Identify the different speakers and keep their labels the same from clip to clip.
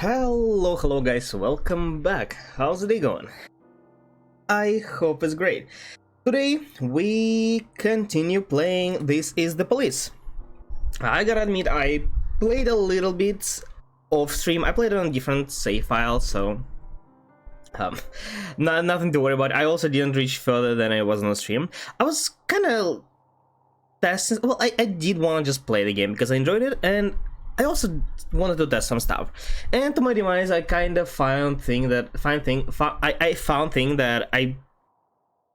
Speaker 1: Hello guys, welcome back. How's the day going? I hope it's great. Today we continue playing This Is the Police. I gotta admit, I played a little bit off stream. I played it on different save files, so nothing to worry about. I also didn't reach further than I was on stream. I was kind of testing. Well, I did want to just play the game because I enjoyed it, and I also wanted to test some stuff. And to my demise, I kind of found thing that I found thing that I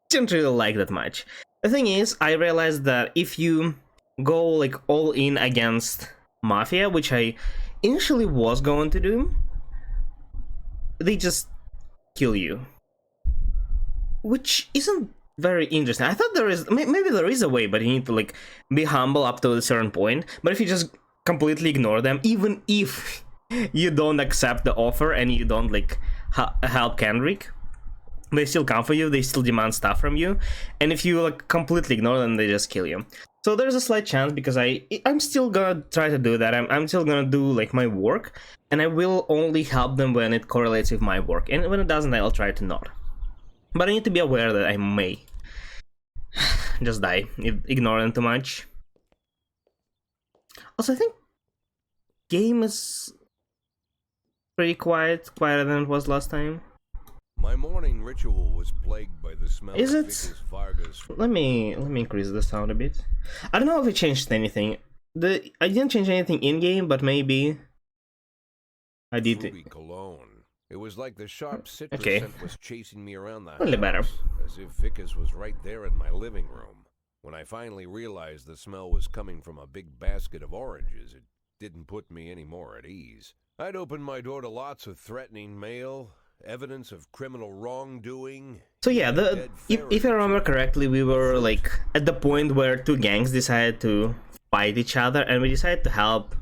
Speaker 1: didn't really like that much. The thing is, I realized that if you go like all in against Mafia, which I initially was going to do, they just kill you, which isn't very interesting. I thought maybe there is a way, but you need to like be humble up to a certain point. But if you just completely ignore them, even if you don't accept the offer and you don't like help Kendrick, they still come for you, they still demand stuff from you, and if you like completely ignore them, they just kill you. So there's a slight chance, because I'm still gonna try to do that. I'm still gonna do like my work, and I will only help them when it correlates with my work, and when it doesn't, I'll try to not. But I need to be aware that I may just die if ignore them too much. Also, I think game is pretty quiet, quieter than it was last time.
Speaker 2: My morning ritual was plagued by the smell
Speaker 1: Is
Speaker 2: of
Speaker 1: it?
Speaker 2: Vargas.
Speaker 1: Let me increase the sound a bit. I don't know if it changed anything. I didn't change anything in game, but maybe I did.
Speaker 2: Ruby cologne. It was like the sharp citrus
Speaker 1: Okay.
Speaker 2: scent was chasing me around the
Speaker 1: Really
Speaker 2: house,
Speaker 1: better.
Speaker 2: as if Vickers was right there in my living room. When I finally realized the smell was coming from a big basket of oranges, it didn't put me any more at ease. I'd opened my door to lots of threatening mail, evidence of criminal wrongdoing.
Speaker 1: So yeah, if I remember correctly, we were like at the point where two gangs decided to fight each other, and we decided to help.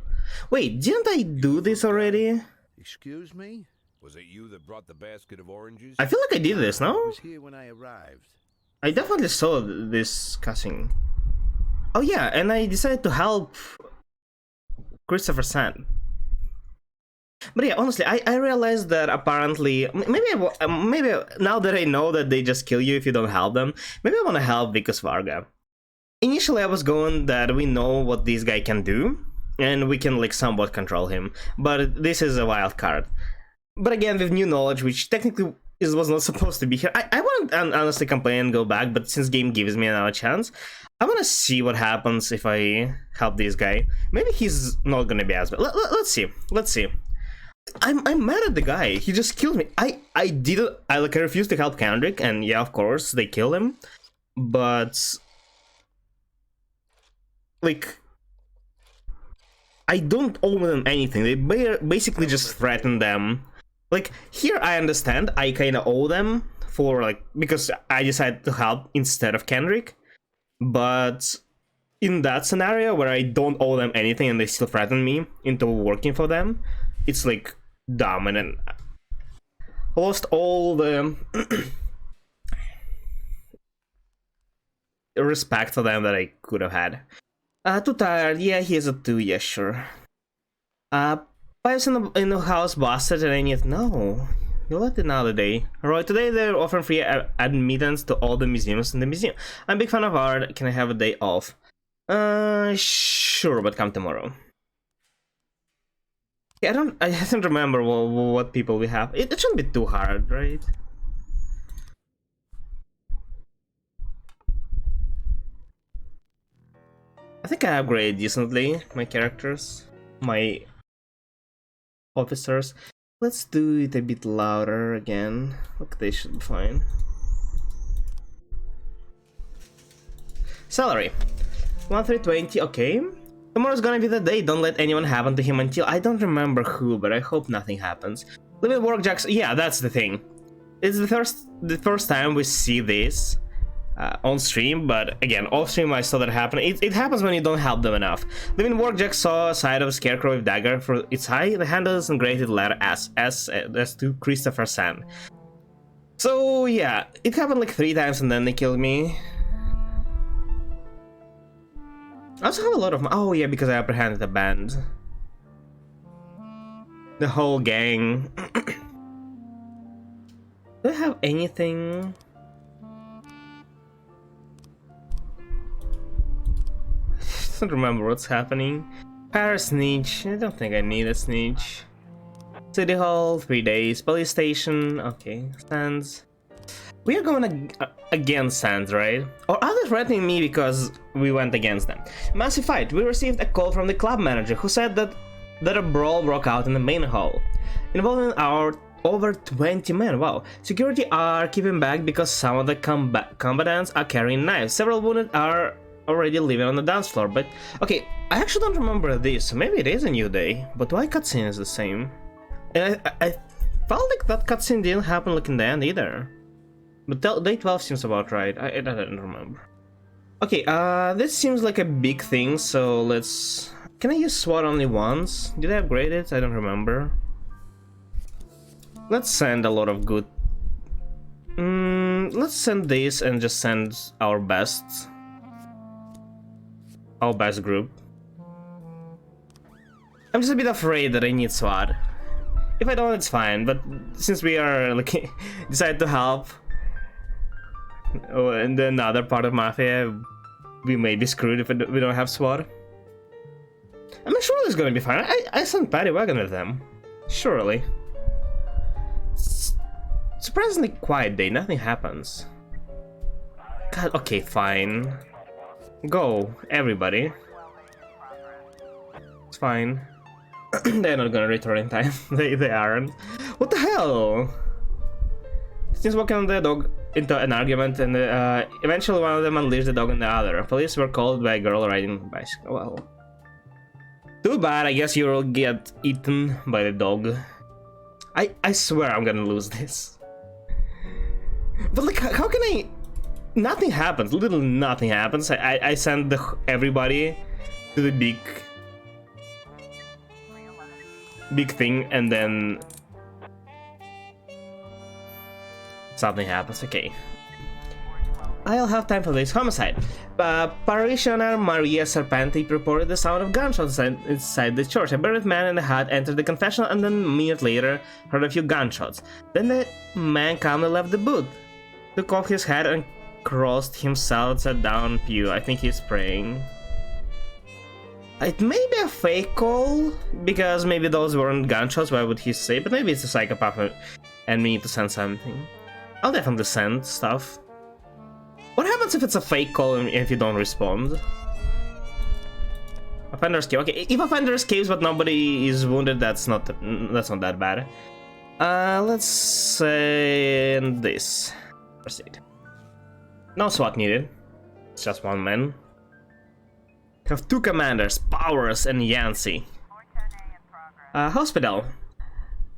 Speaker 1: Wait, didn't I do this already?
Speaker 3: Excuse me?
Speaker 2: Was it you that brought the basket of oranges?
Speaker 1: I feel like I did this,
Speaker 3: I
Speaker 1: no?
Speaker 3: was here when I arrived.
Speaker 1: I definitely saw this cussing. Oh yeah, and I decided to help Christopher Sand. But yeah, honestly, I realized that apparently, maybe now that I know that they just kill you if you don't help them, maybe I want to help Vickers Varga. Initially, I was going that we know what this guy can do, and we can like somewhat control him. But this is a wild card. But again, with new knowledge, which technically was not supposed to be here, I wouldn't honestly complain and go back, but since game gives me another chance, I want to see what happens if I help this guy. Maybe he's not gonna be as bad. Let's see. I'm mad at the guy. He just killed me. I refused to help Kendrick, and yeah, of course they kill him. But like, I don't owe them anything. They basically just threaten them. Like, here I understand, I kinda owe them for like, because I decided to help instead of Kendrick. But in that scenario where I don't owe them anything and they still threaten me into working for them, it's like dumb, and then I lost all the respect for them that I could have had. Too tired. Yeah, he's a 2. Yeah, sure. Pipes in the house busted, and I need no. You let it another day. Alright, today they're offering free admittance to all the museums in the museum. I'm a big fan of art. Can I have a day off? Sure, but come tomorrow. Yeah, I don't remember what people we have. It shouldn't be too hard, right? I think I upgraded decently my characters, my officers. Let's do it a bit louder again. Look, they should be fine. Salary 1320. Okay. Tomorrow's gonna be the day. Don't let anyone happen to him until I don't remember who, but I hope nothing happens. Live in work, Jacks. Yeah, that's the thing. It's the first time we see this on stream, but again, off stream I saw that happen. It happens when you don't help them enough. Live in work, Jack saw a side of a scarecrow with dagger for its eye. The handle is engraved letter S to Christopher Sand. So yeah, it happened like 3 times and then they killed me. I also have a lot of... Oh yeah, because I apprehended a band. The whole gang. Do I have anything? I don't remember what's happening. Paris snitch. I don't think I need a snitch. City Hall, 3 days. Police station. Okay. Sands. We are going against Sands, right? Or are they threatening me because we went against them? Massive fight. We received a call from the club manager who said that a brawl broke out in the main hall, involving our over 20 men. Wow. Security are keeping back because some of the combatants are carrying knives. Several wounded are already living on the dance floor, but okay, I actually don't remember this, so maybe it is a new day, but why cutscene is the same? And I felt like that cutscene didn't happen like in the end either. But day 12 seems about right. I don't remember. Okay, this seems like a big thing, so let's... Can I use SWAT only once? Did I upgrade it? I don't remember. Let's send a lot of good... let's send this and just send our best. Our best group. I'm just a bit afraid that I need SWAT. If I don't, it's fine, but since we are like decided to help in the another part of Mafia, we may be screwed if we don't have SWAT. I'm sure it's gonna be fine. I sent Paddy Wagon with them. Surely. Surprisingly quiet day, nothing happens. God, okay, fine. Go, everybody. It's fine. They're not gonna return in time. they aren't. What the hell? Since walking the dog into an argument, and eventually one of them unleashed the dog on the other. Police were called by a girl riding a bicycle. Well, too bad. I guess you'll get eaten by the dog. I swear I'm gonna lose this. But like, how can I? Nothing happens. Little nothing happens. I send everybody to the big thing, and then something happens. Okay, I'll have time for this. Homicide. Parishioner Maria Serpenti reported the sound of gunshots inside the church. A bearded man in a hat entered the confessional and then a minute later heard a few gunshots. Then the man calmly left the booth, took off his hat and crossed himself and sat down pew. I think he's praying. It may be a fake call, because maybe those weren't gunshots, why would he say? But maybe it's a psychopath and we need to send something. I'll definitely send stuff. What happens if it's a fake call and if you don't respond? Offender escape. Okay, if offender escapes but nobody is wounded, that's not that bad. Let's send this. Proceed. No SWAT needed. It's just one man. We have two commanders, Powers and Yancey. Hospital.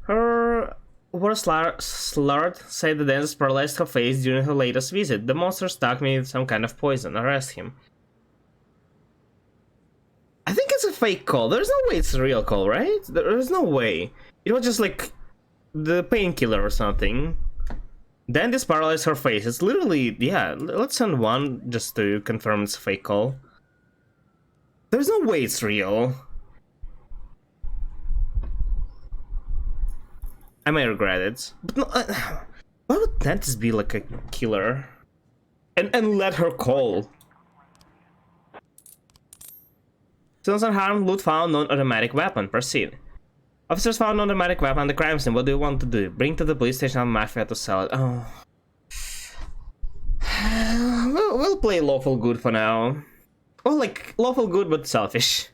Speaker 1: Her worst slurred said the dentist paralyzed her face during her latest visit. The monster stuck me with some kind of poison. Arrest him. I think it's a fake call. There's no way it's a real call, right? There's no way. It was just like the painkiller or something. Dentist paralyzed her face. It's literally, yeah, let's send one just to confirm it's a fake call. There's no way it's real. I may regret it. But no, why would dentist be like a killer? And let her call. Students unharmed, loot found, non-automatic weapon. Proceed. Officers found non-automatic weapon on the crime scene. What do you want to do? Bring to the police station on Mafia to sell it. Oh. We'll play lawful good for now. Well, like, lawful good but selfish.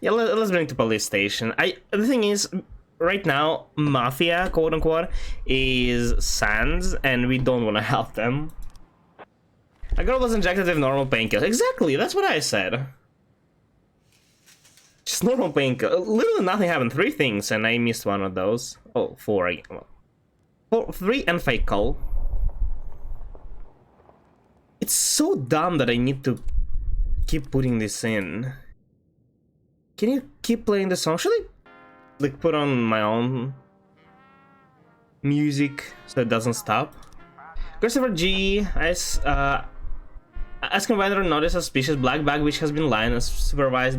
Speaker 1: Yeah, let's bring to police station. The thing is, right now, Mafia, quote-unquote, is Sands, and we don't want to help them. A girl was injected with normal painkillers. Exactly, that's what I said. Just normal painkillers. Literally nothing happened. 3 things, and I missed one of those. Oh, 4. 3 and fake call. It's so dumb that I need to keep putting this in. Can you keep playing the song? Should I like put on my own music so it doesn't stop? Christopher G. asking whether or not a suspicious black bag which has been lying and supervised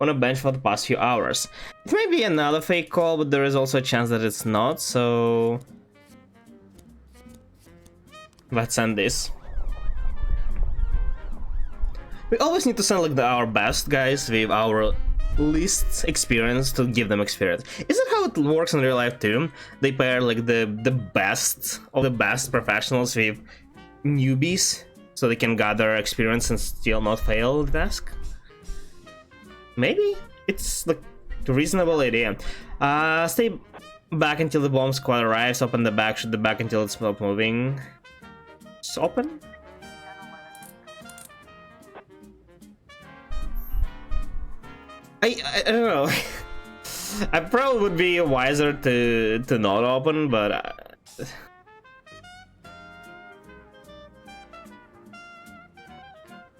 Speaker 1: on a bench for the past few hours. It may be another fake call, but there is also a chance that it's not, so let's send this. We always need to send like our best guys with our least experience to give them experience. Is that how it works in real life too? They pair like the best of the best professionals with newbies so they can gather experience and still not fail the task? Maybe it's like a reasonable idea. Stay back until the bomb squad arrives. Open the back, shoot the back until it's not moving. Just open. I don't know. I probably would be wiser to not open, but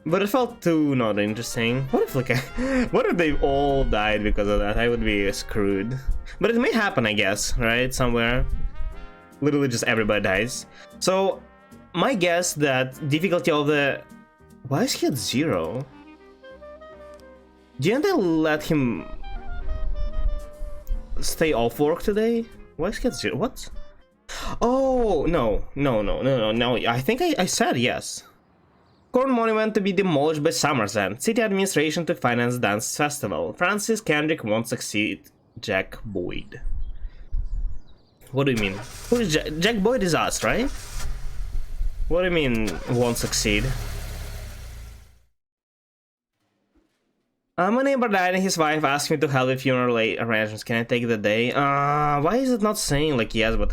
Speaker 1: it felt too not interesting. What if like what if they all died because of that? I would be screwed. But it may happen, I guess, right? Somewhere, literally just everybody dies. So my guess that difficulty of the why is he at 0? Didn't they let him stay off work today? Why is he at 0? What? Oh, no. I think I said yes. Corn Monument to be demolished by Somerset. City administration to finance dance festival. Francis Kendrick won't succeed Jack Boyd. What do you mean? Who is Jack Boyd is us, right? What do you mean won't succeed? My neighbor died and his wife asked me to help with funeral arrangements. Can I take the day? Why is it not saying like yes, but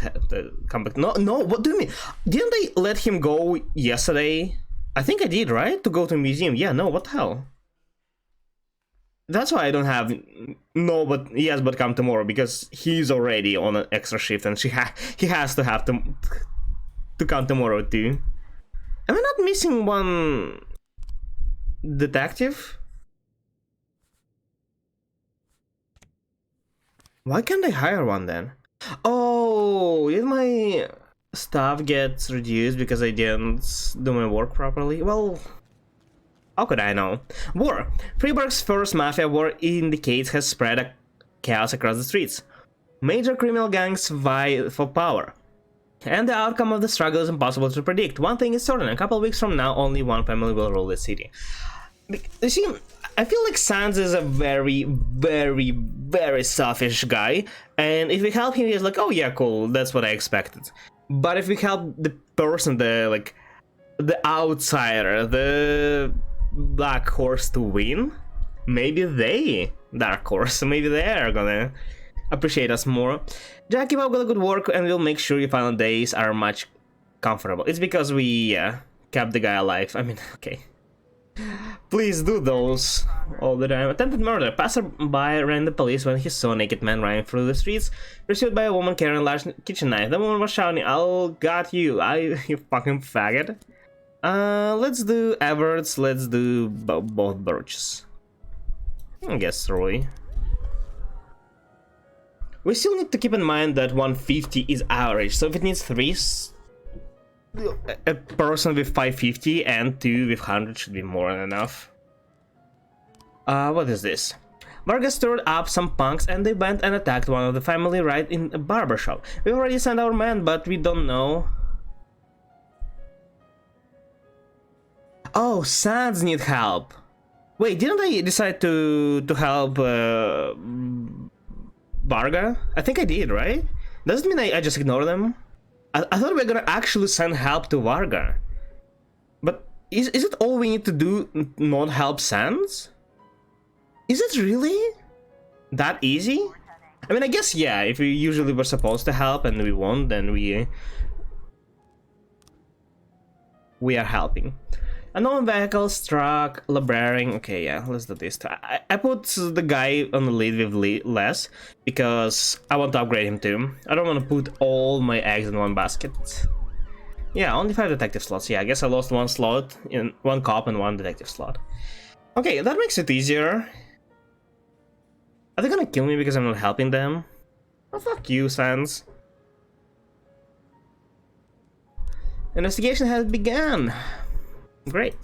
Speaker 1: come back? No, what do you mean? Didn't they let him go yesterday? I think I did, right? To go to a museum. Yeah, no, what the hell? That's why I don't have no, but yes, but come tomorrow, because he's already on an extra shift and he has to have to come tomorrow too. Am I not missing one detective? Why can't I hire one then? Oh, did my staff get reduced because I didn't do my work properly? Well, how could I know? War. Freiburg's first mafia war indicates has spread a chaos across the streets. Major criminal gangs vie for power. And the outcome of the struggle is impossible to predict. One thing is certain, a couple of weeks from now, only one family will rule the city. You see, I feel like Sans is a very, very, very selfish guy, and if we help him, he's like, oh yeah, cool, that's what I expected. But if we help the person, the outsider, the black horse to win, maybe dark horse, maybe they are gonna appreciate us more. Jack, keep up with the good work, and we'll make sure your final days are much comfortable. It's because we kept the guy alive. I mean, okay. Please do those all the time. Attempted murder. Passerby ran the police when he saw a naked man running through the streets, pursued by a woman carrying a large kitchen knife. The woman was shouting, "I'll got you, you fucking faggot." Let's do Everts, let's do both Birches. I guess Roy. We still need to keep in mind that 150 is average, so if it needs 3, a person with 550 and 2 with 100 should be more than enough. What is this? Vargas stirred up some punks and they went and attacked one of the family right in a barbershop. We already sent our man, but we don't know. Oh, Sands need help. Wait, didn't I decide to help Varga? I think I did, right? Doesn't mean I just ignore them. I thought we were gonna actually send help to Varga. But is it all we need to do, not help Sans? Is it really that easy? I mean, I guess, yeah, if we usually were supposed to help and we won't, then we are helping. Unknown vehicle struck Labraring. Okay, yeah, let's do this. I put the guy on the lead with less because I want to upgrade him too. I don't want to put all my eggs in one basket. Yeah, only 5 detective slots. Yeah, I guess I lost 1 slot, in 1 cop and 1 detective slot. Okay, that makes it easier. Are they gonna kill me because I'm not helping them? Oh, fuck you, Sans. Investigation has begun. Great.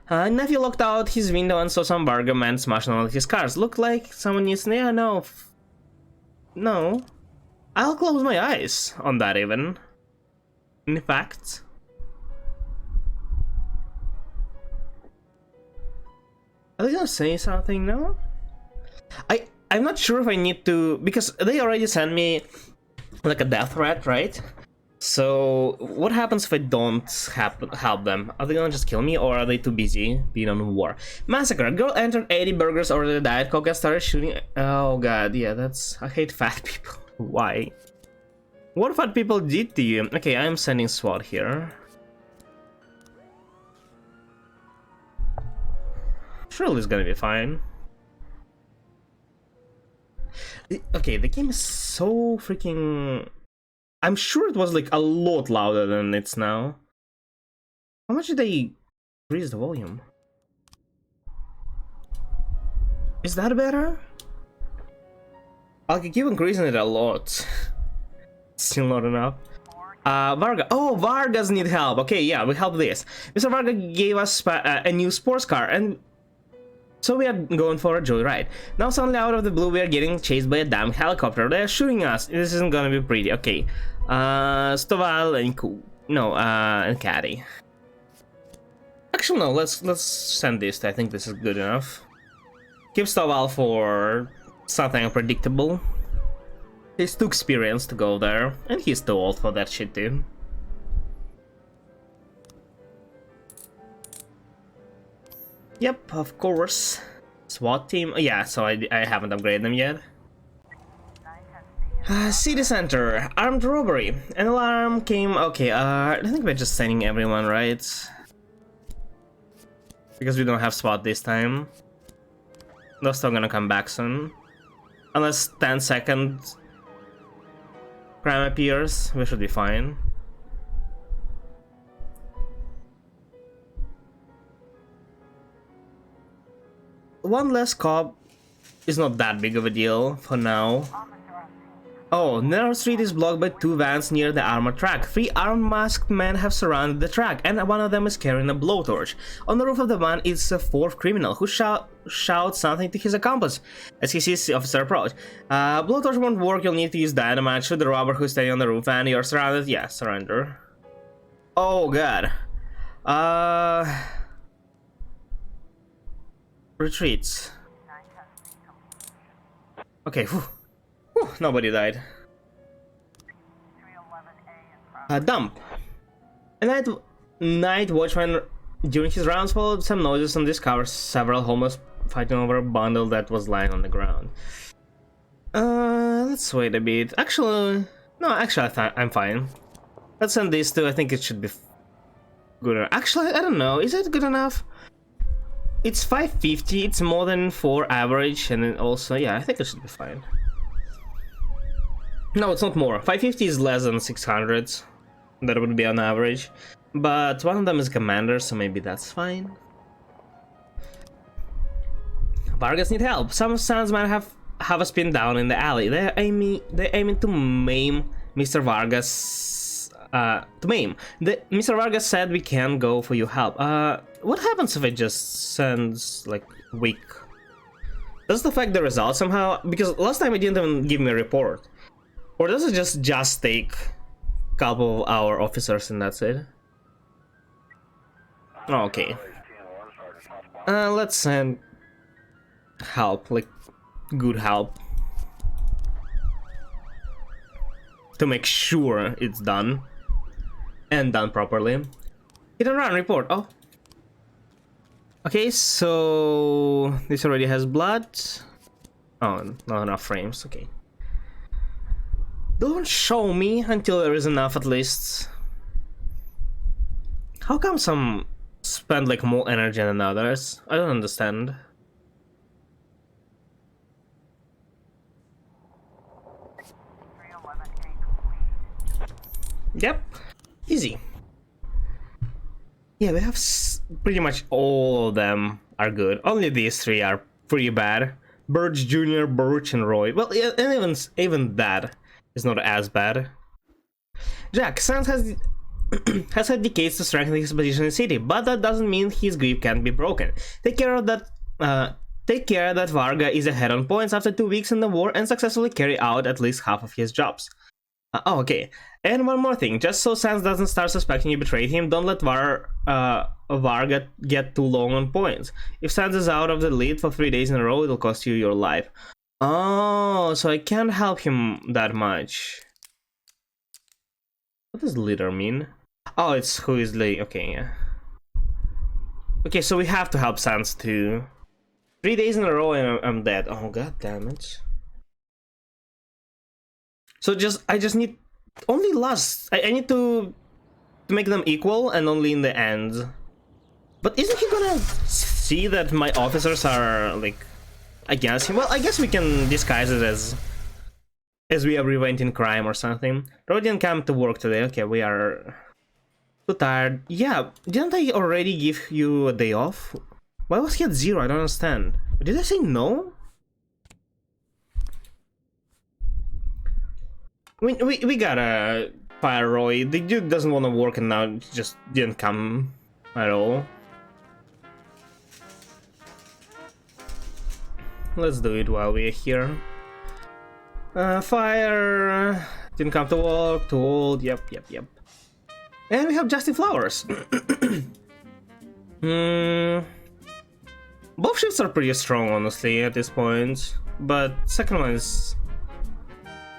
Speaker 1: Nephew looked out his window and saw some Varga men smashing all his cars. Looked like someone needs. Yeah, no. No. I'll close my eyes on that even. In fact. Are they gonna say something? No? I'm not sure if I need to, because they already sent me like a death threat, right? So what happens if I don't help them? Are they gonna just kill me, or are they too busy being on war? Massacre. A girl entered 80 burgers, ordered a Diet Coke, and started shooting. Oh god, yeah, that's. I hate fat people. Why? What fat people did to you? Okay, I'm sending SWAT here. Surely it's gonna be fine. Okay, the game is so freaking... I'm sure it was like a lot louder than it's now. How much did they increase the volume? Is that better? I'll keep increasing it a lot. Still not enough. Varga. Oh, Vargas need help. Okay, yeah, we help this. Mr. Varga gave us a new sports car, and so we are going for a joyride. Now suddenly out of the blue we are getting chased by a damn helicopter. They are shooting us. This isn't gonna be pretty. Okay. Stovall and Caddy. Actually no, let's send this. I think this is good enough. Keep Stovall for something unpredictable. He's too experienced to go there, and he's too old for that shit too. Yep, of course. SWAT team. Yeah, so I haven't upgraded them yet. City center. Armed robbery. An alarm came. Okay, I think we're just sending everyone, right? Because we don't have SWAT this time. They're still gonna come back soon. Unless 10-second crime appears, we should be fine. One less cop is not that big of a deal for now. Oh, Narrow Street is blocked by 2 vans near the armored track. 3 armed masked men have surrounded the track, and one of them is carrying a blowtorch. On the roof of the van is a 4th criminal who shouts something to his accomplice as he sees the officer approach. Blowtorch won't work, you'll need to use dynamite. Shoot the robber who's standing on the roof, and you're surrounded. Yeah, surrender. Oh god. Retreats. Okay, whew. Whew, nobody died. Dump. A night watchman during his rounds followed some noises and discovered several homeless fighting over a bundle that was lying on the ground. Let's wait a bit. Actually, no, actually I'm fine. Let's send these two. I think it should be good enough. Actually, I don't know. Is it good enough? It's 550. It's more than 4 average, and then also, yeah, I think it should be fine. No, it's not more. 550 is less than 600. That would be on average. But one of them is commander, so maybe that's fine. Vargas need help. Some sons might have us pinned down in the alley. They're aiming to maim Mr. Vargas. Mr. Vargas said we can go for your help. What happens if it just sends like weak? Does it affect the result somehow? Because last time it didn't even give me a report. Or does it just take a couple of our officers and that's it? Oh, okay. Let's send help, like good help, to make sure it's done and done properly. Hit and run report. Oh. Okay, so this already has blood. Oh, not enough frames. Okay. Don't show me until there is enough at least. How come some spend like more energy than others? I don't understand. Yep, easy. Yeah, we have pretty much all of them are good. Only these 3 are pretty bad. Burge Jr., Birch, and Roy. Well, yeah, and even that is not as bad. Jack, Sans has had decades to strengthen his position in the city, but that doesn't mean his grip can't be broken. Take care that Varga is ahead on points after 2 weeks in the war and successfully carry out at least half of his jobs. Okay. And one more thing, just so Sans doesn't start suspecting you betrayed him, don't let Varga get too long on points. If Sans is out of the lead for 3 days in a row, it'll cost you your life. Oh, so I can't help him that much. What does leader mean? Oh, it's who is late. Okay, yeah. Okay, so we have to help Sans too. 3 days in a row and I'm dead. Oh, god damn it. So I just need only last. I need to make them equal and only in the end. But isn't he gonna see that my officers are like against him? Well, I guess we can disguise it as we are preventing crime or something. Rodian came to work today. Okay, we are too tired. Yeah, didn't I already give you a day off? Why was he at 0? I don't understand. Did I say no? We gotta fire Roy. The dude doesn't want to work and now just didn't come at all. Let's do it while we're here. Fire. Didn't come to work. Too old. Yep. And we have Justin Flowers. Both shifts are pretty strong, honestly, at this point. But second one is...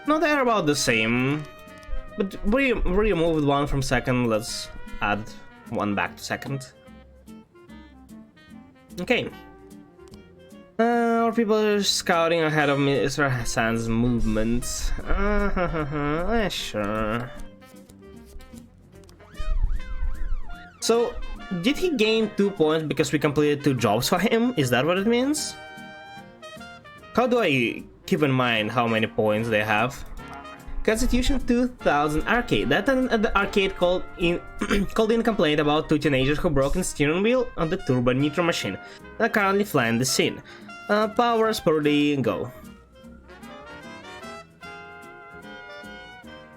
Speaker 1: no, they're about the same. But we removed one from second. Let's add one back to second. Okay. Our people are scouting ahead of Mr. Hassan's movement. Sure. So, did he gain 2 points because we completed 2 jobs for him? Is that what it means? How do I keep in mind how many points they have? Constitution 2000 Arcade. That the arcade called in a complaint about 2 teenagers who broke the steering wheel on the Turbo Nitro machine. They're currently flying the scene. Powers, Purdy, go.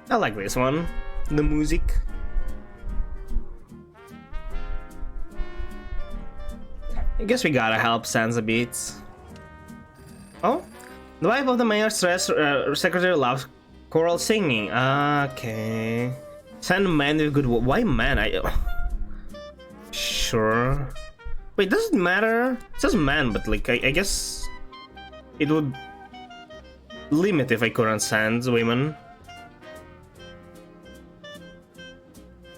Speaker 1: I like this one. The music. I guess we gotta help Sans a bit. Oh? The wife of the mayor's secretary loves choral singing. Okay. Send man with good... why man? Sure. Wait, does it matter? It says man, but like, I guess... it would... limit if I couldn't send women.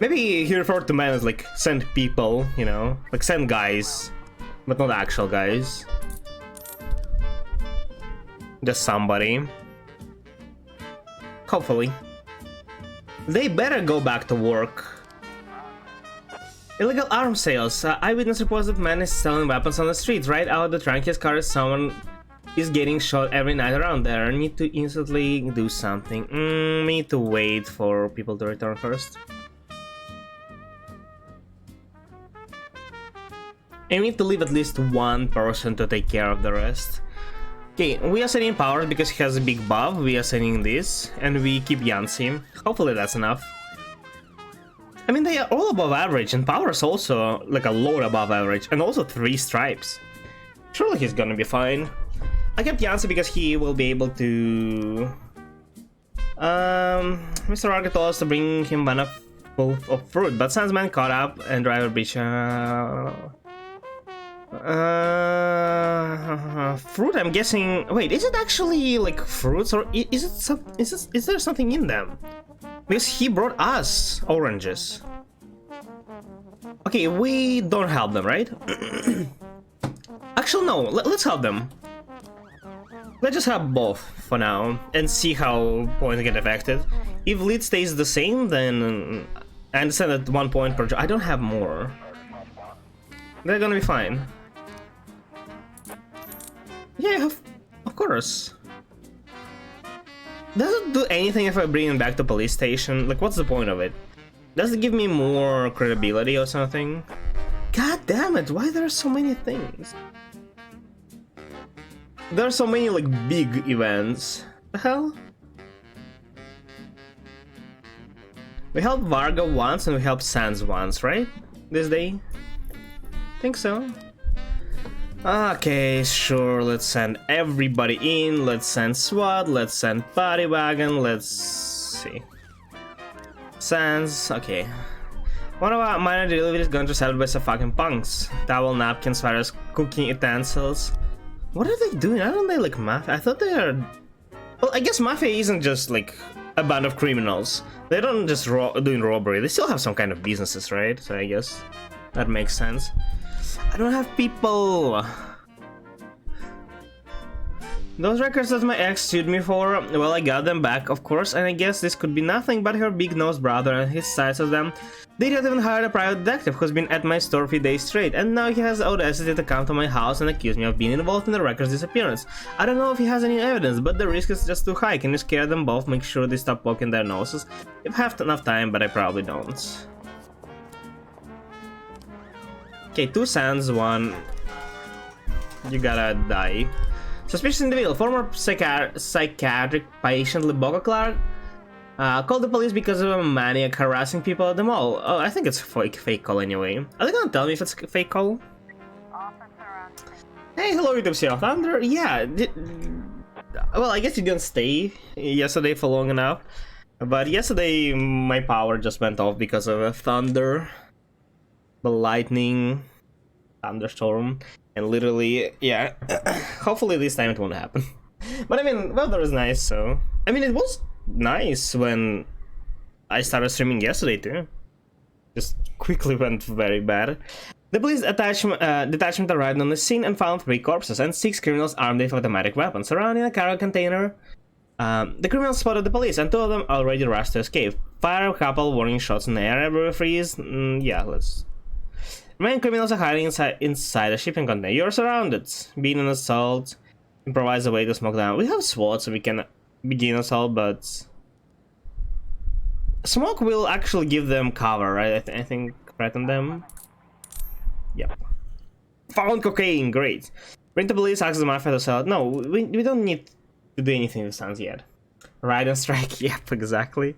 Speaker 1: Maybe he referred to men as like, send people, you know? Like, send guys. But not actual guys. Just somebody. Hopefully. They better go back to work. Illegal arms sales. Eyewitness reports that man is selling weapons on the streets. Right out the trunk his car is someone is getting shot every night around there. I need to instantly do something. Need to wait for people to return first. I need to leave at least one person to take care of the rest. Okay, we are sending Powers because he has a big buff. We are sending this, and we keep Yancy. Hopefully that's enough. I mean, they are all above average, and Powers also like a lot above average, and also 3 stripes. Surely he's gonna be fine. I kept Yancy because he will be able to... Mr. Arga told us to bring him one of fruit, but Sandsman caught up and driver beach... fruit, I'm guessing... wait, is it actually like fruits, or is there something in them? Because he brought us oranges. Okay, we don't help them, right? Actually, no, let's help them. Let's just have both for now and see how points get affected. If lead stays the same, then I understand that 1 point per job. I don't have more. They're gonna be fine. Yeah, of course. Does it do anything if I bring him back to police station? Like, what's the point of it? Does it give me more credibility or something? God damn it, why there are so many things? There are so many, like, big events. The hell? We helped Varga once and we helped Sans once, right? This day? Think so. Okay, sure, let's send everybody in. Let's send SWAT, let's send Party Wagon, let's see. Sans, okay. One of our minor deliveries gone to sell by some fucking punks. Towel, napkins, various cooking utensils. What are they doing? Aren't they like mafia? I thought they are... Well, I guess mafia isn't just like a band of criminals. They don't just doing robbery. They still have some kind of businesses, right? So I guess that makes sense. I don't have people. Those records that my ex sued me for, well, I got them back, of course, and I guess this could be nothing but her big-nosed brother and his size of them. They not even hired a private detective who's been at my store 3 days straight, and now he has the audacity to come to my house and accuse me of being involved in the record's disappearance. I don't know if he has any evidence, but the risk is just too high. Can you scare them both, make sure they stop poking their noses? If I have enough time, but I probably don't. Okay, 2 Sans, 1... You gotta die. Suspicious individual, former psychiatric patient Liboka Clark, called the police because of a maniac harassing people at the mall. Oh, I think it's a fake call anyway. Are they gonna tell me if it's a fake call? Hey, hello YouTube Sea of Thunder. Yeah, well, I guess you didn't stay yesterday for long enough. But yesterday my power just went off because of a thunder. The lightning, thunderstorm. And literally, yeah, hopefully this time it won't happen. But I mean, weather is nice, so... I mean, it was nice when I started streaming yesterday too. Just quickly went very bad. The police detachment arrived on the scene and found 3 corpses and 6 criminals armed with automatic weapons surrounding a cargo container. The criminals spotted the police and 2 of them already rushed to escape. Fire a couple warning shots in the air, everywhere freeze. Yeah, let's... Remaining criminals are hiding inside a shipping container. You're surrounded. Being an assault improvises a way to smoke down. We have SWAT, so we can begin assault, but smoke will actually give them cover, right? I think threaten them. Yep. Found cocaine. Great. Bring the police. Ask the mafia to sell it. No, we don't need to do anything with Sans yet. Ride and strike. Yep, exactly.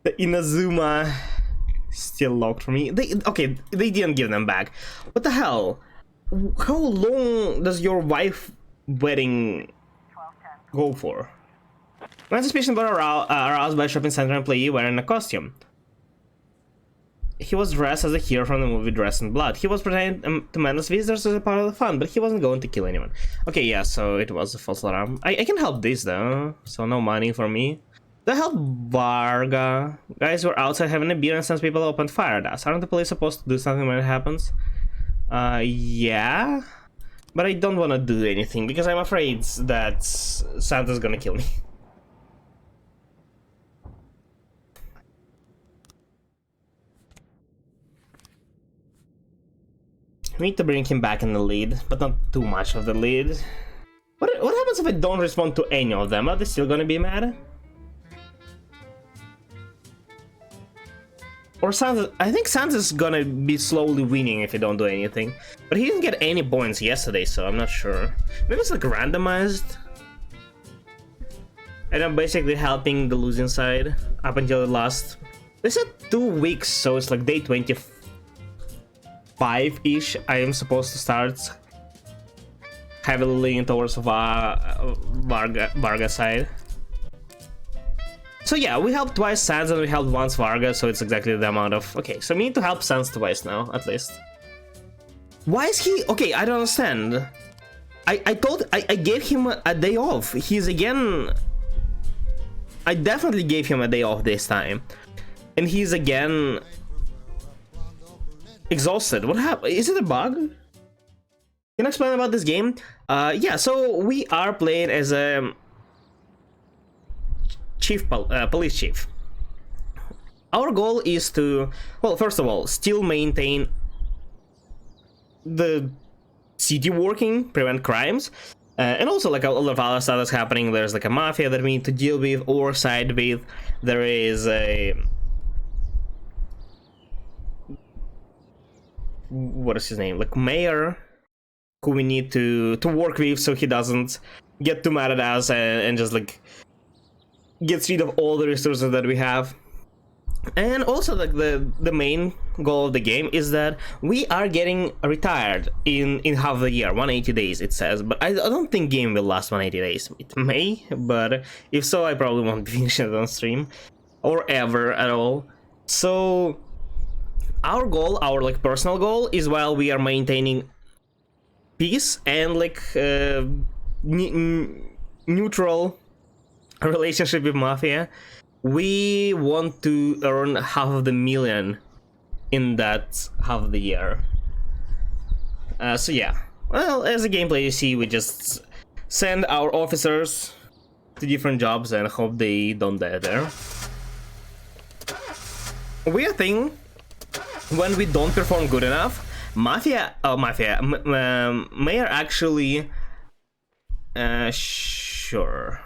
Speaker 1: The Inazuma. Still locked for me. They didn't give them back. What the hell? How long does your wife wedding go for? When suspicion was aroused by a shopping center employee wearing a costume. He was dressed as a hero from the movie Dressed in Blood. He was pretending to menace visitors as a part of the fun, but he wasn't going to kill anyone. Okay, yeah, so it was a false alarm. I can help this though, so no money for me. To help Varga. Guys were outside having a beer and some people opened fire at us. Aren't the police supposed to do something when it happens? Yeah. But I don't want to do anything because I'm afraid that Santa's gonna kill me. We need to bring him back in the lead, but not too much of the lead. What happens if I don't respond to any of them? Are they still gonna be mad? Or Sans, I think Sans is gonna be slowly winning if you don't do anything. But he didn't get any points yesterday, so I'm not sure. Maybe it's like randomized. And I'm basically helping the losing side up until the last... They said 2 weeks, so it's like day 25-ish. I am supposed to start heavily leaning towards Varga side. So yeah, we helped twice Sans and we helped once Varga, so it's exactly the amount of... Okay, so we need to help Sans twice now, at least. Why is he... Okay, I don't understand. I gave him a day off. He's again... I definitely gave him a day off this time. And he's again... exhausted. What happened? Is it a bug? Can you explain about this game? Yeah, so we are playing as a... police chief. Our goal is to, well, first of all, still maintain the city working, prevent crimes, and also like a lot of other stuff that's happening. There's like a mafia that we need to deal with or side with. There is a... What is his name? Like mayor, who we need to work with so he doesn't get too mad at us and just like gets rid of all the resources that we have. And also, like, the main goal of the game is that we are getting retired in half the year, 180 days it says, but I don't think game will last 180 days. It may, but if so, I probably won't be finishing it on stream or ever at all. So our goal, our like personal goal, is while we are maintaining peace and like neutral relationship with Mafia, we want to earn $500,000 in that half of the year. So yeah, well, as a gameplay you see, we just send our officers to different jobs and hope they don't die there. Weird thing, when we don't perform good enough, Mayor actually, sure.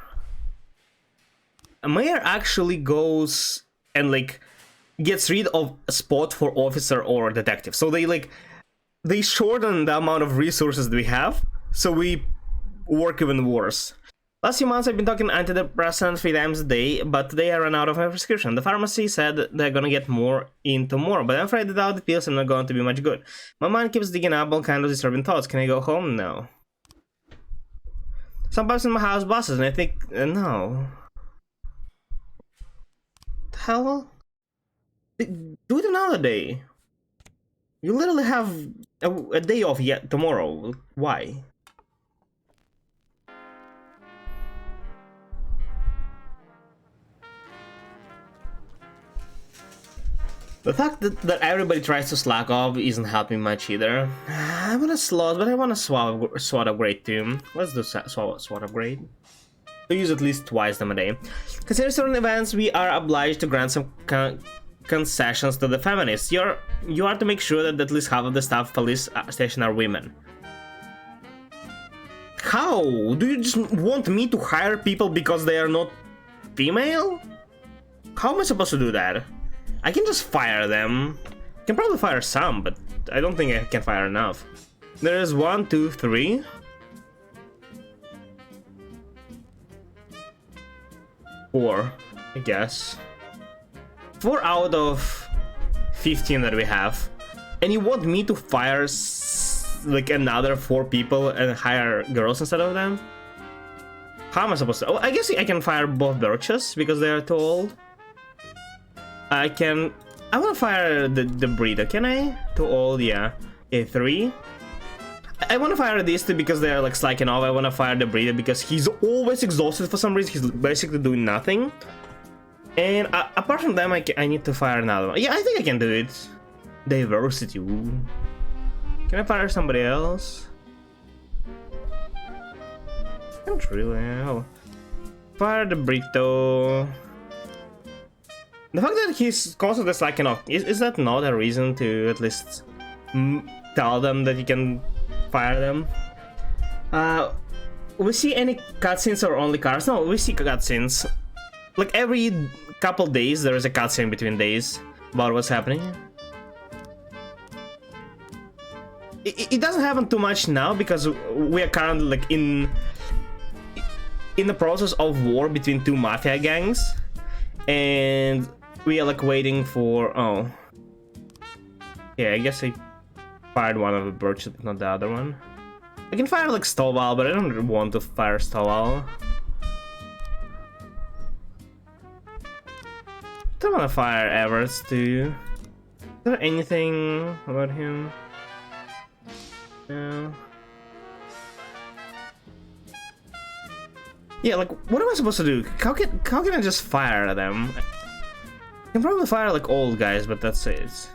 Speaker 1: Mayor actually goes and like gets rid of a spot for officer or detective. So they shorten the amount of resources that we have, so we work even worse. Last few months I've been taking antidepressants 3 times a day, but today I ran out of my prescription. The pharmacy said they're gonna get more in tomorrow, but I'm afraid without the pills I'm not going to be much good. My mind keeps digging up all kinds of disturbing thoughts. Can I go home? No. Sometimes in my house buses and I think, no. Hell? Do it another day. You literally have a day off yet tomorrow. Why? The fact that everybody tries to slack off isn't helping much either. I want a slot, but I want a SWAT upgrade too. Let's do SWAT upgrade. To use at least twice them a day. Considering certain events, we are obliged to grant some concessions to the feminists. You are to make sure that at least half of the staff of police station are women. How? Do you just want me to hire people because they are not female? How am I supposed to do that? I can just fire them. I can probably fire some, but I don't think I can fire enough. There is 1, 2, 3. 4, I guess. 4 out of 15 that we have. And you want me to fire like another 4 people and hire girls instead of them? How am I supposed to? Oh, I guess I can fire both Birches because they are too old. I want to fire the breeder, can I? Too old, yeah. Okay, 3. I want to fire these two because they're like slacking off. I want to fire the breeder because he's always exhausted for some reason. He's basically doing nothing. And apart from them, I need to fire another one. Yeah, I think I can do it. Diversity, ooh. Can I fire somebody else? Can't really. Oh. Fire the Brito. The fact that he's constantly slacking off, is that not a reason to at least tell them that you can fire them? We see any cutscenes or only cars? No, we see cutscenes. Like every couple days there is a cutscene between days about what's happening. It doesn't happen too much now because we are currently like in the process of war between 2 mafia gangs, and we are like waiting for, oh yeah, I guess I fired one of the birches but not the other one. I can fire like Stovall, but I don't really want to fire Stovall. I don't want to fire Everts too. Is there anything about him? No. Yeah, like, what am I supposed to do? How can I just fire them? I can probably fire like old guys, but that's it.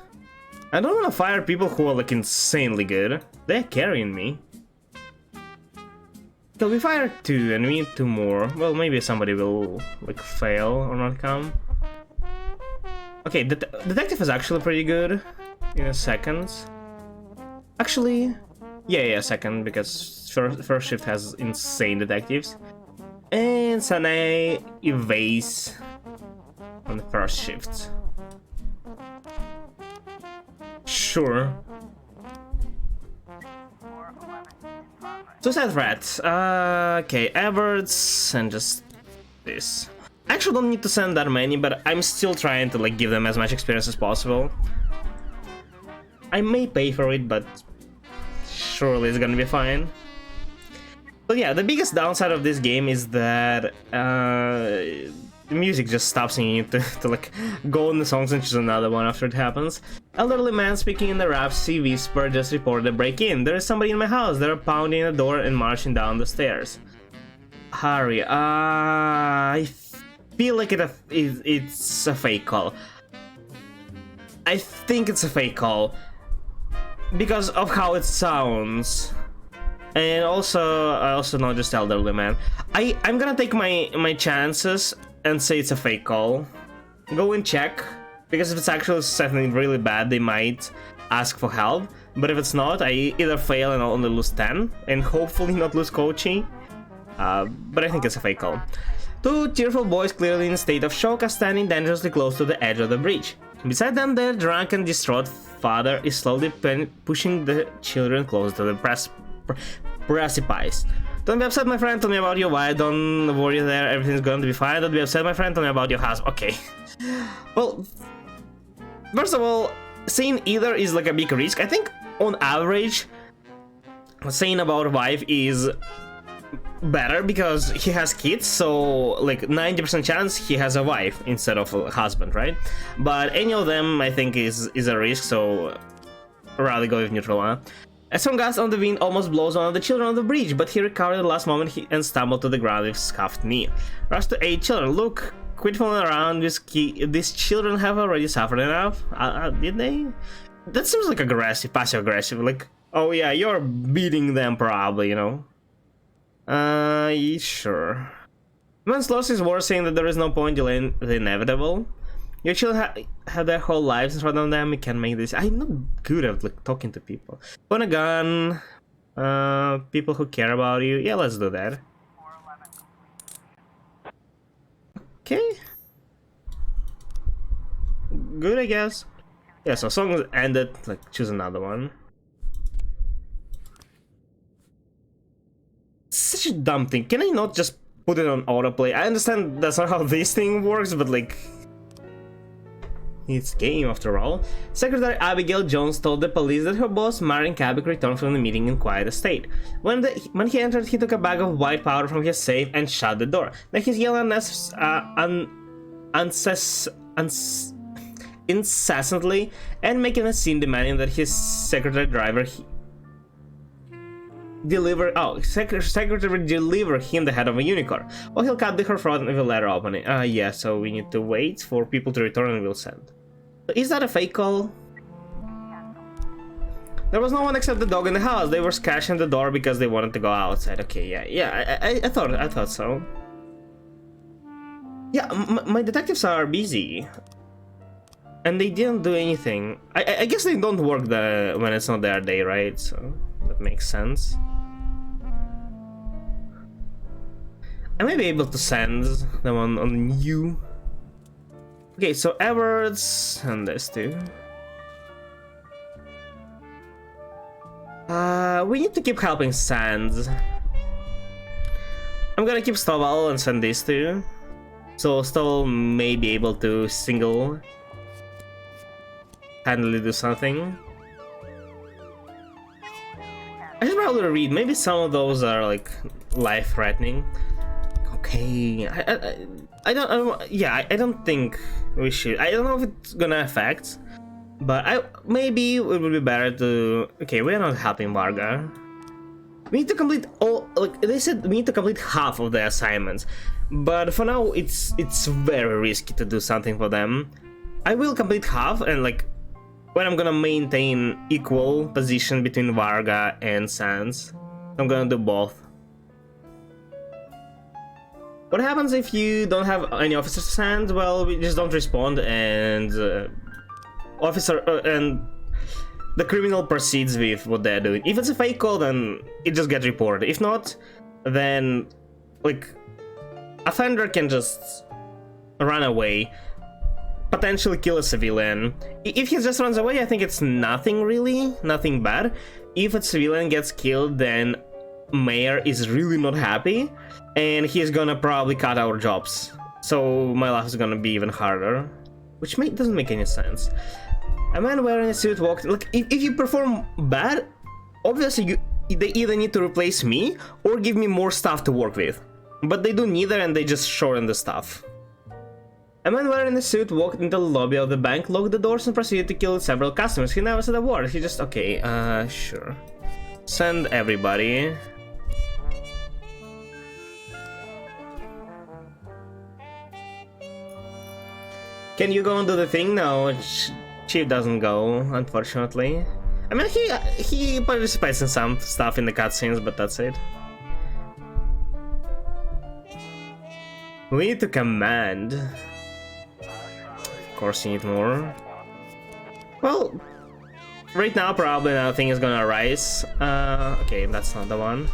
Speaker 1: I don't want to fire people who are like insanely good. They're carrying me. Okay, we fired 2 and we need 2 more. Well, maybe somebody will like fail or not come. Okay, the detective is actually pretty good in a second. Actually, yeah, second, because first shift has insane detectives. And Sanae evades on the first shift. Sure. Suicide threat. Okay, Everts and just this. I actually don't need to send that many, but I'm still trying to like give them as much experience as possible. I may pay for it, but surely it's gonna be fine. But yeah, the biggest downside of this game is that the music just stops singing to like go on the songs and choose another one after it happens. Elderly man speaking in the Rapsy whisper just reported a break-in. There is somebody in my house. They're pounding the door and marching down the stairs. Harry, I feel like it's a fake call. I think it's a fake call because of how it sounds. And also, I also know just elderly man. I'm gonna take my chances and say it's a fake call. Go and check, because if it's actually something really bad, they might ask for help. But if it's not, I either fail and I'll only lose 10, and hopefully not lose Kochi. But I think it's a fake call. Two tearful boys, clearly in a state of shock, are standing dangerously close to the edge of the breach. Beside them, their drunk and distraught father is slowly pushing the children close to the precipice. Don't be upset, my friend. Tell me about your wife. Don't worry there. Everything's going to be fine. Don't be upset, my friend. Tell me about your husband. Okay. Well, first of all, saying either is like a big risk. I think on average, saying about wife is better because he has kids, so like 90% chance he has a wife instead of a husband, right? But any of them I think is a risk, so rather go with neutral one. A strong gust on the wind almost blows one of the children on the bridge, but he recovered at the last moment and stumbled to the ground with scuffed knee. Rush to aid children. Look, quit fooling around. These children have already suffered enough. Did they? That seems like aggressive, passive aggressive. Like, oh yeah, you're beating them probably, you know. Sure. Man's lost his words, saying that there is no point delaying the inevitable. Your children have their whole lives in front of them. We can make this. I'm not good at like talking to people. Want a gun? People who care about you. Yeah, let's do that. Okay. Good, I guess. Yeah, so song ended. Like, choose another one. Such a dumb thing. Can I not just put it on autoplay? I understand that's not how this thing works, but like, it's game after all. Secretary Abigail Jones told the police that her boss, Marion Kabik, returned from the meeting in quiet state. When he entered, he took a bag of white powder from his safe and shut the door. Then he yelled incessantly and making a scene, demanding that his secretary driver secretary deliver him the head of a unicorn, or he'll cut her throat with a letter opening. Yeah, so we need to wait for people to return and we'll send. Is that a fake call? There was no one except the dog in the house. They were scratching the door because they wanted to go outside. Okay, yeah, I thought so. Yeah, my detectives are busy. And they didn't do anything. I guess they don't work when it's not their day, right? So that makes sense. I may be able to send them on you. Okay, so Edwards and this too. We need to keep helping Sands. I'm gonna keep Stovall and send this too. So Stovall may be able to single-handedly do something. I should probably read. Maybe some of those are like life-threatening. Okay, I don't think we should. I don't know if it's gonna affect, but maybe it would be better to. Okay, we're not helping Varga. We need to complete all. Like they said, we need to complete half of the assignments, but for now it's very risky to do something for them. I will complete half, and like when I'm gonna maintain equal position between Varga and Sans, I'm gonna do both. What happens if you don't have any officers to send? Well, we just don't respond, and and the criminal proceeds with what they're doing. If it's a fake call, then it just gets reported. If not, then like offender can just run away, potentially kill a civilian. If he just runs away, I think it's nothing bad. If a civilian gets killed, then Mayor is really not happy, and he's gonna probably cut our jobs. So my life is gonna be even harder. Which doesn't make any sense. A man wearing a suit walked... Like, if you perform bad, obviously they either need to replace me or give me more stuff to work with. But they do neither and they just shorten the stuff. A man wearing a suit walked into the lobby of the bank, locked the doors and proceeded to kill several customers. He never said a word, he just... Okay, sure. Send everybody. Can you go and do the thing? No, Chief doesn't go, unfortunately. I mean, he participates in some stuff in the cutscenes, but that's it. We need to command. Of course you need more. Well, right now probably nothing is gonna rise. Okay, that's not the one.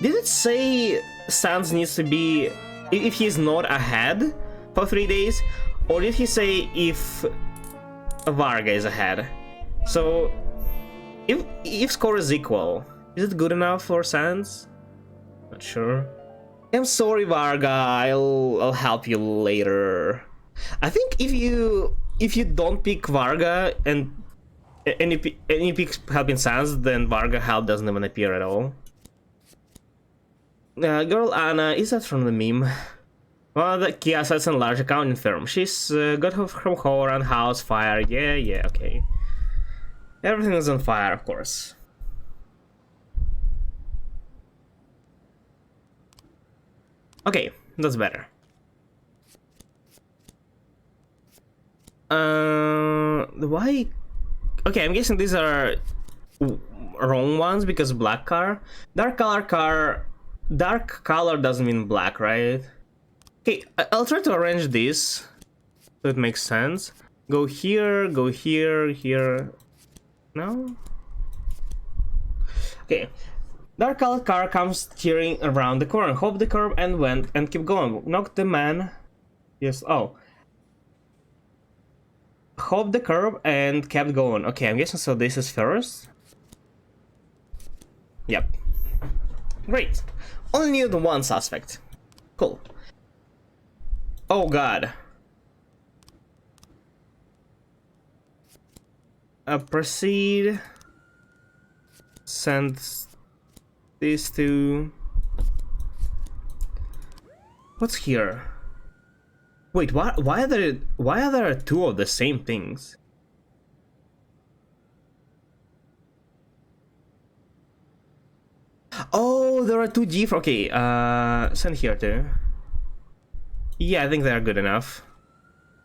Speaker 1: Did it say Sans needs to be if he's not ahead for 3 days, or did he say if Varga is ahead? So if score is equal, is it good enough for Sans? Not sure. I'm sorry, Varga. I'll help you later. I think if you don't pick Varga and you pick helping Sans, then Varga help doesn't even appear at all. Girl Anna, is that from the meme? One of the key assets in a large accounting firm. She's got her from horror and house fire. Yeah, okay. Everything is on fire, of course. Okay, that's better. Why? Okay, I'm guessing these are wrong ones because black car. Dark color doesn't mean black, right? Okay, I'll try to arrange this so it makes sense. Go here, here. No? Okay. Dark colored car comes steering around the corner. Hop the curb and went and keep going. Knocked the man. Yes, oh. Hop the curb and kept going. Okay, I'm guessing so this is first. Yep. Great. Only need one suspect. Cool. Oh god. Proceed. Send these two. What's here? Wait, why are there two of the same things? Oh, there are two different. Okay, send here too. Yeah, I think they are good enough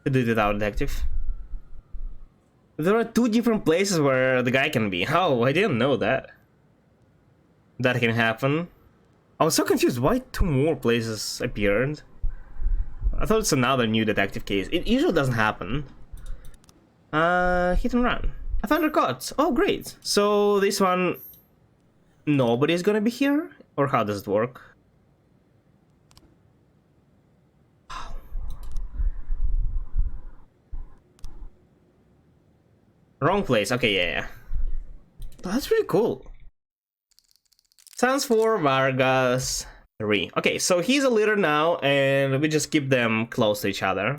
Speaker 1: to do it without detective. There are two different places where the guy can be. Oh, I didn't know that. That can happen. I was so confused. Why two more places appeared? I thought it's another new detective case. It usually doesn't happen. Hit and run. I found records. Oh, great. So this one, nobody's gonna be here? Or how does it work? Wrong place. Okay, yeah. Oh, that's pretty cool. Sans for Vargas 3. Okay, so he's a leader now, and we just keep them close to each other.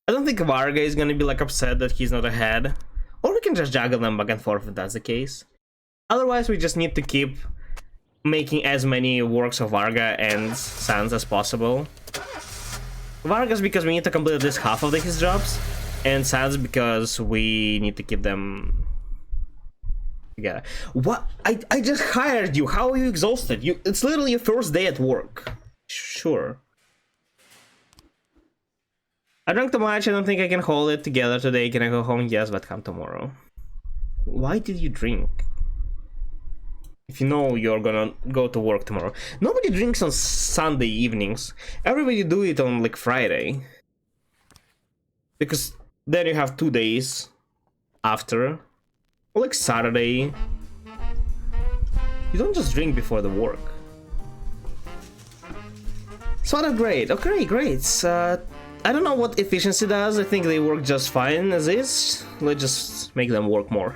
Speaker 1: I don't think Varga is gonna be like upset that he's not ahead. Or we can just juggle them back and forth if that's the case. Otherwise, we just need to keep making as many works of Varga and Sans as possible. Vargas because we need to complete this half of his jobs, and Sans because we need to keep them together. What? I just hired you. How are you exhausted? It's literally your first day at work. Sure. I drank too much. I don't think I can hold it together today. Can I go home? Yes, but come tomorrow. Why did you drink? If you know you're gonna go to work tomorrow. Nobody drinks on Sunday evenings. Everybody do it on like Friday. Because then you have 2 days after. Or like Saturday. You don't just drink before the work. So that's great. Okay, great. I don't know what efficiency does. I think they work just fine as is. Let's just make them work more.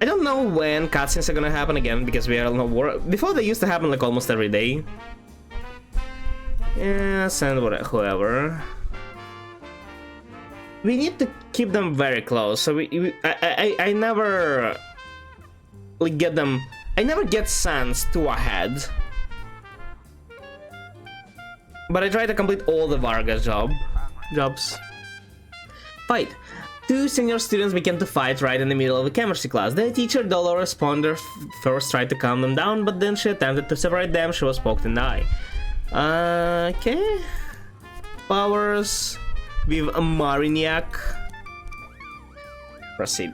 Speaker 1: I don't know when cutscenes are gonna happen again because we are on a war. Before they used to happen like almost every day. Yeah, send whoever. We need to keep them very close. So I never like get them. I never get Sans too ahead. But I try to complete all the Vargas jobs. Fight. Two senior students began to fight right in the middle of a chemistry class. The teacher, Dolores Ponder, first tried to calm them down, but then she attempted to separate them. She was poked in the eye. Okay. Powers with a Marignac. Proceed.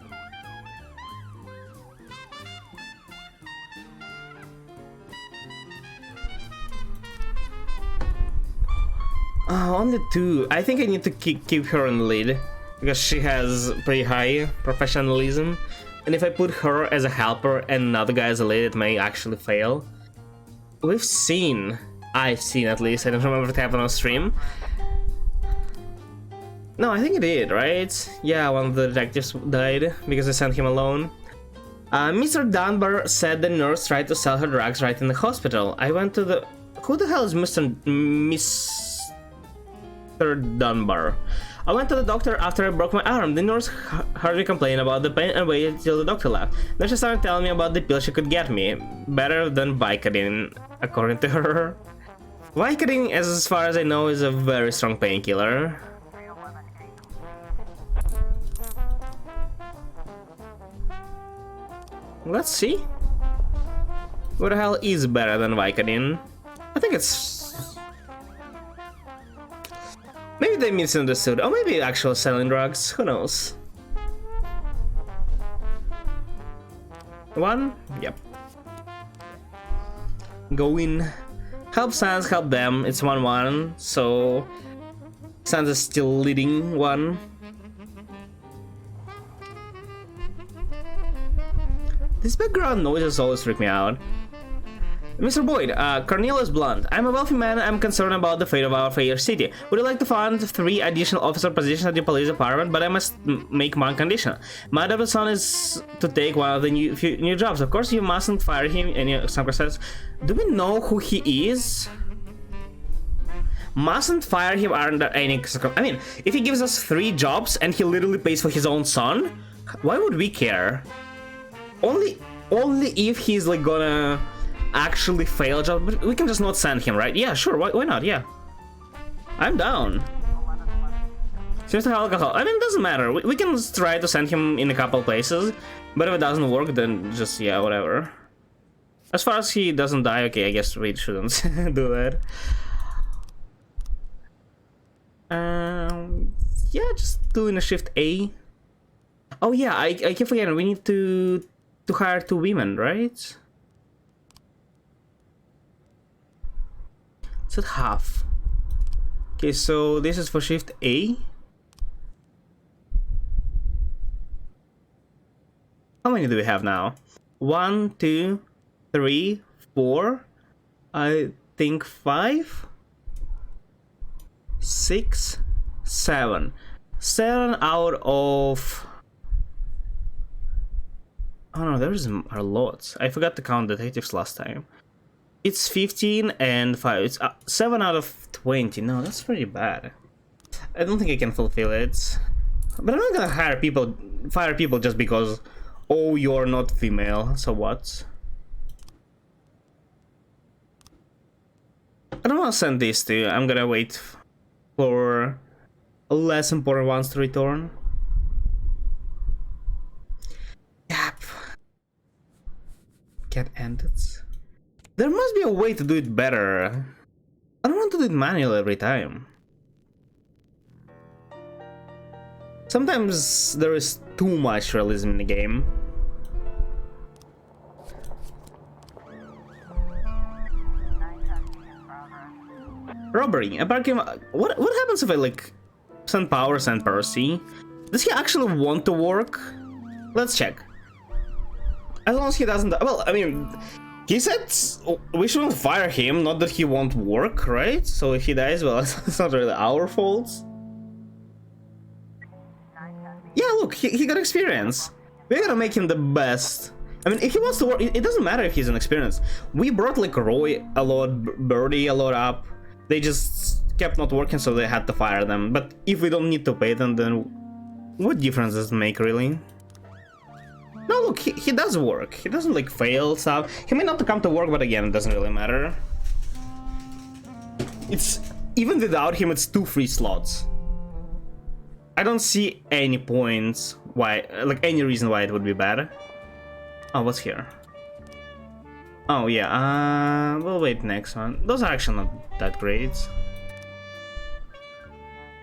Speaker 1: Only two. I think I need to keep her in the lead because she has pretty high professionalism, and if I put her as a helper and another guy as a lead, it may actually fail. I've seen at least, I don't remember if it happened on stream. No, I think it did, right? Yeah, one of the detectives died because I sent him alone. Mr. Dunbar said the nurse tried to sell her drugs right in the hospital. I went to the... Who the hell is Mr. Dunbar? I went to the doctor after I broke my arm. The nurse heard me complain about the pain and waited till the doctor left. Then she started telling me about the pill she could get me. Better than Vicodin, according to her. Vicodin, as far as I know, is a very strong painkiller. Let's see. What the hell is better than Vicodin? I think it's... Maybe they misunderstood, or maybe actual selling drugs, who knows? One? Yep. Go in. Help Sans, help them, it's 1-1, so... Sans is still leading 1. This background noises always freak me out. Mr. Boyd, Cornelius Blunt. I'm a wealthy man. I'm concerned about the fate of our fair city. Would you like to fund 3 additional officer positions at the police department? But I must make one condition. My adopted son is to take one of the new jobs. Of course, you mustn't fire him. And some says, do we know who he is? Mustn't fire him under any circumstances. I mean, if he gives us 3 jobs and he literally pays for his own son, why would we care? Only if he's like gonna actually fail job, but we can just not send him, right? Yeah, sure, why not? Yeah, I'm down. Seems to have alcohol. I mean, it doesn't matter. We can try to send him in a couple places, but if it doesn't work, then just, yeah, whatever. As far as he doesn't die, okay, I guess we shouldn't do that. Yeah, just doing a shift A. Oh yeah, I keep forgetting, we need to hire 2 women, right? It's at half. Okay, so this is for shift A. How many do we have now? 1, 2, 3, 4. I think 5, 6, 7. 7 out of... Oh no, there's a lot. I forgot to count detectives last time. It's 15 and 5. It's 7 out of 20. No, that's pretty bad. I don't think I can fulfill it. But I'm not gonna fire people just because, oh, you're not female, so what? I don't want to send this to you. I'm gonna wait for less important ones to return. Yep. Get ended. There must be a way to do it better. I don't want to do it manually every time. Sometimes there is too much realism in the game. Robbery. What happens if I like send Powers and Percy? Does he actually want to work? Let's check. As long as he doesn't. Well, I mean, he said we shouldn't fire him, not that he won't work, right? So if he dies, well, it's not really our fault. Yeah, look, he got experience. We're gonna make him the best. I mean, if he wants to work, it doesn't matter if he's inexperienced. We brought like Roy a lot, Birdie a lot up. They just kept not working, so they had to fire them. But if we don't need to pay them, then what difference does it make, really? No, look, he does work. He doesn't like fail stuff. He may not come to work, but again, it doesn't really matter. It's even without him, it's 2 free slots. I don't see any points why, like any reason why it would be bad. Oh, what's here? Oh yeah, we'll wait next one. Those are actually not that great.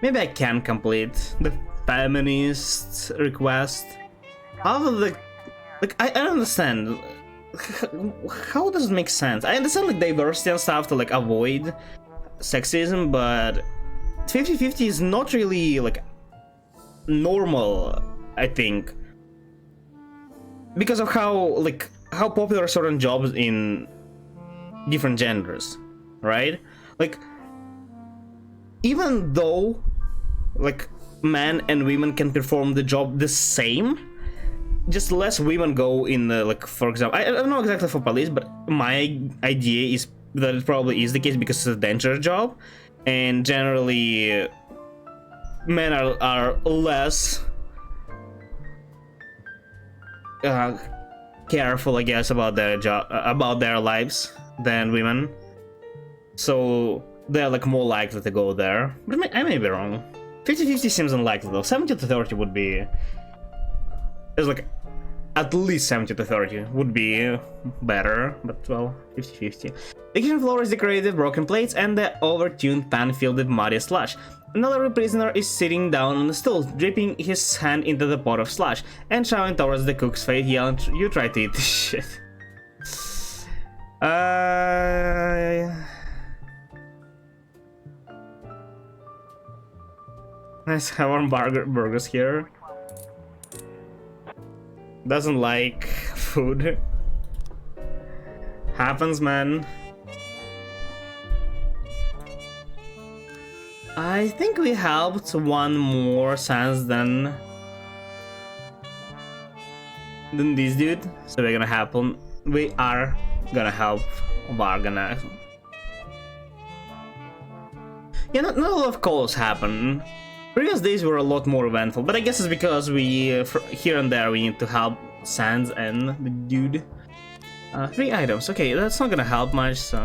Speaker 1: Maybe I can complete the feminist request. How the, like I don't understand. How does it make sense? I understand like diversity and stuff to like avoid sexism, but 50-50 is not really like normal, I think. Because of how popular certain jobs in different genders, right? Like, even though like men and women can perform the job the same, just less women go in the, like, for example, I don't know exactly for police, but my idea is that it probably is the case because it's a dangerous job, and generally men are less careful, I guess, about their job, about their lives than women. So they're like more likely to go there. But I may be wrong. 50-50 seems unlikely though. 70-30 would be. There's like at least 70-30 would be better, but well, 50-50. The kitchen floor is decorated with broken plates and the overtuned pan filled with muddy slush. Another prisoner is sitting down on the stool, dripping his hand into the pot of slush and shouting towards the cook's face, yelling, "You try to eat this shit." Nice have warm burgers here. Doesn't like food. Happens, man. I think we helped one more Sans than this dude, so we're gonna help him. We are gonna help Vargana. Yeah, not a lot of calls happen. Previous days were a lot more eventful, but I guess it's because we, here and there, we need to help Sans and the dude. 3 items. Okay, that's not gonna help much, so.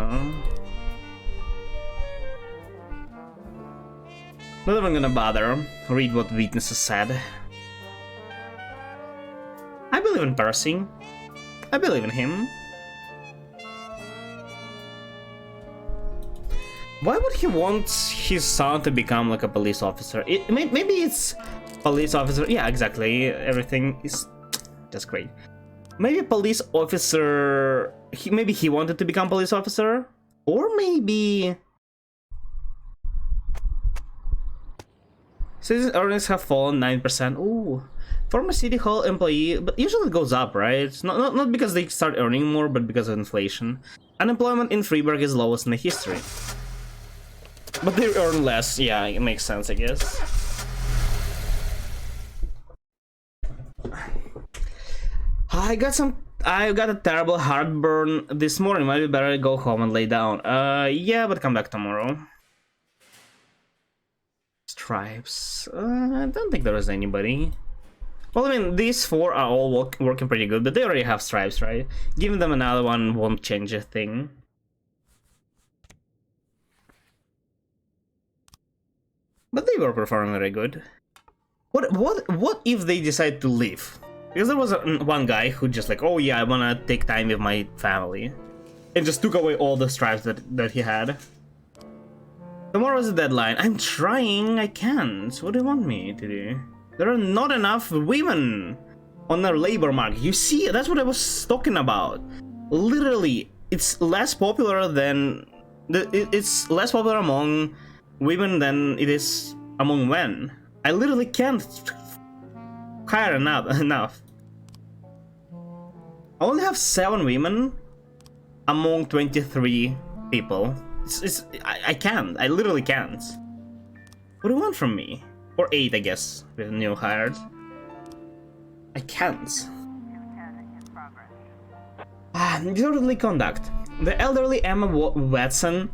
Speaker 1: Not even gonna bother. Read what witnesses said. I believe in Percy. I believe in him. Why would he want his son to become like a police officer? Maybe it's police officer. Yeah, exactly. Everything is just great. Maybe a police officer. Maybe he wanted to become police officer, or maybe. Citizen earnings have fallen 9%. Ooh, former city hall employee, but usually it goes up, right? Not because they start earning more, but because of inflation. Unemployment in Freiburg is lowest in the history. But they earn less. Yeah, it makes sense, I guess. I got a terrible heartburn this morning. Might be better to go home and lay down. Yeah, but come back tomorrow. Stripes. I don't think there is anybody. Well, I mean, these 4 are all working pretty good, but they already have stripes, right? Giving them another one won't change a thing. But they were performing very good. What if they decide to leave? Because there was one guy who just like, oh yeah, I wanna take time with my family, and just took away all the stripes that he had. Tomorrow's the deadline. I'm trying, I can't. What do you want me to do? There are not enough women on the labor market. You see, that's what I was talking about. Literally, it's less popular than it's less popular among women than it is among men. I literally can't hire enough. I only have 7 women among 23 people. I can't. I literally can't. What do you want from me? Or 8, I guess, with new hires. I can't. Disorderly conduct. The elderly Emma Weston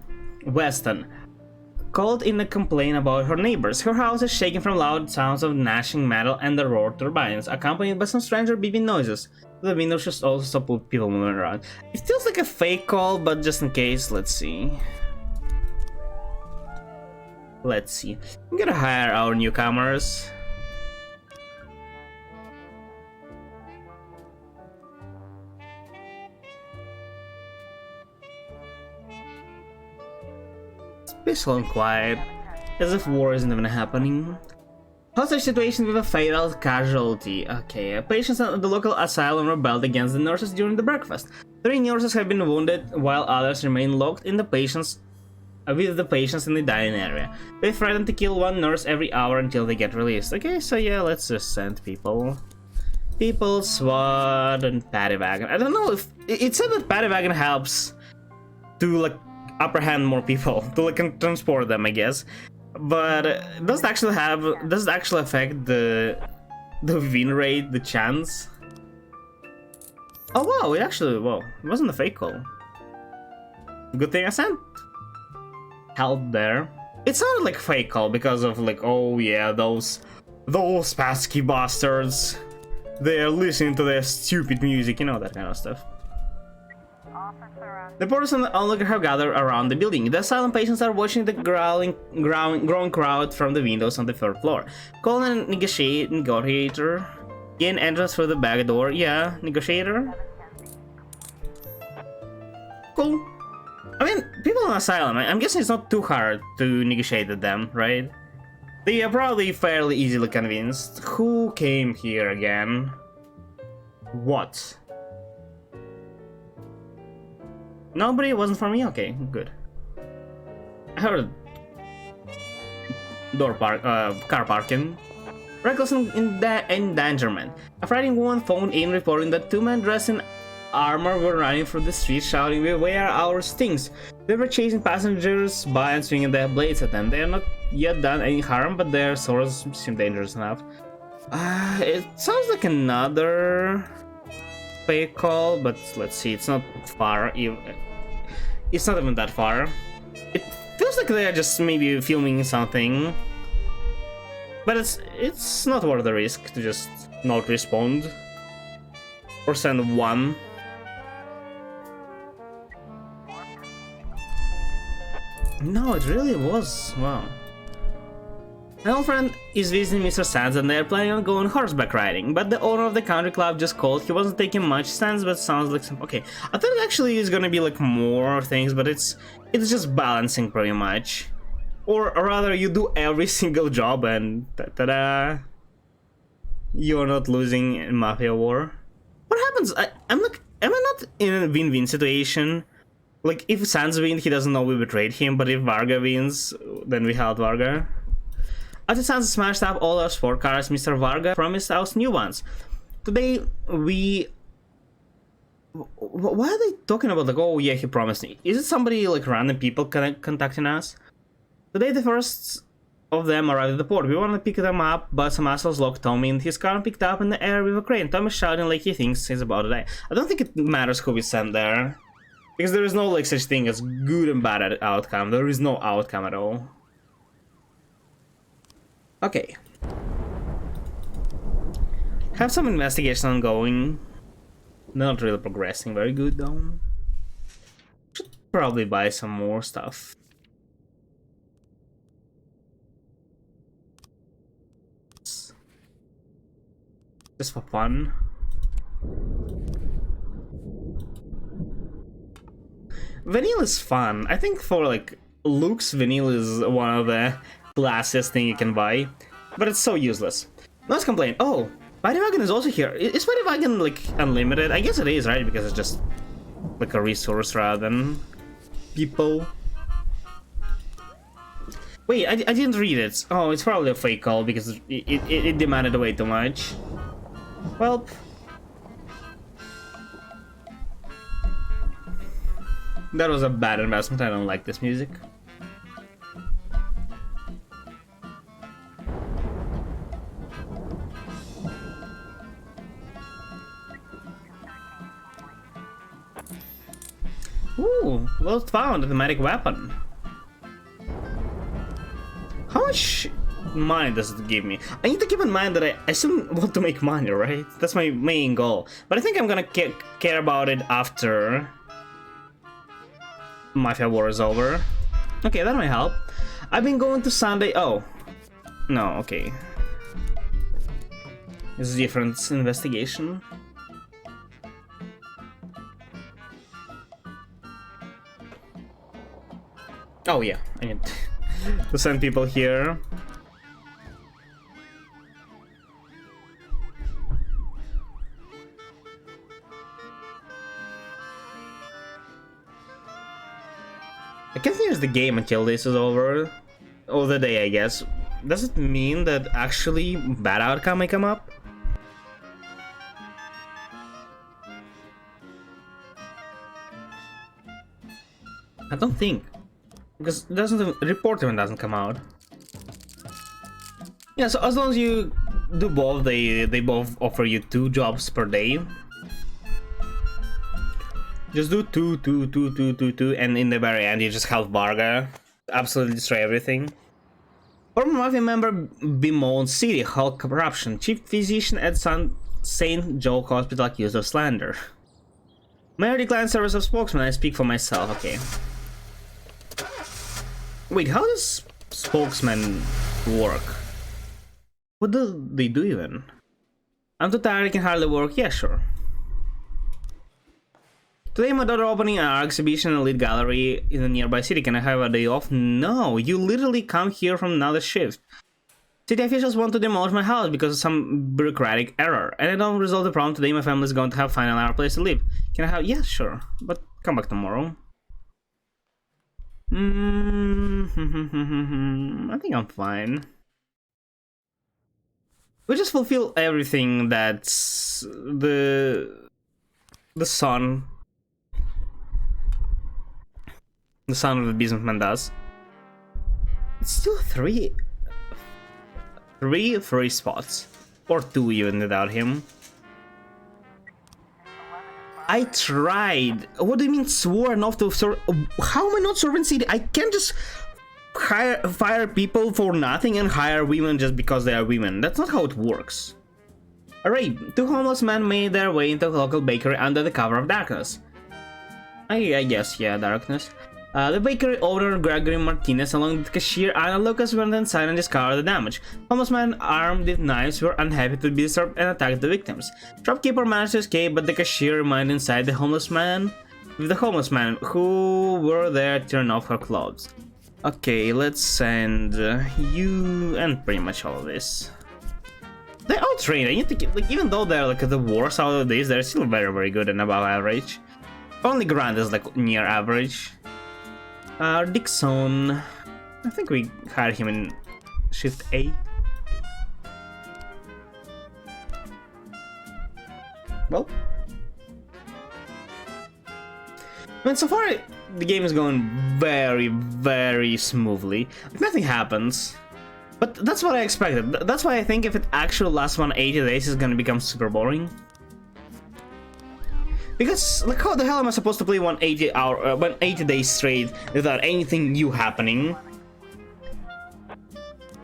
Speaker 1: called in a complaint about her neighbors. Her house is shaking from loud sounds of gnashing metal and the roar turbines, accompanied by some stranger beeping noises. The window should also stop people moving around. It feels like a fake call, but just in case, let's see. Let's see. I'm gonna hire our newcomers. It's peaceful and quiet, as if war isn't even happening. Hostage situation with a fatal casualty. Okay, patients at the local asylum rebelled against the nurses during the breakfast. 3 nurses have been wounded, while others remain locked in the patients with the patients in the dining area. They threaten to kill 1 nurse every hour until they get released. Okay, so yeah, let's just send people. People, SWAT, and Paddy Wagon. I don't know if it said that Paddy Wagon helps to like apprehend more people, to like transport them, I guess. But does it actually affect the win rate, the chance? Oh wow, it wasn't a fake call. Good thing I sent help there. It sounded like a fake call because of like, oh yeah, those pesky bastards. They're listening to their stupid music, you know, that kind of stuff. The porters and the onlooker have gathered around the building. The asylum patients are watching the growing crowd from the windows on the 3rd floor. Call a negotiator. Gain entrance through the back door. Yeah, negotiator. Cool. I mean, people in asylum, I'm guessing it's not too hard to negotiate with them, right? They are probably fairly easily convinced. Who came here again? What? Nobody? Wasn't for me? Okay, good. I heard car parking. Reckless endangerment. A frightened woman phoned in reporting that 2 men dressed in armor were running through the streets shouting, "Beware our stings!" They were chasing passengers by and swinging their blades at them. They have not yet done any harm, but their swords seem dangerous enough. It sounds like another fake call, but let's see, it's not far. It's not even that far. It feels like they are just maybe filming something, but it's not worth the risk to just not respond or send 1. No, it really was. Wow. My old friend is visiting Mr. Sands and they're planning on going horseback riding, but the owner of the country club just called. He wasn't taking much stands, but sounds like some... Okay, I thought it actually is gonna be like more things, but it's just balancing pretty much. Or rather, you do every single job and ta-da! You're not losing in Mafia War. What happens? Am I not in a win-win situation? Like, if Sands wins, he doesn't know we betrayed him, but if Varga wins, then we held Varga. After Sands smashed up all our sport cars, Mr. Varga promised us new ones. Today, we... Why are they talking about, like, oh yeah, he promised me? Is it somebody, like, random people contacting us? Today, the first of them arrived at the port. We want to pick them up, but some assholes locked Tommy in his car and picked up in the air with a crane. Tommy's shouting like he thinks he's about to die. I don't think it matters who we send there. Because there is no, like, such thing as good and bad outcome. There is no outcome at all. Okay. Have some investigation ongoing. Not really progressing very good though. Should probably buy some more stuff. Just for fun. Vanilla is fun. I think for like looks, vanilla is one of the classiest thing you can buy, but it's so useless. Let's complain. Oh, Paddy Wagon is also here. Is Paddy Wagon like unlimited? I guess it is, right? Because it's just like a resource rather than people. Wait, I didn't read it. Oh, it's probably a fake call because it demanded way too much. Well. That was a bad investment. I don't like this music. Ooh, well found, a magic weapon. How much money does it give me? I need to keep in mind that I still want to make money, right? That's my main goal. But I think I'm gonna care about it after Mafia War is over. Okay, that might help. I've been going to Sunday. Oh. No, okay. This is a different investigation. Oh yeah, I need to send people here. I can finish the game until this is over. Or the day, I guess. Does it mean that actually bad outcome may come up? I don't think. Because report even doesn't come out. Yeah, so as long as you do both, they both offer you 2 jobs per day. Just do two, and in the very end you just help Varga absolutely destroy everything. Former Mafia member bemoans City Hall corruption. Chief physician at St. Joe Hospital accused of slander. Mayor declines service of spokesman. I speak for myself. Okay. Wait, how does spokesman work? What do they do even? I'm too tired, I can hardly work. Yeah, sure. Today my daughter opening an art exhibition in a lit gallery in a nearby city. Can I have a day off? No, you literally come here from another shift. City officials want to demolish my house because of some bureaucratic error. And I don't resolve the problem today, my family is going to have find another place to live. Can I have... Yeah, sure. But come back tomorrow. I think I'm fine. We just fulfill everything that's the son of the businessman does. It's still three free spots, or 2 even without him. I tried. What do you mean sworn off to serve? How am I not serving city? I can't just fire people for nothing and hire women just because they are women. That's not how it works. Alright, 2 homeless men made their way into a local bakery under the cover of darkness. I guess, yeah, darkness. The bakery owner Gregory Martinez along with the cashier Anna Lucas went inside and discovered the damage. Homeless men armed with knives were unhappy to be disturbed and attacked the victims. Shopkeeper managed to escape, but the cashier remained inside the homeless man with the homeless man who were there tearing off her clothes. Okay, let's send you and pretty much all of this. They're all trained. I need to keep, like, even though they're like the worst out of these, they're still very good and above average. Only Grant is like near average. Dixon, I think we hired him in shift A. Well, I mean, so far the game is going very smoothly. Like, nothing happens, but that's what I expected. That's why I think if it actually lasts 180 days, it's gonna become super boring. Because, like, how the hell am I supposed to play 180 days straight without anything new happening?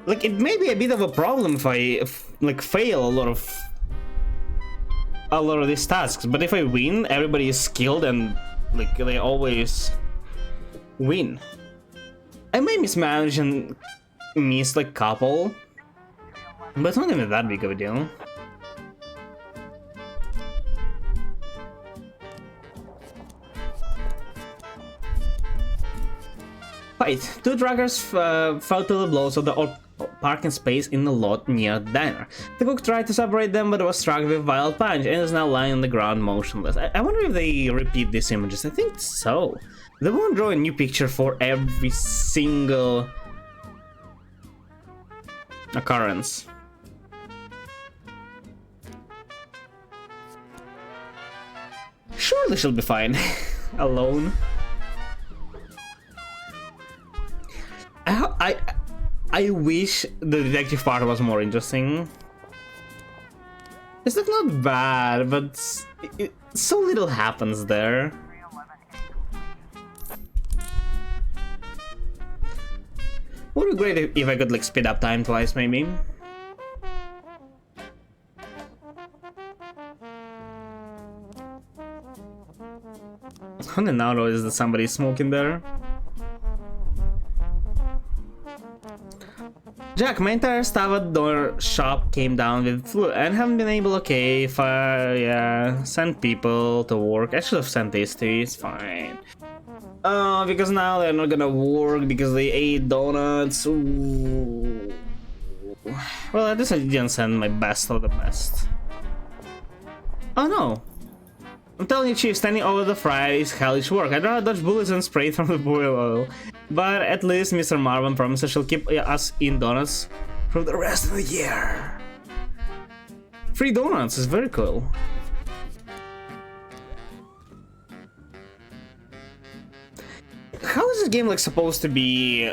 Speaker 1: Like, it may be a bit of a problem if I like fail a lot of these tasks, but if I win, everybody is skilled and like they always win. I may mismanage and miss like couple, but it's not even that big of a deal. Fight. 2 draggers fell to the blows of the parking space in the lot near the diner. The cook tried to separate them but was struck with a violent punch and is now lying on the ground motionless. I wonder if they repeat these images. I think so. They won't draw a new picture for every single occurrence. Surely she'll be fine. Alone. I wish the detective part was more interesting. It's not bad, but so little happens there. would be great if I could like speed up time twice, maybe. Only now notice that somebody's smoking there. Jack, my entire staff at door shop came down with flu and haven't been able. Okay, if I send people to work, I should have sent these two. It's fine. Because now they're not gonna work because they ate donuts. Ooh. Well, at least I didn't send my best of the best. Oh no! I'm telling you, Chief, standing over the fry is hellish work. I'd rather dodge bullets and spray from the boil oil. But at least Mr. Marvin promises she'll keep us in donuts for the rest of the year. Free donuts is very cool. How is this game like supposed to be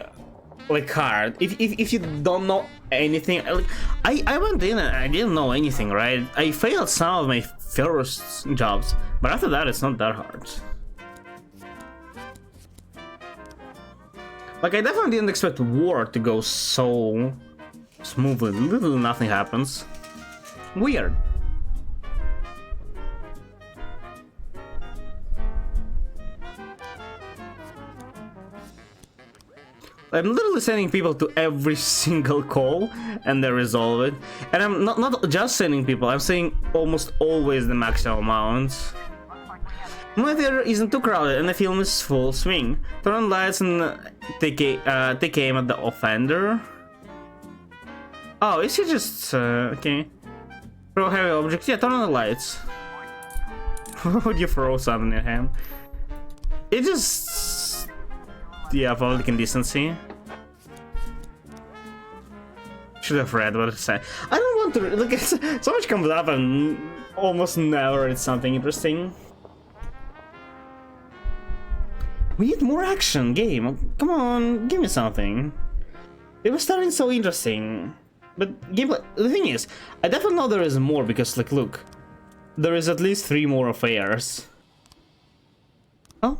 Speaker 1: like hard if you don't know anything? Like I went in and I didn't know anything, right? I failed some of my first jobs, but after that it's not that hard. Like I definitely didn't expect war to go so smoothly. Literally nothing happens. Weird. I'm literally sending people to every single call and they resolve it. And I'm not just sending people, I'm saying almost always the maximum amount. My theater isn't too crowded and the film is full swing. Turn on lights and take aim at the offender. Oh, is he just okay? Throw heavy objects. Yeah, turn on the lights. Why would you throw something at him? It just, yeah, public indecency. Should have read what it said. I don't want to look. So much comes up and almost never it's something interesting. We need more action, game. Come on, give me something. It was starting so interesting. But gameplay, the thing is, I definitely know there is more because, like, look. There is at least 3 more affairs. Oh?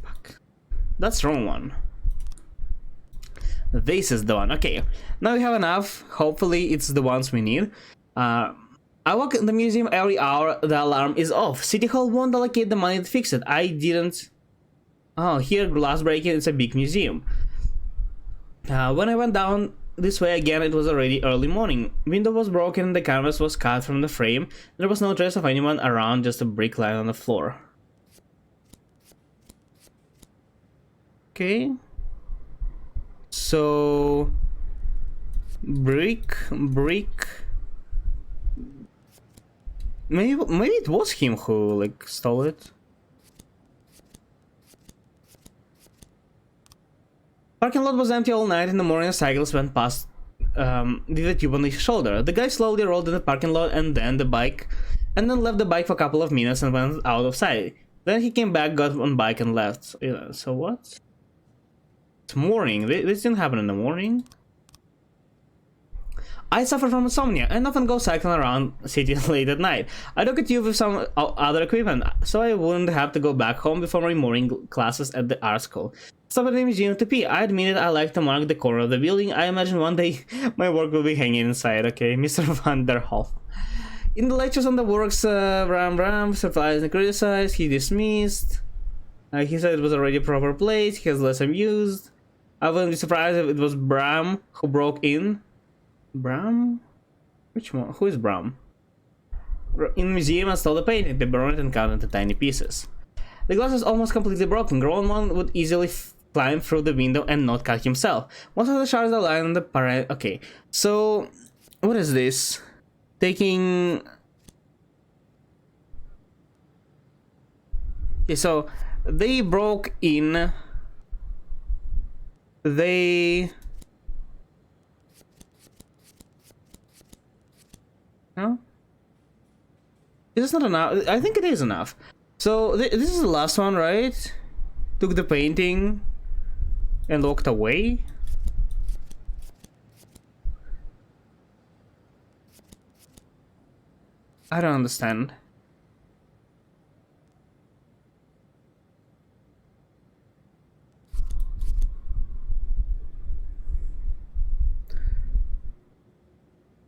Speaker 1: Fuck. That's the wrong one. This is the one. Okay, now we have enough. Hopefully it's the ones we need. I walk in the museum every hour. The alarm is off. City Hall won't allocate the money to fix it. I didn't... Oh, here, glass breaking. It's a big museum. When I went down this way again, it was already early morning. Window was broken, the canvas was cut from the frame. There was no trace of anyone around, just a brick lying on the floor. Okay. So... Brick... Maybe it was him who, like, stole it. Parking lot was empty all night. In the morning, cycles went past with a tube on his shoulder. The guy slowly rolled in the parking lot and then left the bike for a couple of minutes and went out of sight. Then he came back, got on bike and left. Yeah, so what? It's morning. This didn't happen in the morning. I suffer from insomnia and often go cycling around city late at night. I took a tube with some other equipment, so I wouldn't have to go back home before my morning classes at the art school. Stopped at the museum to pee. I admitted I like to mark the corner of the building. I imagine one day my work will be hanging inside. Okay, Mr. Van der Hoff. In the lectures on the works, Bram surprised and criticized. He dismissed. He said it was already a proper place. He has less amused. I wouldn't be surprised if it was Bram who broke in. Bram? Which one? Who is Bram? In the museum, I stole the painting. They burned it and cut it into tiny pieces. The glass was almost completely broken. Grown one would easily climb through the window and not cut himself. Most of the shards are lying on the parent. Okay, so what is this? Taking. Okay, so they broke in. They. No? Is this not enough? I think it is enough. So this is the last one, right? Took the painting and walked away. I don't understand.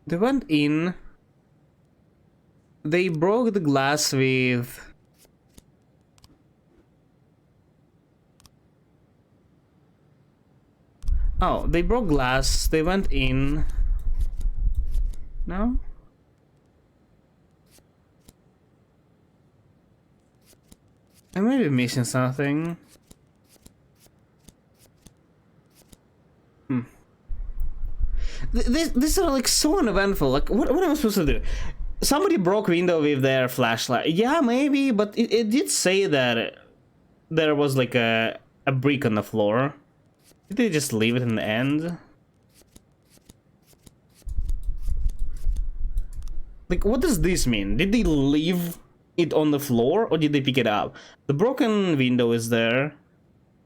Speaker 1: They went in. They broke the glass with... Oh, they broke glass. They went in. No? I might be missing something. This are like so uneventful. Like, what am I supposed to do? Somebody broke window with their flashlight. Yeah, maybe, but it did say that there was like a brick on the floor. Did they just leave it in the end? Like, what does this mean? Did they leave it on the floor or did they pick it up? The broken window is there.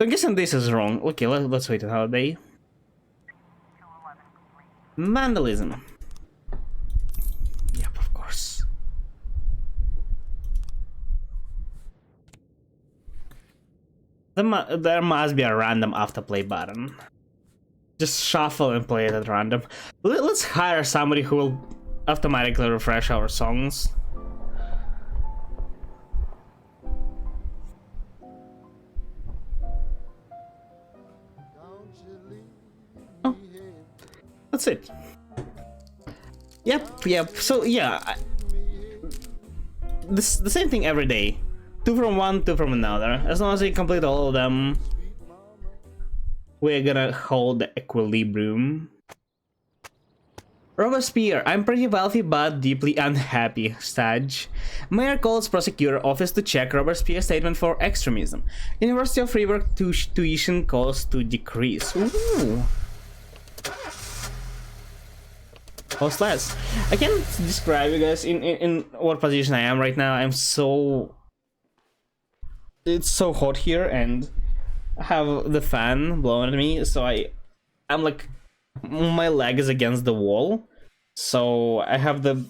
Speaker 1: I'm guessing this is wrong. Okay, let's wait another day. Vandalism. Yep, of course. There must be a random autoplay button. Just shuffle and play it at random. Let's hire somebody who will automatically refresh our songs. Oh, that's it. Yep. So yeah, the same thing every day. 2 from one, 2 from another. As long as we complete all of them, we're gonna hold the equilibrium. Robespierre, I'm pretty wealthy but deeply unhappy, Staj. Mayor calls prosecutor office to check Robespierre's statement for extremism. University of Fribourg tuition costs to decrease. Ooh. Host less. I can't describe you guys in what position I am right now. I'm so... It's so hot here and I have the fan blowing at me, so I'm like... My leg is against the wall, so I have the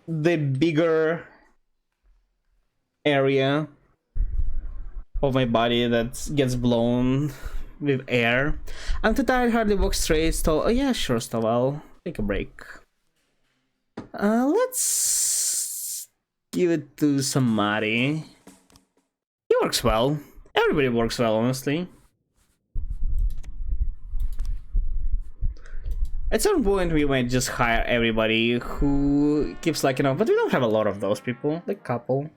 Speaker 1: bigger area of my body that gets blown with air. I'm too tired, hardly walk straight. Oh yeah, sure, Stowell. Take a break. Let's give it to somebody. He works well. Everybody works well, honestly. At some point we might just hire everybody who keeps slacking off, but we don't have a lot of those people, like a couple.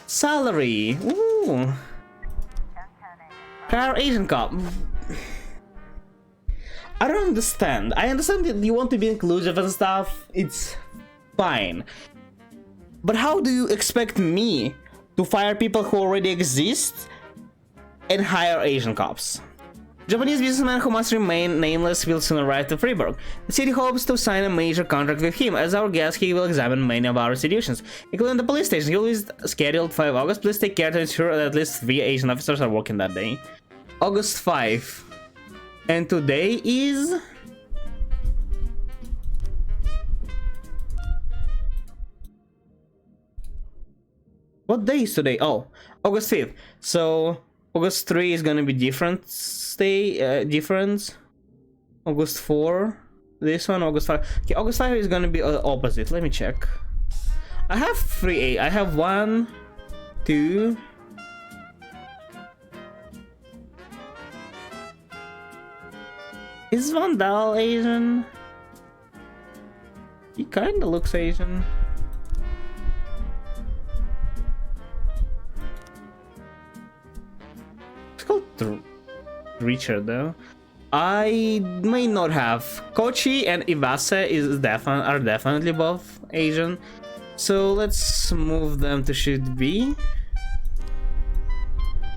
Speaker 1: Salary! Ooh! Hire Asian cop. I don't understand. I understand that you want to be inclusive and stuff, it's fine. But how do you expect me to fire people who already exist and hire Asian cops? Japanese businessman who must remain nameless will soon arrive to Fribourg. The city hopes to sign a major contract with him. As our guest, he will examine many of our institutions, including the police station. He will be scheduled 5 August. Please take care to ensure that at least 3 Asian officers are working that day. August 5. And today is... What day is today? Oh, August 5th. So... August 3 is gonna be different difference. August 4, this one, August 5. Okay, August 5 is gonna be opposite. Let me check. I have 3 I have 1, 2. Is Vandal Asian? He kinda looks Asian. Richard though. I may not have. Kochi and Iwase are definitely both Asian. So let's move them to should be.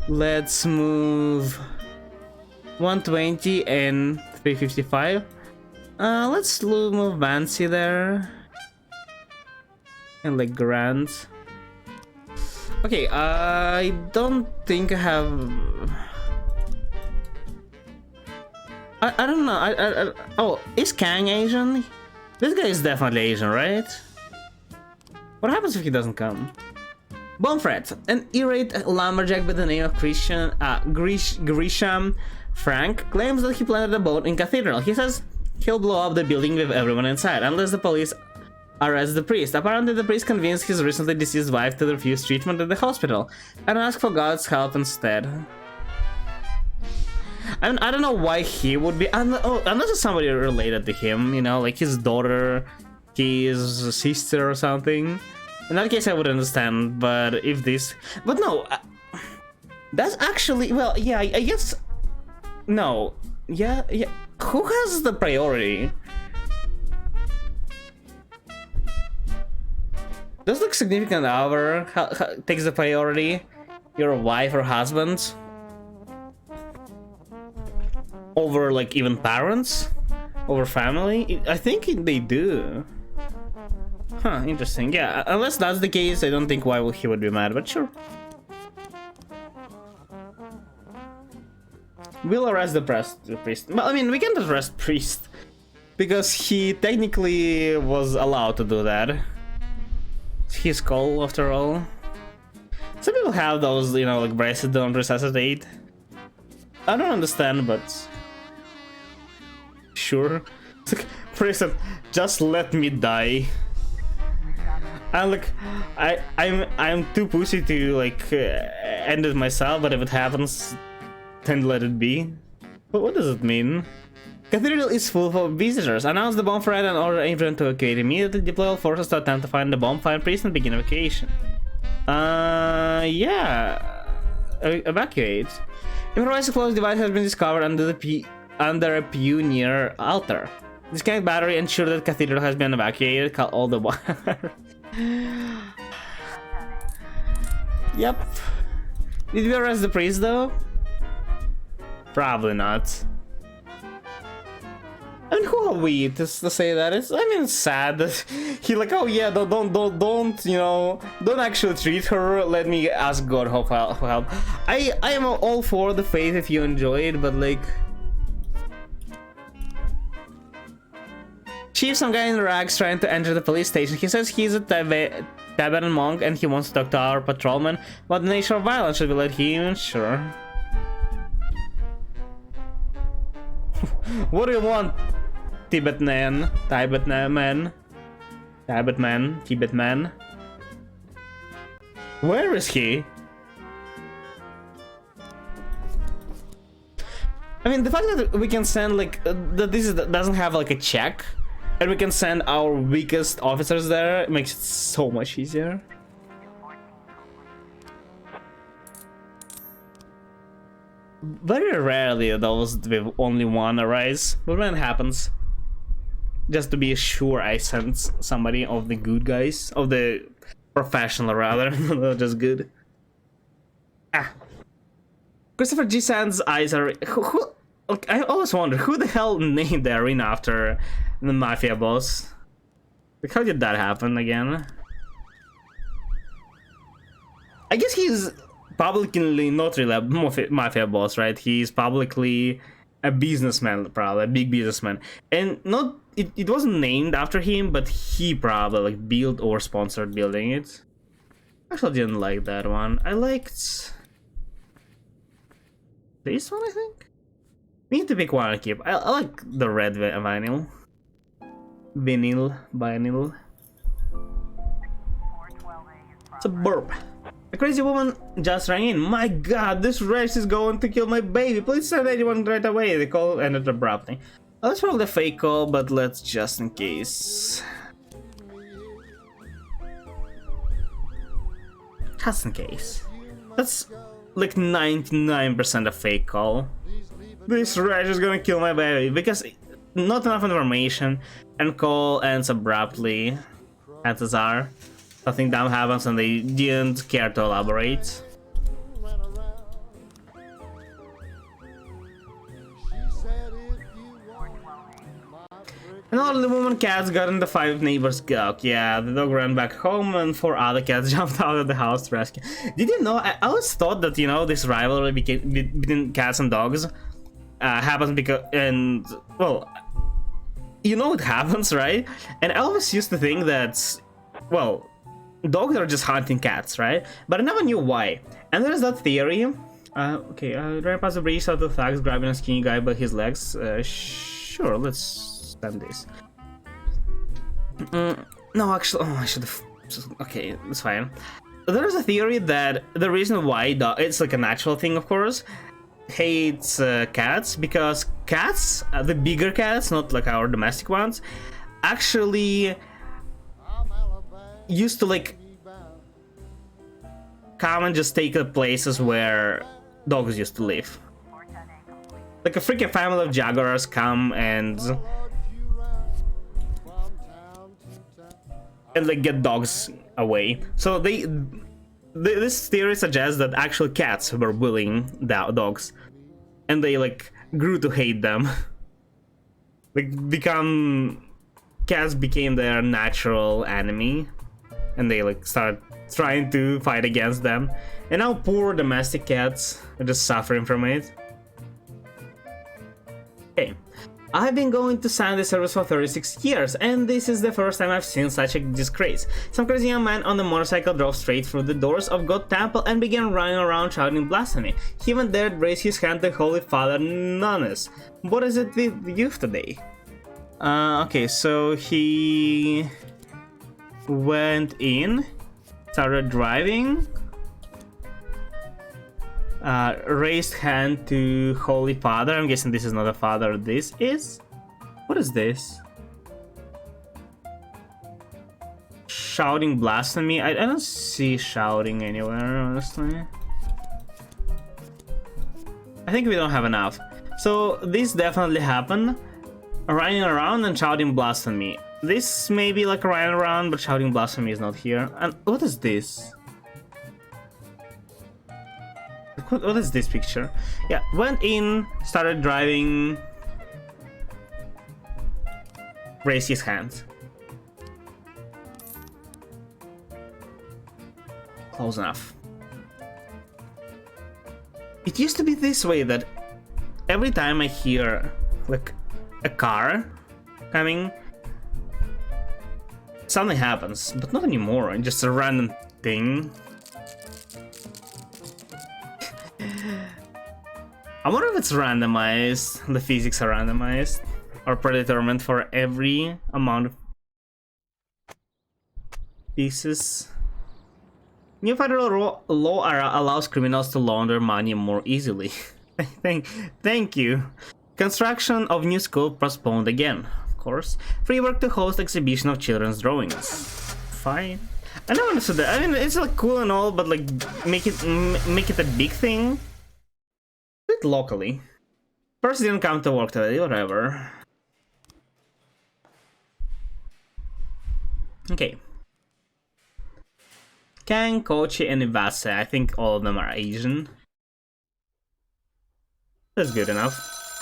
Speaker 1: Let's move 120 and 355. Let's move Bansi there. And like Grant. Okay, I don't think I have... I don't know. Oh, is Kang Asian? This guy is definitely Asian, right? What happens if he doesn't come? Bonfret, an irate lumberjack by the name of Grisham Frank claims that he planted a bomb in Cathedral. He says he'll blow up the building with everyone inside, unless the police arrest the priest. Apparently, the priest convinced his recently deceased wife to refuse treatment at the hospital and ask for God's help instead. I mean, I don't know why he would be, unless it's somebody related to him, you know, like his daughter, his sister or something. In that case, I would understand, but if this... But no, that's actually, well, yeah, I guess... No, yeah, who has the priority? Does like significant other takes the priority? Your wife or husband? Over like even parents? Over family? I think they do. Huh, interesting. Yeah, unless that's the case, I don't think why he would be mad, but sure. We'll arrest the priest. Well, I mean, we can't arrest priest because he technically was allowed to do that. It's his call, after all. Some people have those, you know, like bracelets don't resuscitate. I don't understand, but sure. It's like, priest, just let me die. And like, I'm too pussy to like end it myself, but if it happens, then let it be. But what does it mean? Cathedral is full of visitors. Announce the bonfire and order everyone to evacuate immediately. Deploy all forces to attempt to find the bonfire priest and begin evacuation. Yeah. Evacuate. Improvised explosive device has been discovered under a pew near altar. Disconnect battery, ensure that Cathedral has been evacuated. Call all the wire. Yep. Did we arrest the priest though? Probably not. I mean, who are we to say that? It's, I mean, it's sad that he like, oh yeah, don't, you know, don't actually treat her. Let me ask God for help. I am all for the faith if you enjoy it, but like, Chief, some guy in rags trying to enter the police station. He says he's a Tibetan monk and he wants to talk to our patrolman about the nature of violence. Should we let him in? Sure. What do you want, Tibet man? Where is he? I mean, the fact that we can send like that this doesn't have like a check, and we can send our weakest officers there makes it so much easier. Very rarely those with only one arise, but when it happens, just to be sure I sent somebody of the good guys, of the professional rather, not just good. Ah. Christopher G. Sands' eyes are... I always wonder, who the hell named the arena after the Mafia boss? Like, how did that happen again? I guess he's publicly not really a Mafia boss, right? He's publicly a businessman, probably, a big businessman. And not... It wasn't named after him, but he probably like built or sponsored building it. Actually didn't like that one. I liked... this one, I think? We need to pick one to keep. I like the red vinyl. Vinyl. It's a burp. A crazy woman just rang in. My god, this race is going to kill my baby. Please send anyone right away. The call ended abruptly. Well, that's probably a fake call, but let's just in case. Just in case. That's like 99% a fake call. This rash is gonna kill my baby because not enough information and call ends abruptly. Chances are something dumb happens and they didn't care to elaborate. An elderly woman cats got in the fight with neighbor's dog. Yeah, the dog ran back home and 4 other cats jumped out of the house to rescue. Did you know, I always thought that, you know, this rivalry between cats and dogs happens because, and, well, you know it happens, right? And I always used to think that, well, dogs are just hunting cats, right? But I never knew why. And there's that theory Okay, right past the bridge, saw the thugs grabbing a skinny guy by his legs. Sure, let's send this. No, actually, oh, I should have. Okay, that's fine. There's a theory that the reason why it's like a natural thing, of course, hates cats because cats, the bigger cats, not like our domestic ones, actually used to like come and just take the places where dogs used to live. Like a freaking family of jaguars come and like get dogs away. So this theory suggests that actual cats were bullying dogs, and they like grew to hate them. Like cats became their natural enemy, and they like started trying to fight against them. And now poor domestic cats are just suffering from it. Okay. I've been going to Sunday service for 36 years, and this is the first time I've seen such a disgrace. Some crazy young man on the motorcycle drove straight through the doors of God Temple and began running around shouting blasphemy. He even dared raise his hand to Holy Father Nunez. What is it with youth today? Okay, so he went in, started driving, raised hand to Holy Father. I'm guessing this is not a father, this is? What is this? Shouting blasphemy? I don't see shouting anywhere, honestly. I think we don't have enough. So this definitely happened. Running around and shouting blasphemy. This may be like running around, but shouting blasphemy is not here. And what is this? What is this picture? Yeah, went in, started driving, raised his hand. Close enough. It used to be this way that every time I hear like a car coming, something happens, but not anymore. It's just a random thing. I wonder if it's randomized, the physics are randomized, or predetermined for every amount of pieces. New federal law allows criminals to launder money more easily. Thank you. Construction of new school postponed again, of course. Free work to host exhibition of children's drawings. Fine. I never understood that. I mean, it's like cool and all, but like make it a big thing. Do it locally. First didn't come to work today, whatever. Okay. Kang, Kochi, and Ivase. I think all of them are Asian. That's good enough.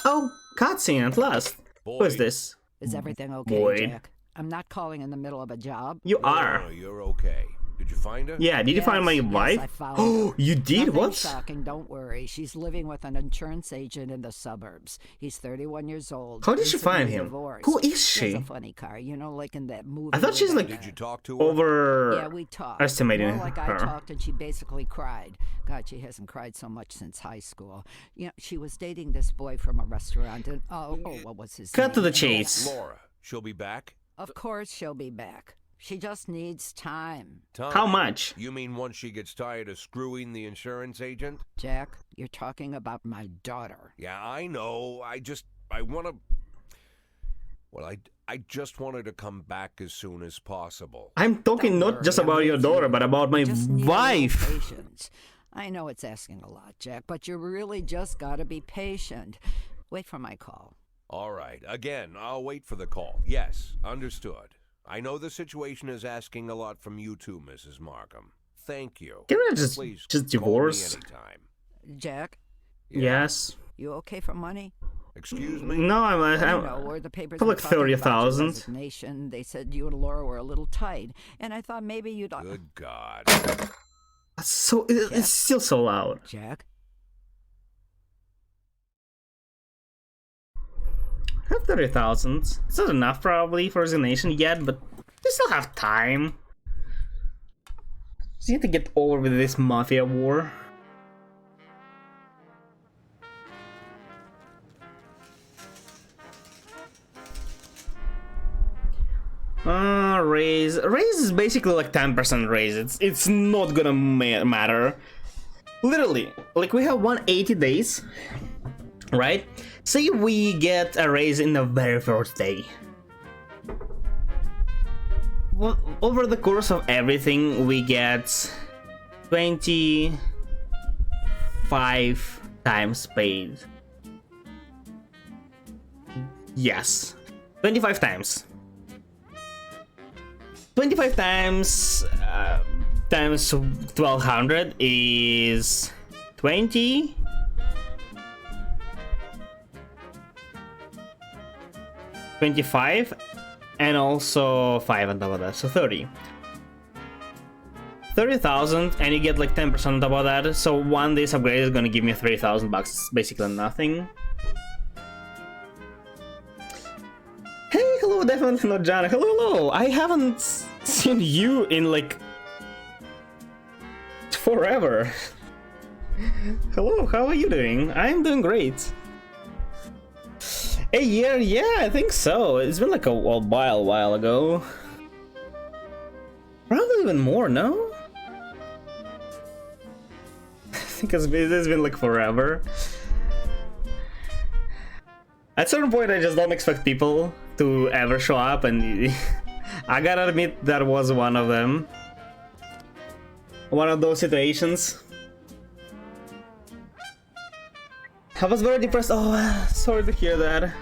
Speaker 1: Oh, cutscene at last.
Speaker 2: Boy.
Speaker 1: Who is this?
Speaker 4: Is everything okay,
Speaker 1: Boy.
Speaker 4: Jack? I'm not calling in the middle of a job.
Speaker 1: You are.
Speaker 2: No, you're okay. Did you find her?
Speaker 1: Yeah, did you find my
Speaker 4: Yes,
Speaker 1: wife?
Speaker 4: I found
Speaker 1: Oh,
Speaker 4: her.
Speaker 1: you did?
Speaker 4: Nothing
Speaker 1: What?
Speaker 4: shocking, don't worry. She's living with an insurance agent in the suburbs. He's 31 years old.
Speaker 1: How did she find
Speaker 4: recently
Speaker 1: him?
Speaker 4: divorced.
Speaker 1: Who is
Speaker 4: He has
Speaker 1: she?
Speaker 4: a funny car, you know, like in that movie.
Speaker 1: I thought
Speaker 4: with
Speaker 1: she's
Speaker 4: that
Speaker 1: like
Speaker 2: Did you
Speaker 4: guy.
Speaker 2: talk to her?
Speaker 1: over
Speaker 4: Yeah, we talked.
Speaker 1: estimating
Speaker 4: More like
Speaker 1: her.
Speaker 4: I talked and she basically cried. God, she hasn't cried so much since high school. You know, she was dating this boy from a restaurant and what was his name?
Speaker 1: Cut to the chase.
Speaker 2: Laura, she'll be back?
Speaker 4: Of course she'll be back. She just needs time.
Speaker 2: Time?
Speaker 1: How much?
Speaker 2: You mean once she gets tired of screwing the insurance agent?
Speaker 4: Jack, you're talking about my daughter.
Speaker 2: Yeah, I know. I want to... Well, I just want her to come back as soon as possible.
Speaker 1: I'm talking
Speaker 4: Don't
Speaker 1: not just
Speaker 4: worry, I'm
Speaker 1: about your
Speaker 4: with
Speaker 1: daughter,
Speaker 4: you.
Speaker 1: but about my
Speaker 4: Just need a little
Speaker 1: wife.
Speaker 4: Patience. I know it's asking a lot, Jack, but you really just gotta be patient. Wait for my call.
Speaker 2: All right. Again, I'll wait for the call. Yes, understood. I know the situation is asking a lot from you too, Mrs. Markham. Thank you.
Speaker 1: Can we just
Speaker 2: Please
Speaker 1: just
Speaker 2: call me
Speaker 1: divorce?
Speaker 2: anytime.
Speaker 4: Jack,
Speaker 1: Yes.
Speaker 4: you okay for money?
Speaker 2: Excuse me?
Speaker 1: No,
Speaker 4: I
Speaker 1: I'm
Speaker 4: know where the papers
Speaker 1: for
Speaker 4: were
Speaker 1: like
Speaker 4: talking about your
Speaker 1: 30,000.
Speaker 4: resignation. They said you and Laura were a little tight, and I thought maybe you'd.
Speaker 2: Good God.
Speaker 1: so it's still so loud.
Speaker 4: Jack,
Speaker 1: I have 30,000. It's not enough probably for resignation yet, but we still have time. Just need to get over with this mafia war. Raise is basically like 10% raise. It's not gonna matter. Literally, like we have 180 days, right? Say we get a raise in the very first day. Well, over the course of everything, we get 25 times paid. Yes, 25 times. 25 times times 1200 is 20. 25 and also 5 on top of that, so 30. 30,000 and you get like 10% on top of that, so one day's upgrade is gonna give me 3,000 bucks. It's basically nothing. Hey, hello, definitely not John. Hello. I haven't seen you in like forever. Hello, how are you doing? I'm doing great. A year? Yeah, I think so. It's been like a while ago. Probably even more, no? I think it's been like forever. At a certain point, I just don't expect people to ever show up, and I gotta admit that was one of them. One of those situations. I was very depressed. Oh, sorry to hear that.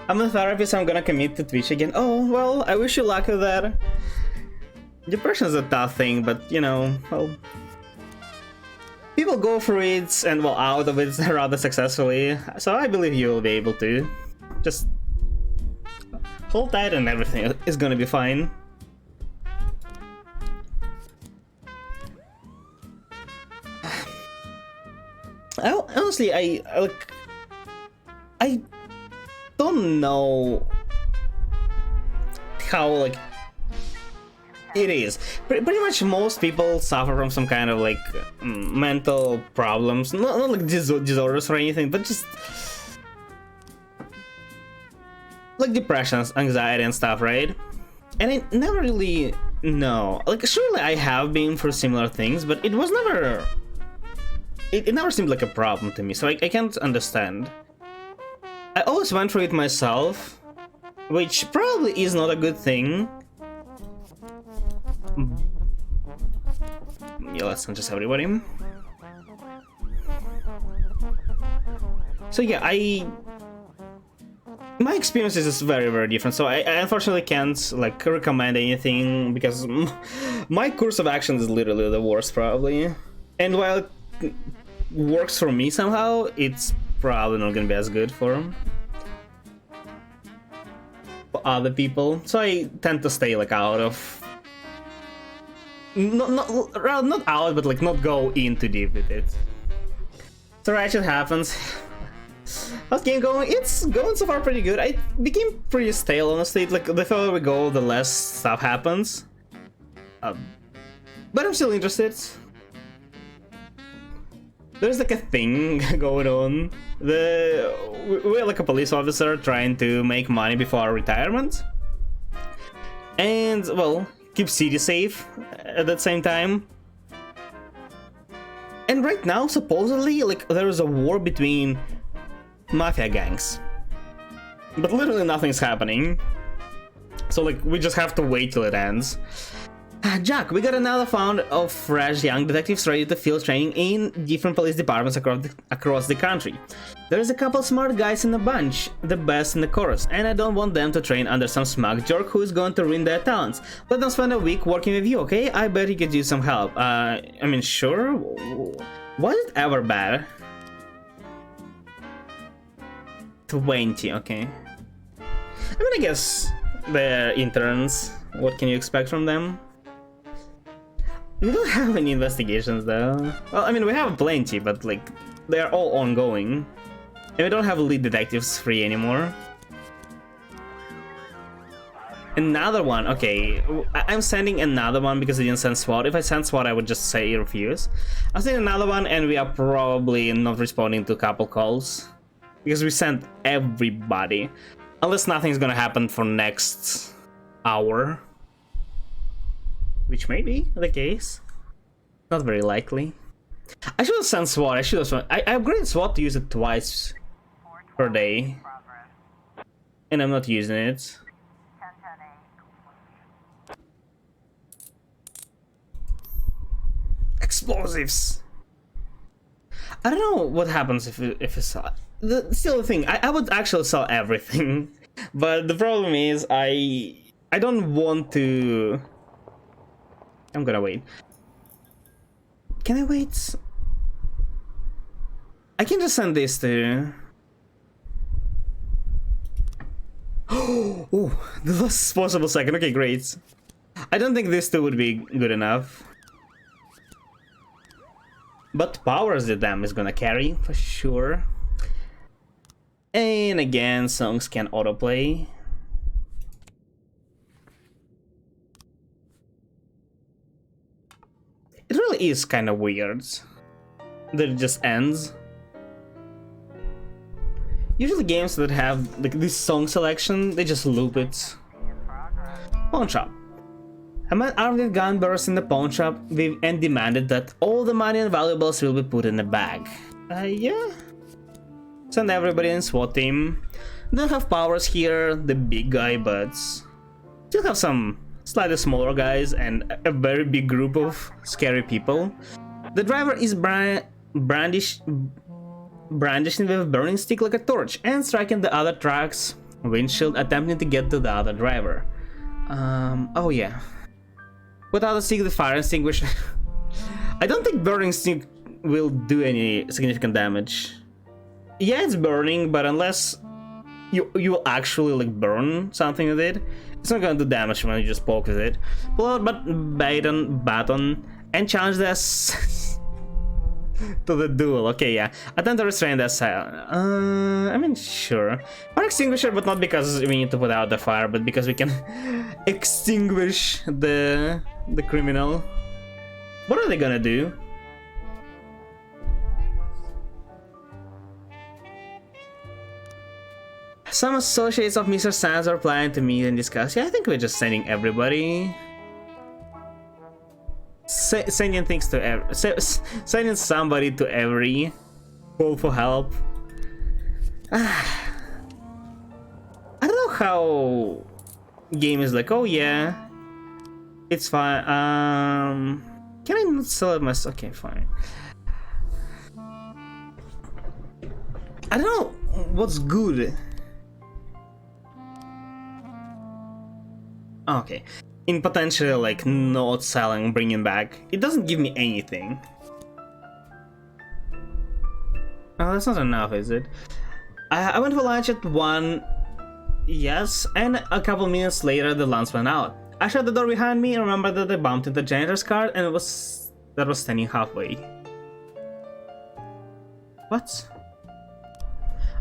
Speaker 1: I'm a therapist, so I'm gonna commit to Twitch again. Oh, well, I wish you luck with that. Depression is a tough thing, but you know, well, people go through it and well out of it rather successfully, so I believe you will be able to. Just hold tight and everything is gonna be fine. Honestly, I don't know how like it is. Pretty much most people suffer from some kind of like mental problems, not like disorders or anything, but just like depression, anxiety and stuff, right? And I never really know. Like surely I have been through similar things, but it was never. It never seemed like a problem to me, so I can't understand. I always went through it myself, which probably is not a good thing. Yeah, let's not just everybody. So yeah, my experience is just very different, so I unfortunately can't like recommend anything because my course of action is literally the worst probably. And while it works for me somehow, it's probably not gonna be as good for other people. So I tend to stay like out of, not out, but like not go in too deep with it. So right, it happens. How's the game going? It's going so far pretty good. I became pretty stale honestly. Like the further we go, the less stuff happens. But I'm still interested. There's like a thing going on. We're like a police officer trying to make money before our retirement. And, well, keep city safe at the same time. And right now, supposedly, like, there is a war between mafia gangs. But literally nothing's happening. So, like, we just have to wait till it ends. Jack, we got another round of fresh young detectives ready to field training in different police departments across the country. There's a couple smart guys in the bunch, the best in the chorus, and I don't want them to train under some smug jerk who is going to ruin their talents. Let them spend a week working with you, okay? I bet you could use some help. I mean, sure. Was it ever bad? 20, okay. I mean, I guess they're interns. What can you expect from them? We don't have any investigations though. Well, I mean, we have plenty, but like, they're all ongoing. And we don't have lead detectives free anymore. Another one, okay. I'm sending another one because I didn't send SWAT. If I sent SWAT, I would just say refuse. I'm sending another one and we are probably not responding to a couple calls. Because we sent everybody. Unless nothing's gonna happen for next hour. Which may be the case. Not very likely. I should have sent SWAT. I upgraded SWAT to use it twice per day. And I'm not using it. Explosives! I don't know what happens if I sell. Still the thing, I would actually sell everything. But the problem is I don't want to... I'm gonna wait. Can I wait? I can just send this to... Oh, the last possible second. Okay, great. I don't think this two would be good enough. But Powers the Dam is gonna carry, for sure. And again, songs can autoplay. It really is kind of weird that it just ends. Usually games that have like this song selection, they just loop it. Pawn shop. A man armed with gun burst in the pawn shop and demanded that all the money and valuables will be put in a bag. Yeah. Send everybody in SWAT team. Don't have Powers here, the big guy, but still have some slightly smaller guys and a very big group of scary people. The driver is brandishing with a burning stick like a torch and striking the other truck's windshield, attempting to get to the other driver. Oh yeah. Without a stick, the fire extinguisher. I don't think burning stick will do any significant damage. Yeah, it's burning, but unless you will actually like burn something with it, it's not gonna do damage when you just poke with it. Pull out baton and challenge this to the duel. Okay, yeah. Attempt to restrain the assailant. I mean, sure. Fire extinguisher, but not because we need to put out the fire, but because we can extinguish the criminal. What are they gonna do? Some associates of Mr. Sands are planning to meet and discuss. Yeah, I think we're just sending everybody. Sending things to sending somebody to every call for help. I don't know how game is like, oh yeah, it's fine. Can I not sell it myself? Okay, fine. I don't know what's good. Okay, in potentially like not selling, bringing back, it doesn't give me anything. Oh, that's not enough, is it? I went for lunch at 1, yes, and a couple minutes later the lunch went out. I shut the door behind me and remembered that I bumped into the janitor's car and was standing halfway. What?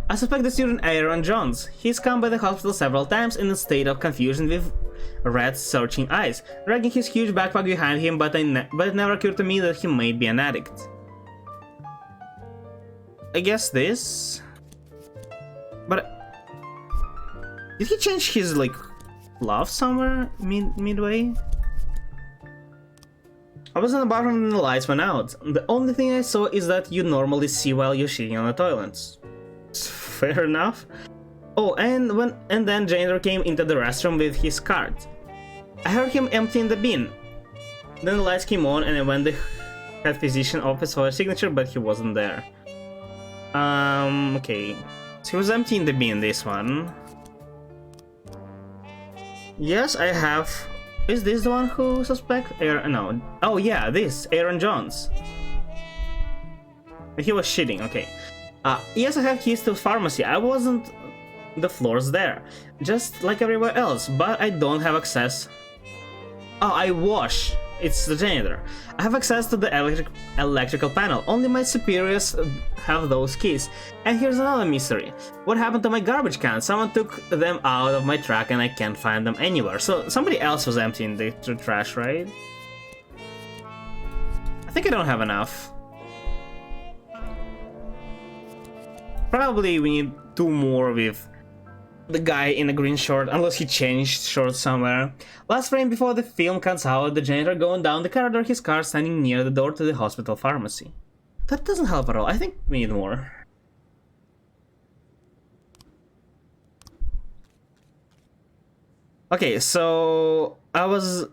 Speaker 1: I suspect the student Aaron Jones. He's come by the hospital several times in a state of confusion with red searching eyes, dragging his huge backpack behind him, but it never occurred to me that he might be an addict. I guess this? But did he change his like glove somewhere midway? I was in the bathroom and the lights went out. The only thing I saw is that you normally see while you're shitting on the toilets. Fair enough. Oh, and then janitor came into the restroom with his cart. I heard him emptying the bin. Then the lights came on and I went to the head physician office for a signature, but he wasn't there. Okay. So he was emptying the bin, this one. Yes, I have. Is this the one who suspect? No. Oh yeah, this, Aaron Jones. He was shitting, okay. Yes, I have keys to the pharmacy. I wasn't the floors there, just like everywhere else, but I don't have access. Oh, I wash. It's the janitor. I have access to the electrical panel. Only my superiors have those keys. And here's another mystery. What happened to my garbage cans? Someone took them out of my truck and I can't find them anywhere. So somebody else was emptying the trash, right? I think I don't have enough. Probably we need 2 more with the guy in a green short, unless he changed shorts somewhere. Last frame before the film cuts out the janitor going down the corridor, his car standing near the door to the hospital pharmacy. That doesn't help at all. I think we need more. Okay, so I was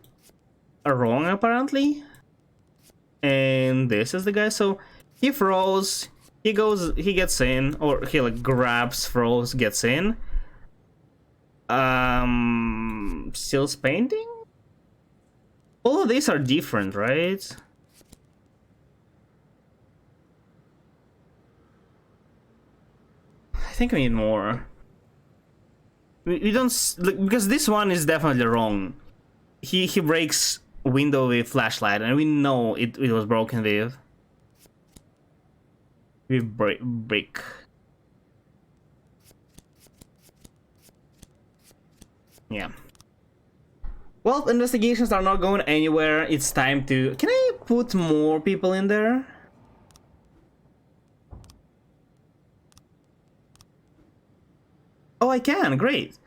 Speaker 1: wrong apparently. And this is the guy, so he froze, he gets in, or he like grabs, froze, gets in. Stills painting? All of these are different, right? I think we need more. We don't, because this one is definitely wrong. He breaks window with flashlight, and we know it was broken with brick. Yeah. Well, investigations are not going anywhere. It's time to... Can I put more people in there? Oh, I can. Great.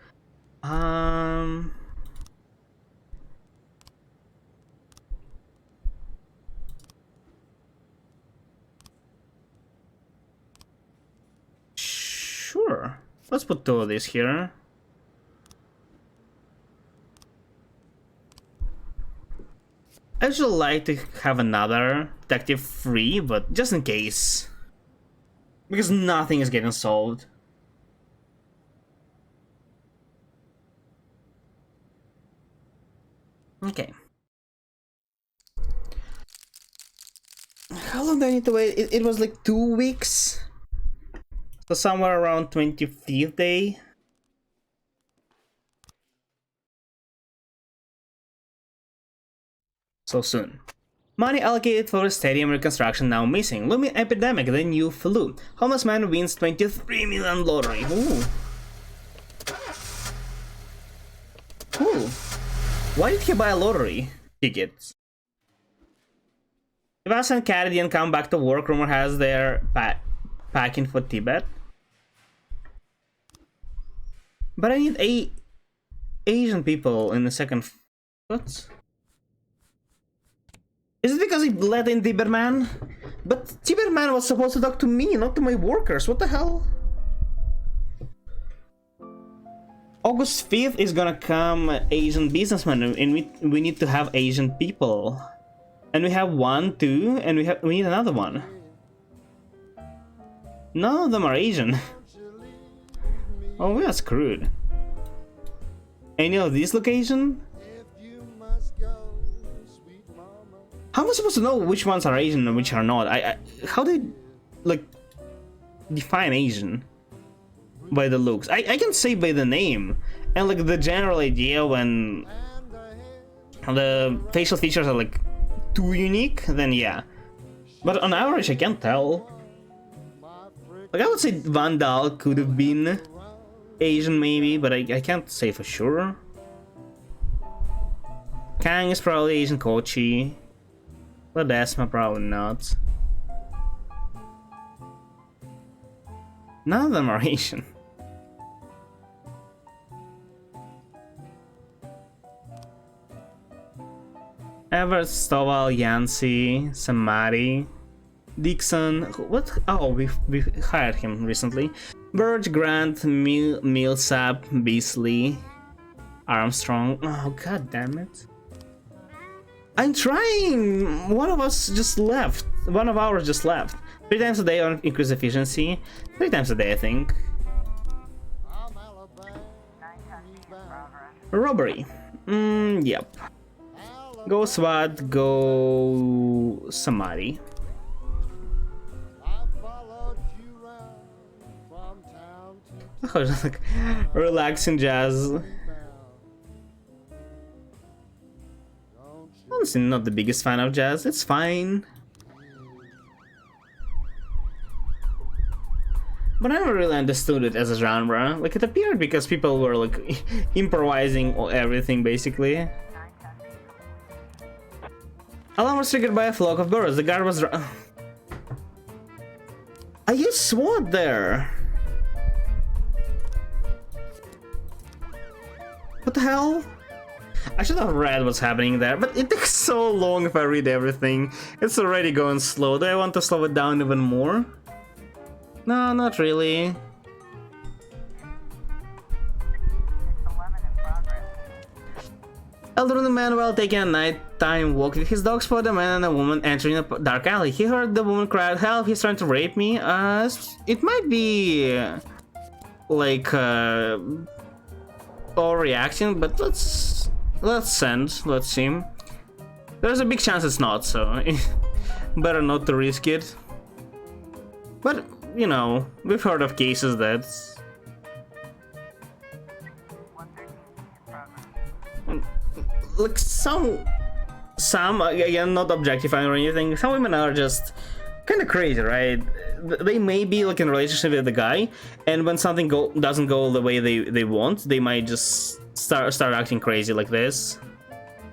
Speaker 1: Sure. Let's put two of these here. I actually like to have another detective free, but just in case. Because nothing is getting solved. Okay. How long do I need to wait? It was like 2 weeks. So somewhere around 25th day. So soon. Money allocated for stadium reconstruction now missing. Looming epidemic, the new flu. Homeless man wins 23 million lottery. Ooh. Ooh. Why did he buy a lottery ticket? Ivas and Canadian come back to work. Rumor has they're packing for Tibet. But I need Asian people in the second. What? Is it because he let in Tiberman? But Tiberman was supposed to talk to me, not to my workers. What the hell? August 5th is gonna come Asian businessman, and we need to have Asian people. And we have 1, 2, and we need another one. None of them are Asian. Oh, we are screwed. Any of this location? How am I supposed to know which ones are Asian and which are not? How do they, like, define Asian? By the looks. I can say by the name. And, like, the general idea when the facial features are, like, too unique, then yeah. But on average, I can't tell. Like, I would say Vandal could have been Asian, maybe, but I can't say for sure. Kang is probably Asian. Kochi. Ledesma probably not. None of them are Asian. Everett, Stovall, Yancey, Samari, Dixon. What? Oh, we hired him recently. Burge, Grant, Millsap, Beasley, Armstrong. Oh, god damn it. I'm trying! One of us just left. One of ours just left. 3 times a day on increased efficiency. 3 times a day, I think. Robbery. Yep. Go SWAT, go Samari. Oh, just like relaxing jazz. Honestly, not the biggest fan of jazz. It's fine. But I never really understood it as a genre. Like, it appeared because people were like improvising everything basically. Alarm was triggered by a flock of birds. The guard was. I used SWAT there. What the hell? I should have read what's happening there, but it takes so long if I read everything. It's already going slow. Do I want to slow it down even more? No, not really. Elderly man while taking a nighttime walk with his dog spotted a man and a woman entering a dark alley. He heard the woman cry out, "Help, he's trying to rape me." It might be like overreaction, but let's send. Let's see. There's a big chance it's not, so better not to risk it. But you know, we've heard of cases that. Like some again, not objectifying or anything, some women are just kind of crazy, right? They may be like in a relationship with the guy, and when something doesn't go the way they want, they might just start acting crazy like this.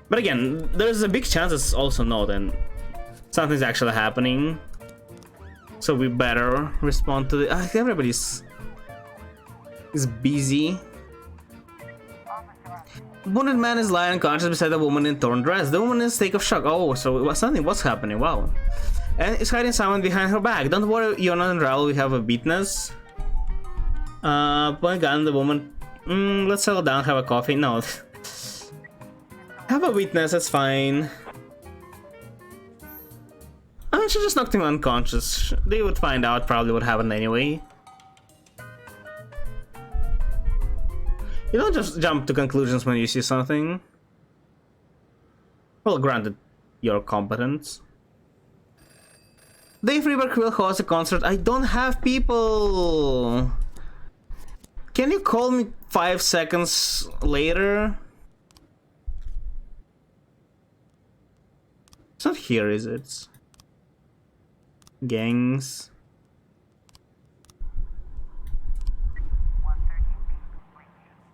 Speaker 1: But again, there's a big chance it's also not, and something's actually happening. So we better respond to the. I think everybody's is busy. Wounded man is lying unconscious beside a woman in torn dress. The woman is in a state of shock. Oh, so something was happening. Wow. And is hiding someone behind her back. Don't worry, you're not in trouble. We have a witness. Point gun. The woman. Let's settle down. Have a coffee. No. Have a witness. That's fine. I mean, she just knocked him unconscious. They would find out probably what happened anyway. You don't just jump to conclusions when you see something. Well, granted, you're competent. Dave Freeberg will host a concert. I don't have people. Can you call me 5 seconds later? It's not here, is it? Gangs.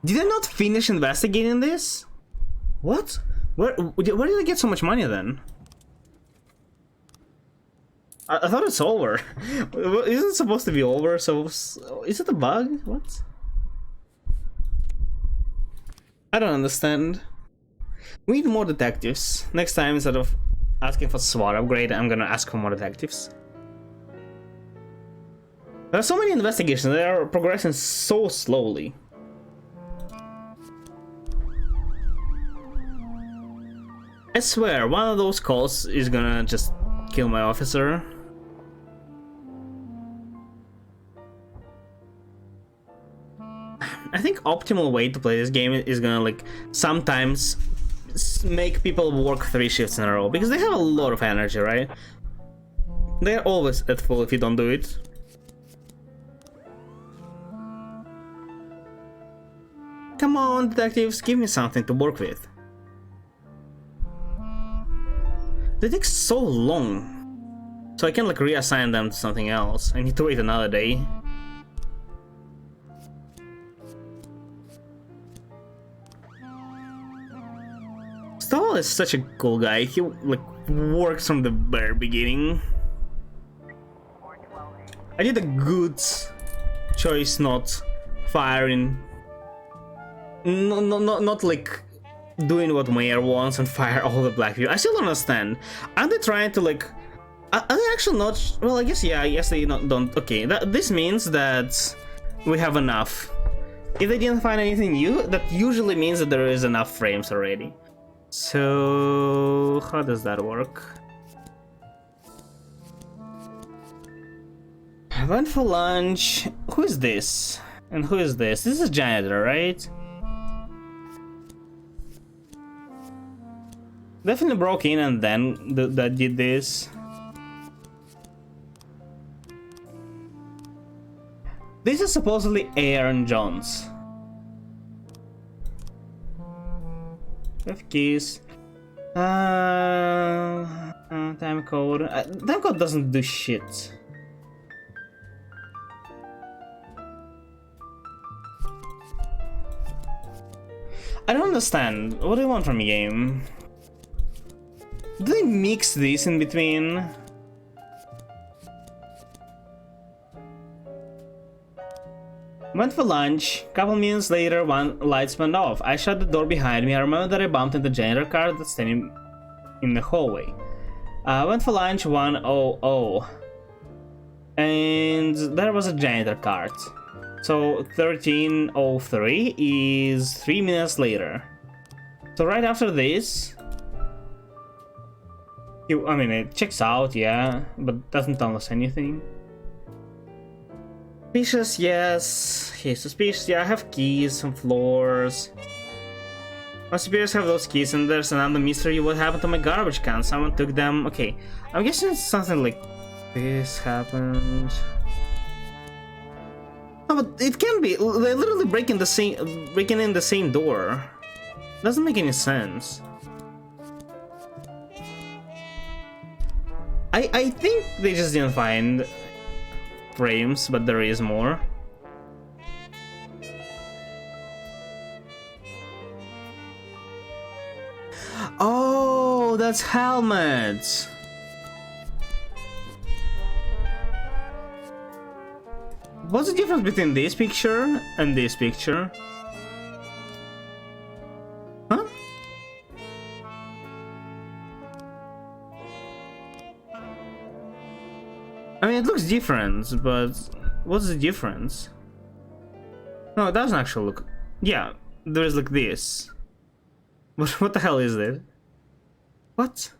Speaker 1: Did I not finish investigating this? What? Where did I get so much money then? I thought it's over. Isn't it supposed to be over? So is it a bug? What? I don't understand. We need more detectives. Next time, instead of asking for SWAT upgrade, I'm gonna ask for more detectives. There are so many investigations. They are progressing so slowly. I swear, one of those calls is gonna just kill my officer. I think optimal way to play this game is gonna like sometimes make people work 3 shifts in a row because they have a lot of energy, right? They're always at full if you don't do it. Come on, detectives, give me something to work with. They take so long, so I can like reassign them to something else. I need to wait another day. Stowell is such a cool guy. He like works from the very beginning. I did a good choice not firing. Not like doing what Mayor wants and fire all the black people. I still don't understand. Aren't they trying to like? Are they actually not? Well, I guess yeah. I guess they don't. Okay, this means that we have enough. If they didn't find anything new, that usually means that there is enough frames already. So how does that work? I went for lunch. Who is this? And who is this? This is a janitor, right? Definitely broke in and then that did this. This is supposedly Aaron Jones. F keys. Time code. Time code doesn't do shit. I don't understand. What do you want from the game? Do they mix this in between? Went for lunch. Couple minutes later, one lights went off. I shut the door behind me. I remember that I bumped into the janitor car that's standing in the hallway. Went for lunch 1:00. And there was a janitor cart. So 13:03 is 3 minutes later. So right after this, I mean, it checks out, yeah, but doesn't tell us anything. Suspicious, yes. He's suspicious, yeah. I have keys, some floors. My superiors have those keys, and there's another mystery. What happened to my garbage can? Someone took them. Okay, I'm guessing something like this happened. No, but it can be. They're literally breaking in the same door. Doesn't make any sense. I think they just didn't find frames, but there is more. Oh, that's helmets. What's the difference between this picture and this picture? Huh? I mean, it looks different, but what's the difference? No, it doesn't actually look... Yeah, there's like this. What the hell is it? What?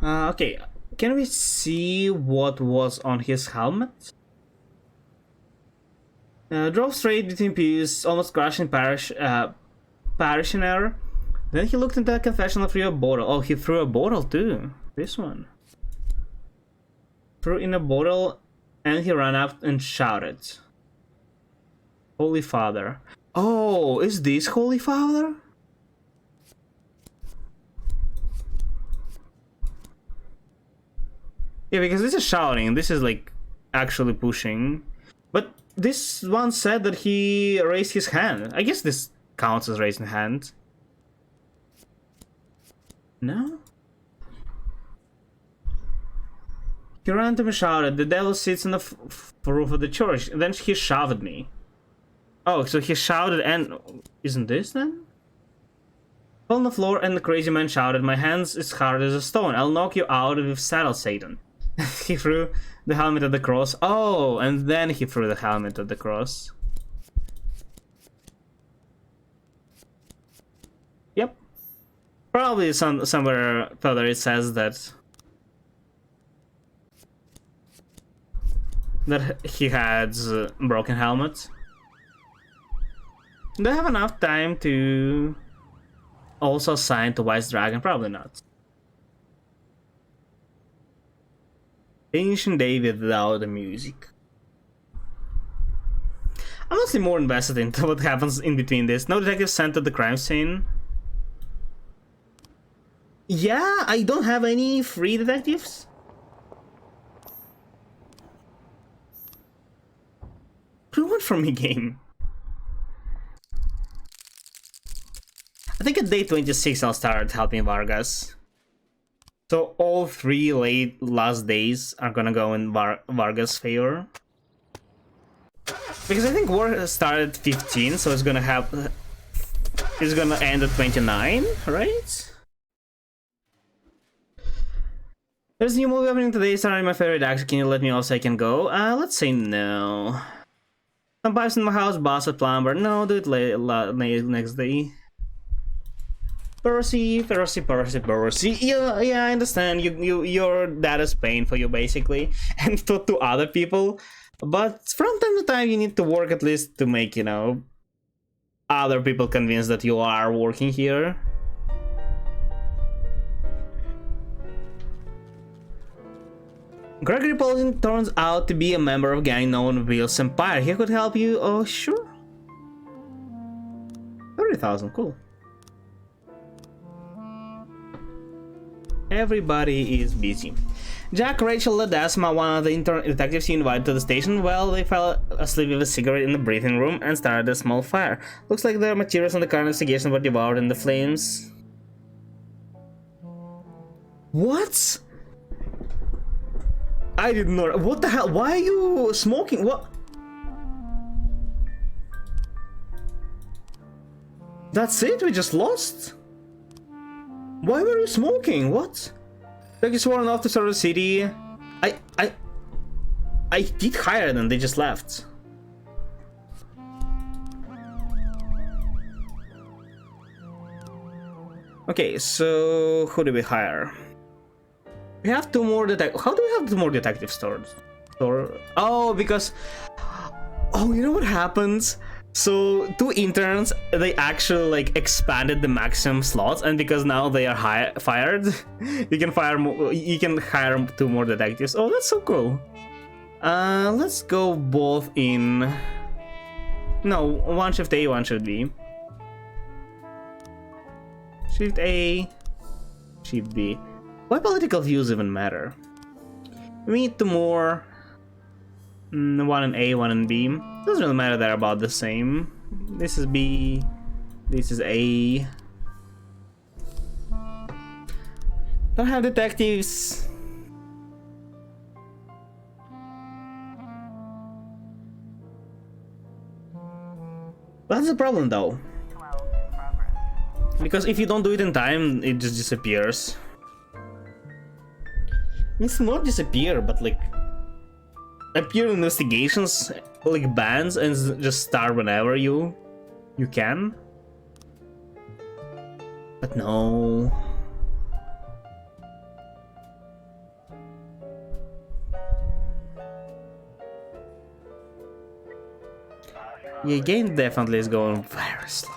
Speaker 1: Okay, can we see what was on his helmet? Drove straight between pews, almost crashing parishioner. Then he looked into the confessional, threw a bottle. Oh, he threw a bottle too. This one. Threw in a bottle, and he ran up and shouted, "Holy Father." Oh, is this Holy Father? Yeah, because this is shouting, this is like actually pushing. But this one said that he raised his hand. I guess this counts as raising hand. No? He ran to me and shouted, "The devil sits on the roof of the church." And then he shoved me. Oh, so he shouted and... Isn't this then? Fell on the floor and the crazy man shouted, "My hand's as hard as a stone. I'll knock you out with saddle, Satan." He threw the helmet at the cross. Oh, and then he threw the helmet at the cross. Yep. Probably somewhere further it says that he had broken helmet. Do I have enough time to also assign to Wise Dragon? Probably not. Ancient David without the music. I'm honestly more invested into what happens in between this. No detective sent to the crime scene. Yeah, I don't have any free detectives. What do you want from me, game? I think at day 26 I'll start helping Vargas. So all 3 last days are gonna go in Vargas' favor. Because I think war started 15, so it's gonna end at 29, right? There's a new movie opening today, starring my favorite actor. Can you let me know so I can go? Let's say no. Some pipes in my house, boss at plumber. No, do it next day. Percy. Yeah, I understand. Your dad is paying for you basically, and to other people. But from time to time, you need to work at least to make, you know, other people convinced that you are working here. Gregory Paulson turns out to be a member of a gang known Will's Empire. He could help you. Oh, sure. 30,000, cool. Everybody is busy. Jack, Rachel, Ledesma, one of the intern detectives you invited to the station, well, they fell asleep with a cigarette in the briefing room and started a small fire. Looks like their materials on the current investigation were devoured in the flames. What? I didn't know. What the hell? Why are you smoking? What? That's it? We just lost? Why were you smoking? What? Like you sworn off to serve the city. I did hire them, they just left. Okay, so who do we hire? We have two more detectives. How do we have two more detective stores? Oh, because... Oh, you know what happens? So, two interns, they actually like expanded the maximum slots, and because now they are fired, you can hire two more detectives. Oh, that's so cool. Let's go both in... No, one shift A, one shift B. Shift A, shift B. Why political views even matter? We need two more. One in A, one in B. Doesn't really matter, they're about the same. This is B, this is A. Don't have detectives. That's the problem though. Because if you don't do it in time, it just disappears. It's not disappear, but like appear in investigations like bans and just start whenever you can. But no. Yeah, game definitely is going very slow.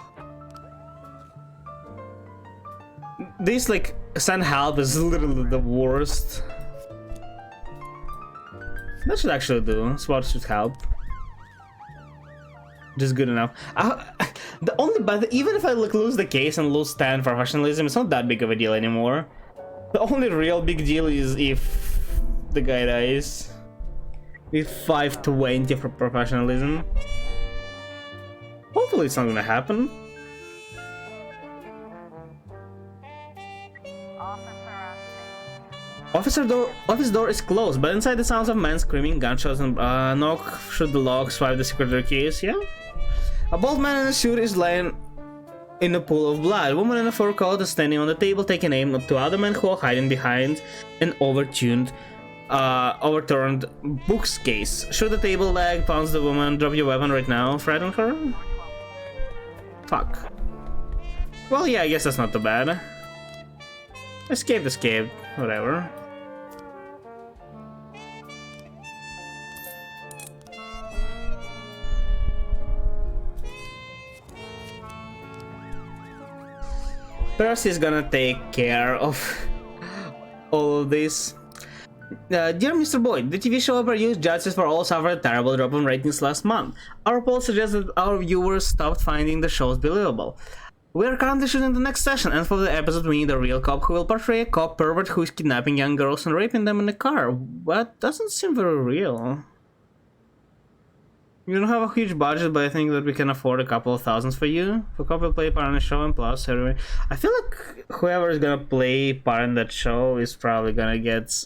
Speaker 1: This like send help is literally the worst. That should actually do. SWAT should help. Just good enough. But even if I lose the case and lose 10 professionalism, it's not that big of a deal anymore. The only real big deal is if the guy dies. With 520 for professionalism. Hopefully it's not gonna happen. Office door is closed, but inside the sounds of men screaming, gunshots, and knock should the lock swipe the secretary keys. Yeah. A bald man in a suit is lying in a pool of blood. A woman in a fur coat is standing on the table, taking aim at two other men who are hiding behind an overturned books case. Shoot the table leg, pounce the woman, drop your weapon right now, threaten her. Fuck. Well, yeah, I guess that's not too bad. Escape, whatever. Percy is gonna take care of all of this. Dear Mr. Boyd, the TV show produced Justice for All suffered a terrible drop in ratings last month. Our poll suggests that our viewers stopped finding the shows believable. We are currently shooting the next session, and for the episode we need a real cop who will portray a cop pervert who is kidnapping young girls and raping them in the car. That doesn't seem very real. We don't have a huge budget, but I think that we can afford a couple of thousands for you. For cop will play part in the show, and plus, anyway, I feel like whoever is gonna play part in that show is probably gonna get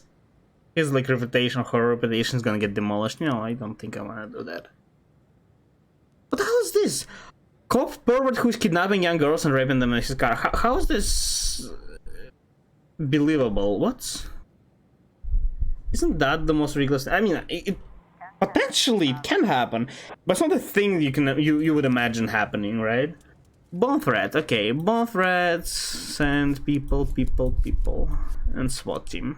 Speaker 1: his like reputation, her reputation is gonna get demolished. No, I don't think I wanna do that. What the hell is this? Cop pervert who's kidnapping young girls and raping them in his car. How is this believable? What? Isn't that the most ridiculous? I mean, potentially it can happen, but it's not a thing you would imagine happening, right? Bomb threat. Okay, bomb threats. Send people, and SWAT team.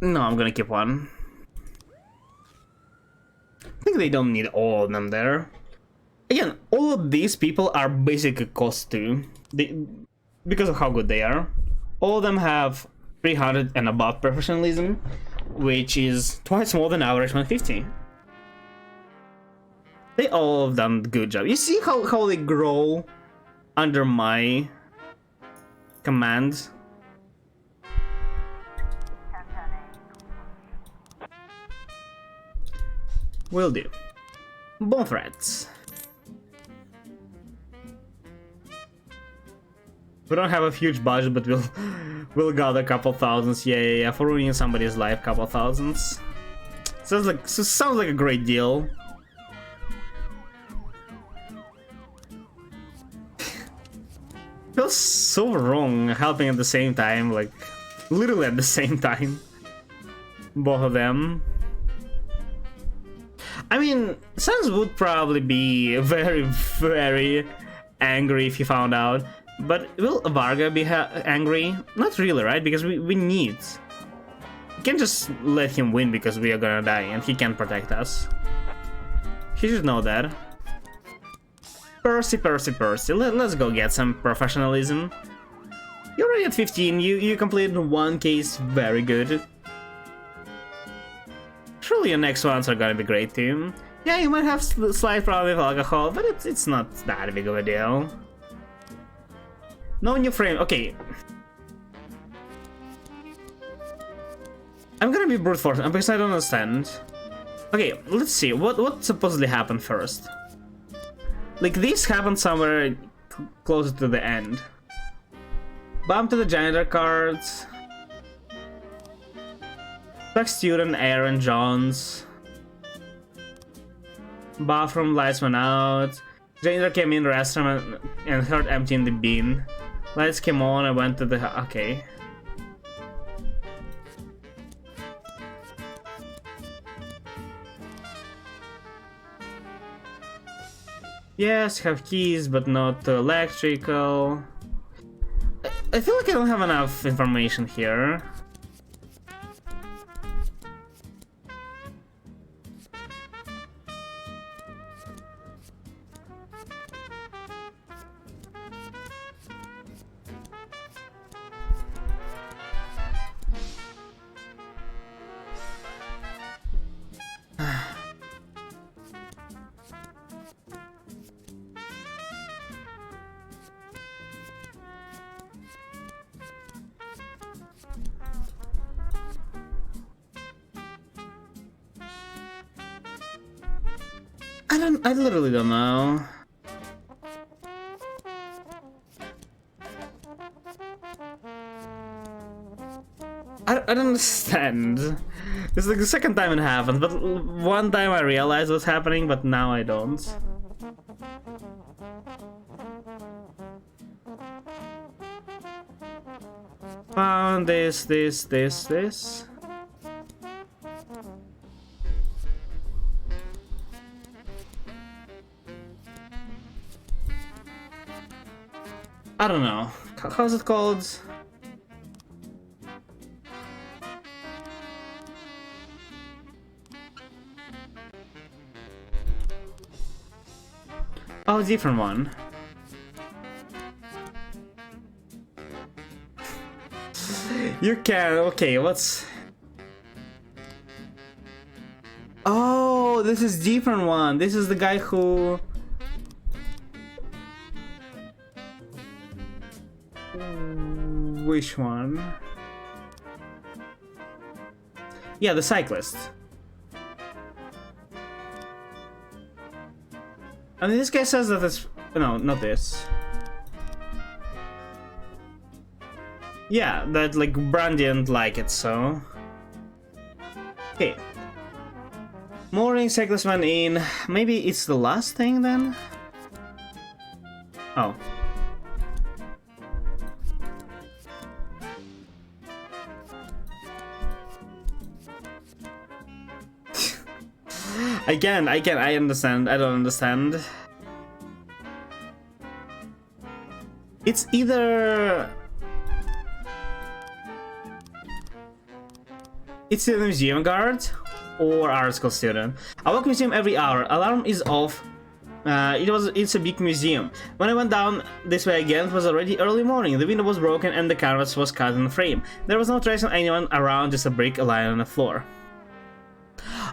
Speaker 1: No, I'm gonna keep one. I think they don't need all of them there. Again, all of these people are basically cost too. Because of how good they are. All of them have 300 and above professionalism, which is twice more than average 150. They all have done a good job. You see how they grow under my command. Will do. Bone threads. We don't have a huge budget, but we'll gather a couple thousands. Yeah. For ruining somebody's life, couple thousands. Sounds like a great deal. Feels so wrong helping at the same time, like literally at the same time. Both of them. I mean, Sans would probably be very, very angry if he found out. But will Varga be angry? Not really, right? Because we need. We can't just let him win because we are gonna die and he can't protect us. He should know that. Percy. Let's go get some professionalism. You're already at 15. You completed one case very good. Surely your next ones are gonna be great too. Yeah, you might have slight problem with alcohol, but it's not that big of a deal. No new frame. Okay. I'm gonna be brute force because I don't understand. Okay, let's see. What supposedly happened first? Like this happened somewhere closer to the end. Bump to the janitor cards. Black student Aaron Johns. Bathroom lights went out. Janitor came in the restroom and heard emptying the bin. Lights came on and went to the... Okay. Yes, have keys, but not electrical. I feel like I don't have enough information here. I literally don't know. I don't understand. It's like the second time it happened, but one time I realized what's happening, but now I don't. Found this. I don't know. How's it called? Oh, different one. You can. Okay, what's... Oh, this is different one. This is the guy who... Which one? Yeah, the cyclist. I mean, this guy says that it's... No, not this. Yeah, that, like, Bran didn't like it, so... Okay. Morning, cyclist went in. Maybe it's the last thing, then? Oh. I understand. I don't understand. It's either... It's a museum guard or art school student. I walk museum every hour. Alarm is off. It's a big museum. When I went down this way again, it was already early morning. The window was broken and the canvas was cut in the frame. There was no trace of anyone around, just a brick lying on the floor.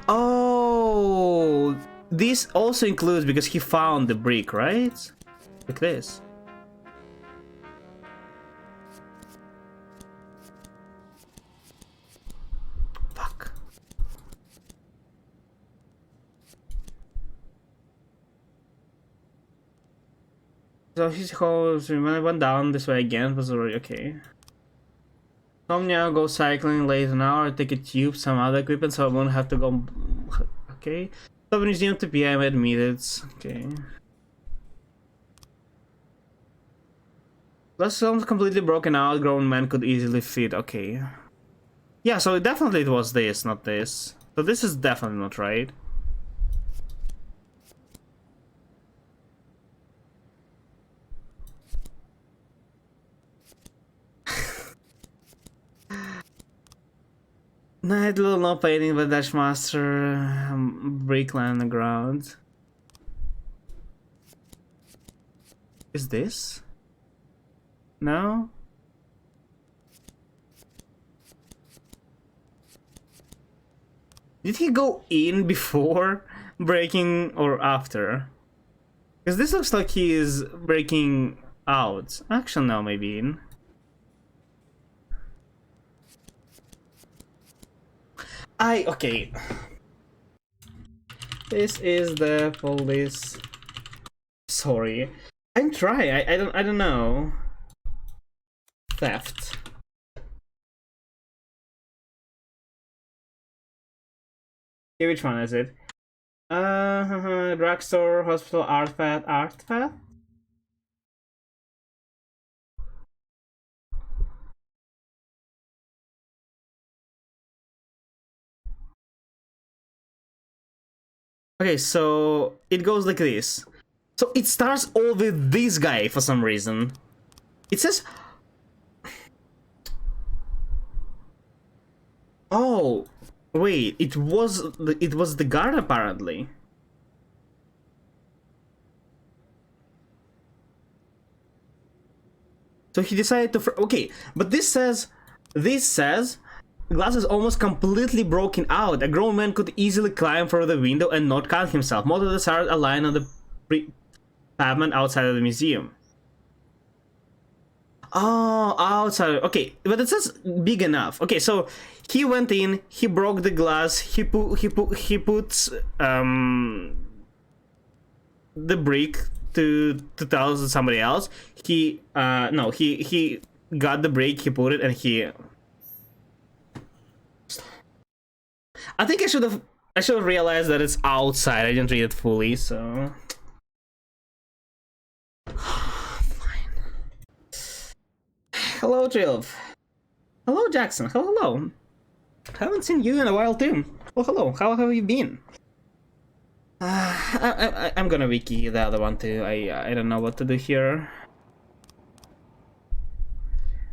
Speaker 1: Oh, this also includes because he found the brick, right? Like this. So his house, when I went down this way again, it was already okay. Somnia, go cycling late an hour, take a tube, some other equipment, so I won't have to go. Okay. So museum to PM admitted. Okay. Plus, some completely broken out, grown man could easily fit. Okay. Yeah, so definitely it was this, not this. So this is definitely not right. Night little no painting by Dash Master, brick line on the ground. Is this? No? Did he go in before breaking or after? Because this looks like he is breaking out. Actually, no, maybe in. Okay. This is the police. Sorry. I'm trying. I don't know. Theft. Okay, which one is it? Drugstore, hospital, artifact. Okay, so it goes like this. So it starts all with this guy for some reason. It says... Oh, wait, it was the guard apparently. So he decided to... Okay, but this says... Glass is almost completely broken out. A grown man could easily climb through the window and not cut himself. Most of the stars are lying on the pavement outside of the museum. Oh, outside. Okay, but it says big enough. Okay, so he went in, he broke the glass, he puts the brick to tell somebody else. He got the brick, he put it, and he... I think I should have realized that it's outside. I didn't read it fully, so fine. Hello, Trilv. Hello, Jackson. Hello. Haven't seen you in a while too. Oh, hello. How have you been? I'm gonna wiki the other one too. I don't know what to do here.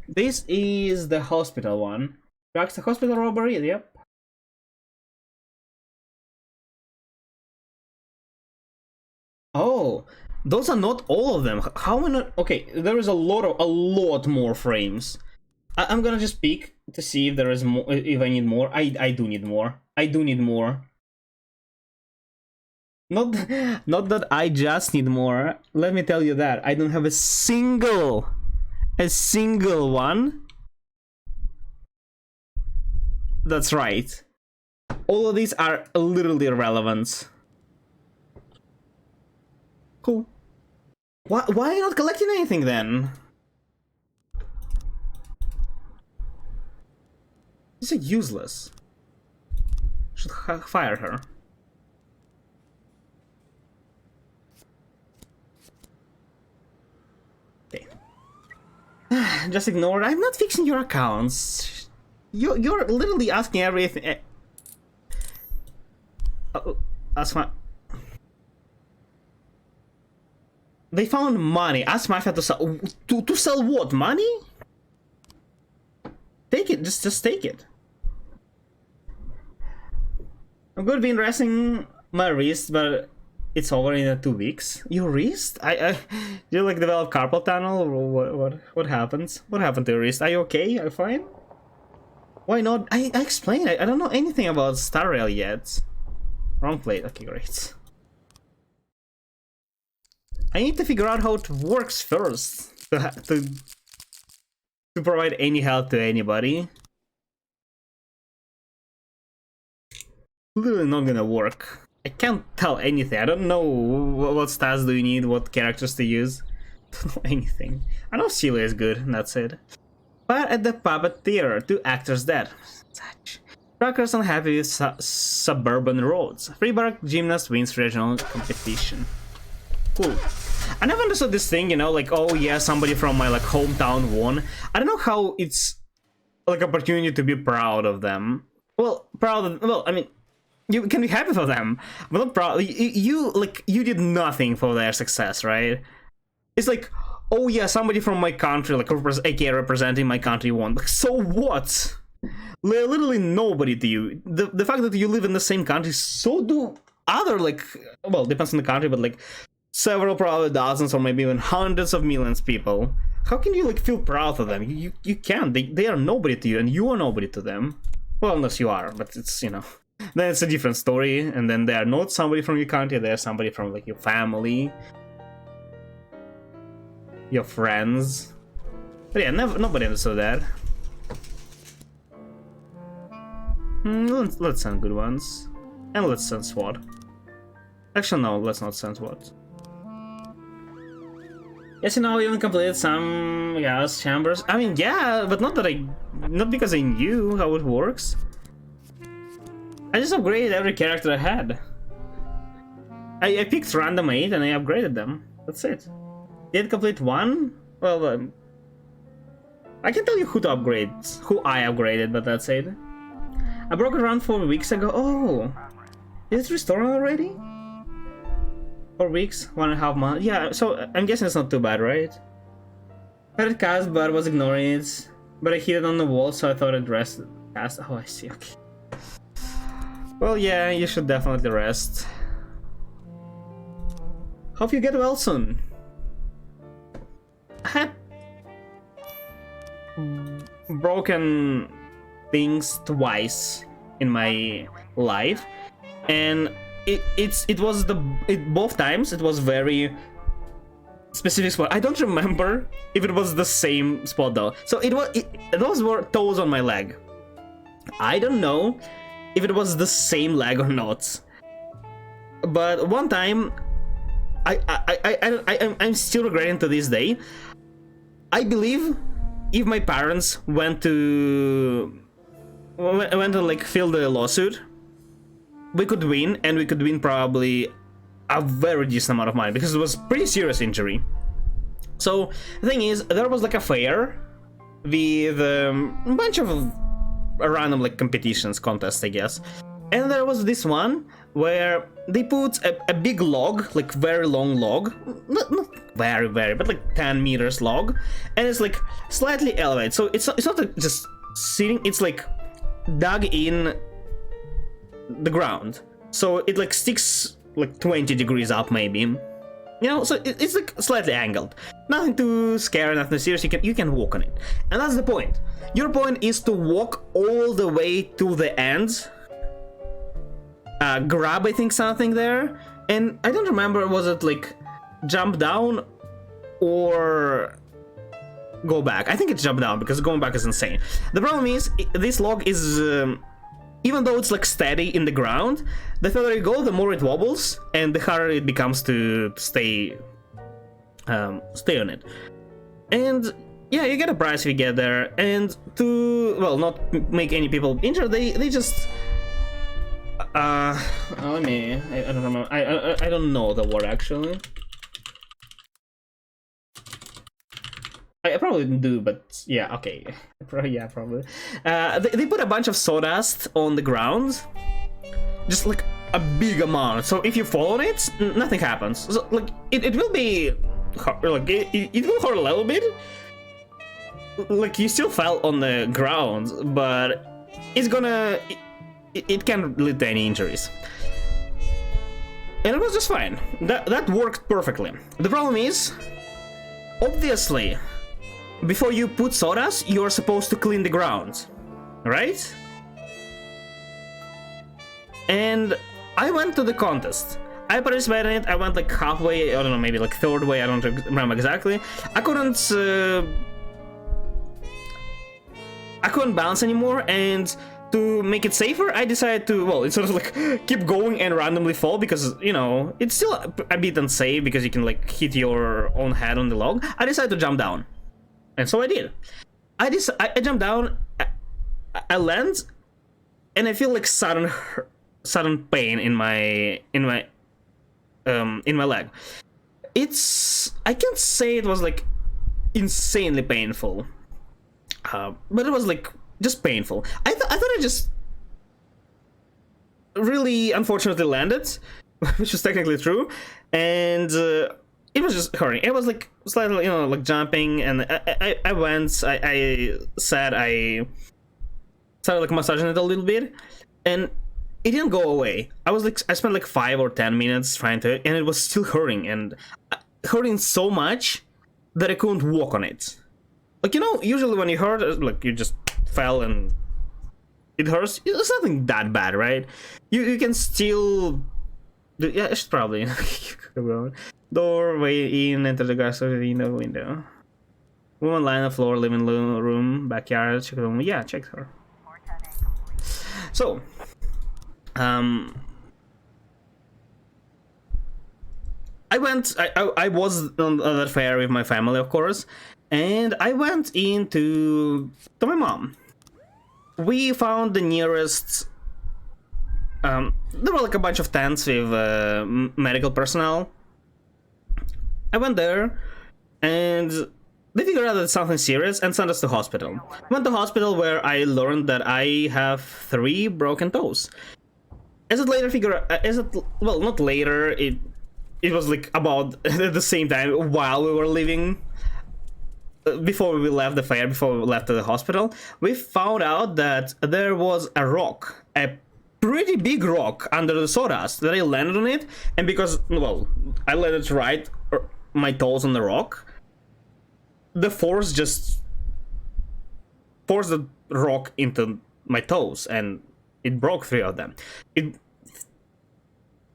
Speaker 1: This is the hospital one. Drugs, the hospital robbery. Yep. Oh, those are not all of them. How many? Okay, there is a lot more frames. I'm gonna just peek to see if there is more. If I need more, I do need more. I do need more. Not that I just need more. Let me tell you that I don't have a single one. That's right. All of these are literally irrelevant. Cool. Why are you not collecting anything then? She's useless. Should fire her. Okay. Just ignore it. I'm not fixing your accounts. You're literally asking everything. That's fine. They found money. Ask Mafia to sell. To sell what? Money? Take it. Just take it. I'm gonna be resting my wrist, but it's over in 2 weeks. Your wrist? You like develop carpal tunnel? What happens? What happened to your wrist? Are you okay? Are you fine? Why not? I explained. I don't know anything about Star Rail yet. Wrong plate. Okay, great. I need to figure out how it works first to provide any help to anybody. Literally not gonna work. I can't tell anything. I don't know what stats do you need, what characters to use. Don't know anything. I know Celia is good, and that's it. Fire at the Puppet Theater, 2 actors dead. Such. Truckers unhappy with suburban roads. Freeburg gymnast wins regional competition. Cool. I never understood this thing, you know, like, oh yeah, somebody from my like hometown won. I don't know how it's like opportunity to be proud of them. Well, I mean, you can be happy for them, but not proud. You did nothing for their success, right? It's like, oh yeah, somebody from my country, like aka representing my country won. Like, so what? Literally nobody to you. The fact that you live in the same country, so do other, like, well, depends on the country, but like several, probably dozens or maybe even hundreds of millions of people. How can you like feel proud of them? You can't. They are nobody to you, and you are nobody to them. Well, unless you are, but it's, you know, then it's a different story. And then they are not somebody from your country. They are somebody from like your family, your friends. But yeah, nobody understood that. Let's send good ones. And let's send SWAT. Actually, no, let's not send SWAT. Yes, you know, we even completed some gas chambers. I mean, yeah, but not because I knew how it works. I just upgraded every character I had. I picked random 8 and I upgraded them. That's it. Did complete 1? Well, I can tell you who to upgrade, who I upgraded, but that's it. I broke around 4 weeks ago. Oh, is it restored already? 4 weeks, 1.5 months. Yeah, so I'm guessing it's not too bad, right? I had it cast, but was ignoring it. But I hit it on the wall, so I thought I'd rest. Cast. Oh, I see. Okay. Well, yeah, you should definitely rest. Hope you get well soon. I had broken things twice in my life, and both times it was very specific spot. I don't remember if it was the same spot though. So those were toes on my leg. I don't know if it was the same leg or not. But one time, I'm still regretting to this day. I believe if my parents went to like fill the lawsuit, we could win, and we could win probably a very decent amount of money because it was pretty serious injury. So the thing is, there was like a fair with a bunch of random like competitions, contests, I guess, and there was this one where they put a big log, like very long log, not very, but like 10 meters log, and it's like slightly elevated, so it's not like just sitting, it's like dug in the ground, so it like sticks like 20 degrees up maybe, you know, so it's like slightly angled. Nothing too scary, nothing serious. You can walk on it, and that's the point. Your point is to walk all the way to the end, grab I think something there, and I don't remember, was it like jump down or go back? I think it's jump down because going back is insane. The problem is this log is even though it's like steady in the ground, the further you go, the more it wobbles, and the harder it becomes to stay on it. And yeah, you get a prize if you get there. And to, well, not make any people injured, they just let me. I don't remember. I don't know the word actually. I probably didn't do, but yeah, okay. Yeah, probably. They put a bunch of sawdust on the ground, just like a big amount. So if you fall on it, nothing happens. So like it will be like it will hurt a little bit. Like you still fell on the ground, but it's gonna it can lead to any injuries. And it was just fine. That worked perfectly. The problem is, obviously, before you put sawdust, you're supposed to clean the ground, right? And I went to the contest. I participated in it. I went like halfway, I don't know, maybe like third way, I don't remember exactly. I couldn't balance anymore, and to make it safer, I decided to, well, it's sort of like keep going and randomly fall because, you know, it's still a bit unsafe because you can like hit your own head on the log. I decided to jump down. And so I did. I jumped down, I land, and I feel like sudden pain in my leg. I can't say it was like insanely painful, but it was like just painful. I thought I just really unfortunately landed, which is technically true, and it was just hurting. It was like slightly, you know, like jumping, and I went. I started like massaging it a little bit, and it didn't go away. I spent like 5 or 10 minutes trying to, and it was still hurting, and hurting so much that I couldn't walk on it. Like, you know, usually when you hurt, like you just fell and it hurts. It's nothing that bad, right? You can still do, yeah, it's probably doorway in, enter the grass in the window. Woman lying on the floor, living room, backyard, check the room. Yeah, check her. So, I was on that fair with my family, of course, and I went to my mom. We found the nearest. There were like a bunch of tents with medical personnel. I went there, and they figured out that it's something serious and sent us to hospital. Went to hospital where I learned that I have 3 broken toes. Well, not later, it was like about at the same time while we were leaving, before we left the fair, before we left the hospital, we found out that there was a rock, a pretty big rock under the sawdust, that I landed on it, and because, well, I landed right, my toes on the rock, the force just forced the rock into my toes, and it broke 3 of them.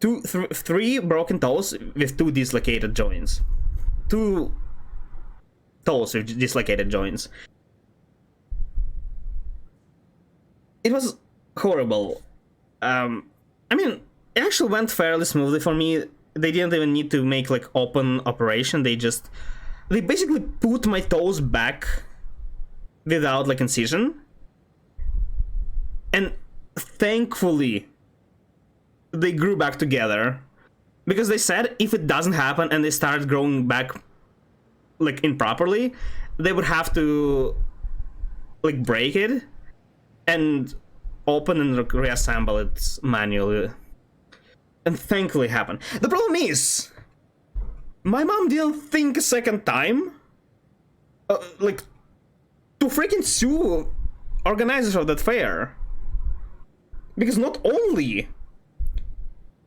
Speaker 1: 3 broken toes with 2 dislocated joints. 2 toes with dislocated joints. It was horrible. I mean, it actually went fairly smoothly for me. They didn't even need to make like open operation. They basically put my toes back without like incision. And thankfully, they grew back together, because they said if it doesn't happen and they start growing back like improperly, they would have to like break it and open and reassemble it manually. And thankfully it happened. The problem is, my mom didn't think a second time like to freaking sue organizers of that fair, because not only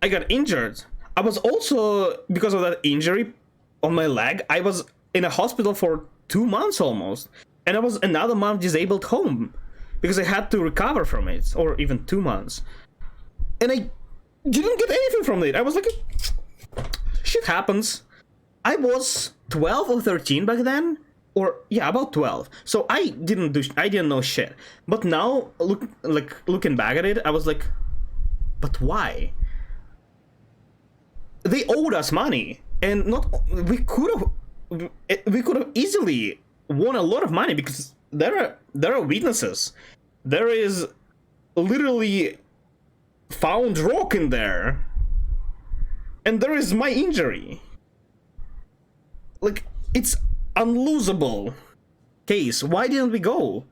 Speaker 1: I got injured, I was also, because of that injury on my leg, I was in a hospital for 2 months almost, and I was another month disabled home because I had to recover from it, or even 2 months, and I didn't get anything from it. I was like, shit happens. I was 12 or 13 back then, or yeah, about 12. So I didn't know shit. But now, looking back at it, I was like, but why? They owed us money, and we could have easily won a lot of money, because there are witnesses. There is literally found rock in there, and there is my injury. Like, it's unlosable case. Why didn't we go?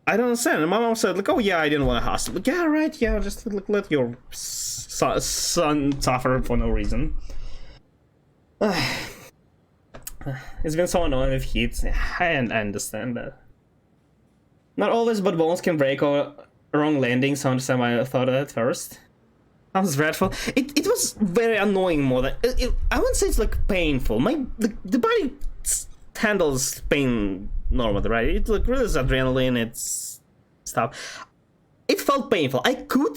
Speaker 1: I don't understand. And my mom said, like, oh yeah, I didn't want to hustle. Like, yeah, right, yeah, just like, let your son suffer for no reason. It's been so annoying with heat. I understand that. Not always, but bones can break or wrong landing. So I understand why I thought of it at first. Sounds dreadful. It was very annoying more than... I wouldn't say it's like painful. The body handles pain normally, right? It like releases adrenaline, it's stuff. It felt painful. I could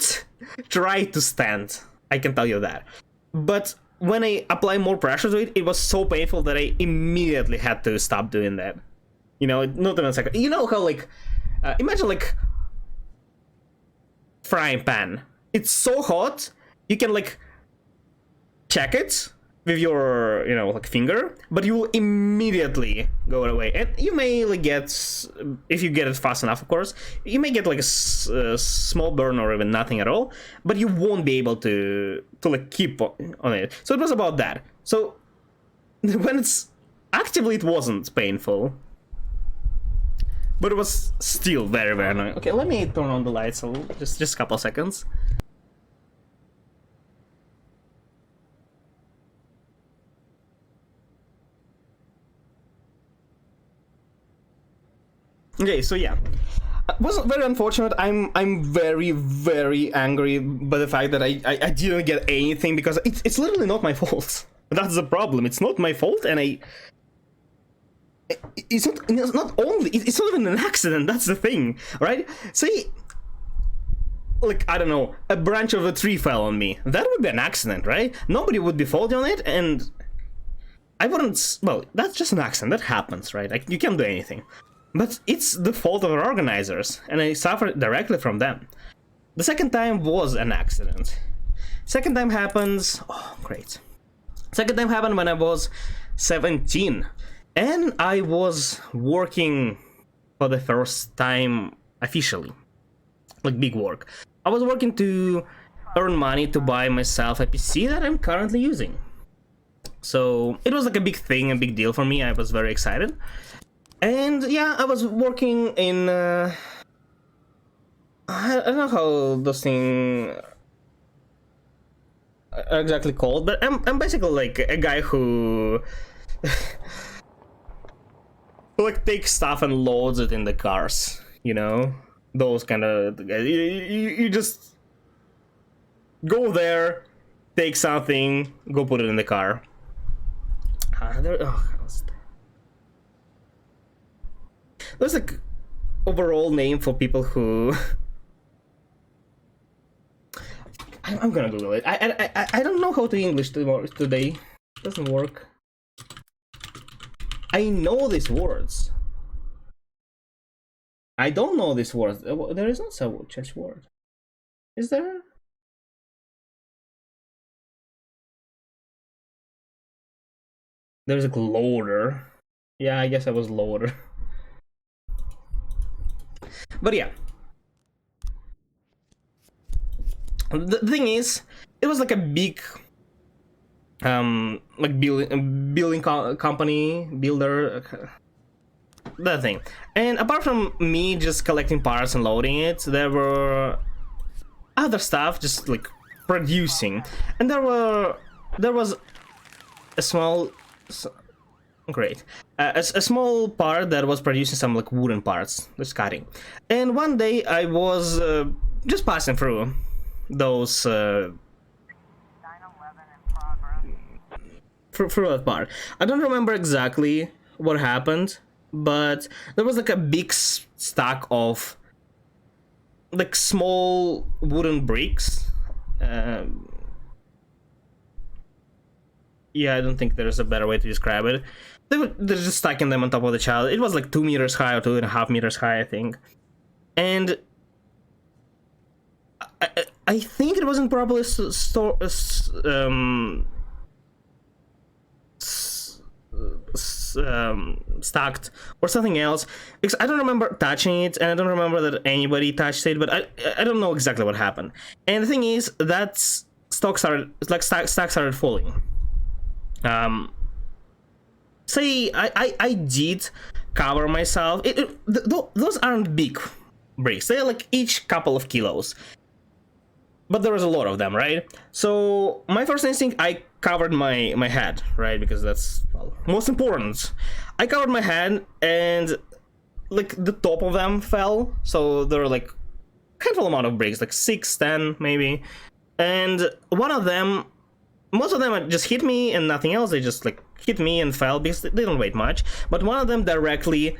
Speaker 1: try to stand, I can tell you that. But when I apply more pressure to it, it was so painful that I immediately had to stop doing that. You know, not even a second. You know how, like, imagine like frying pan. It's so hot, you can like check it with your, you know, like finger, but you will immediately go away. And you may like get, if you get it fast enough, of course, you may get like a small burn or even nothing at all, but you won't be able to like keep on it. So it was about that. So when it's actively, it wasn't painful, but it was still very, very annoying. Okay, let me turn on the lights. So just a couple seconds. Okay, so yeah, it was very unfortunate. I'm very, very angry by the fact that I didn't get anything, because it's literally not my fault. That's the problem. It's not my fault, and it's not only, it's not even an accident. That's the thing, right? Say, like, I don't know, a branch of a tree fell on me. That would be an accident, right? Nobody would be faulty on it, and I wouldn't. Well, that's just an accident. That happens, right? Like, you can't do anything. But it's the fault of our organizers, and I suffered directly from them. The second time was an accident. Second time happens... Oh, great. Second time happened when I was 17. And I was working for the first time officially. Like, big work. I was working to earn money to buy myself a PC that I'm currently using. So, it was like a big thing, a big deal for me. I was very excited. And yeah, I was working in, I don't know how those things are exactly called, but I'm basically like a guy who, who like takes stuff and loads it in the cars, you know? Those kind of, you just go there, take something, go put it in the car. There's like overall name for people who I'm gonna Google it. I don't know how to English today. It doesn't work. I know these words. I don't know these words. There is not such word. Is there? There's a loader. Yeah, I guess I was loader. But yeah, the thing is, it was like a big, like building company, builder, that thing. And apart from me just collecting parts and loading it, there were other stuff just like producing, and there was a small. Great. A small part that was producing some like wooden parts, just cutting. And one day I was just passing through those through that part. I don't remember exactly what happened, but there was like a big stack of like small wooden bricks. Yeah, I don't think there's a better way to describe it. They're just stacking them on top of the child. It was like 2 meters high or 2.5 meters high, I think. And I think it wasn't properly stacked or something else, because I don't remember touching it, and I don't remember that anybody touched it, but I don't know exactly what happened. And the thing is that stack started falling. Say I did cover myself. Those aren't big bricks. They're like each couple of kilos, but there was a lot of them, right? So my first instinct, I covered my head, right? Because that's, well, most important. I covered my head, and like the top of them fell. So there were like a handful amount of bricks, like 6, 10 maybe, and one of them. Most of them just hit me and nothing else. They just like hit me and fell because they don't weigh much. But one of them directly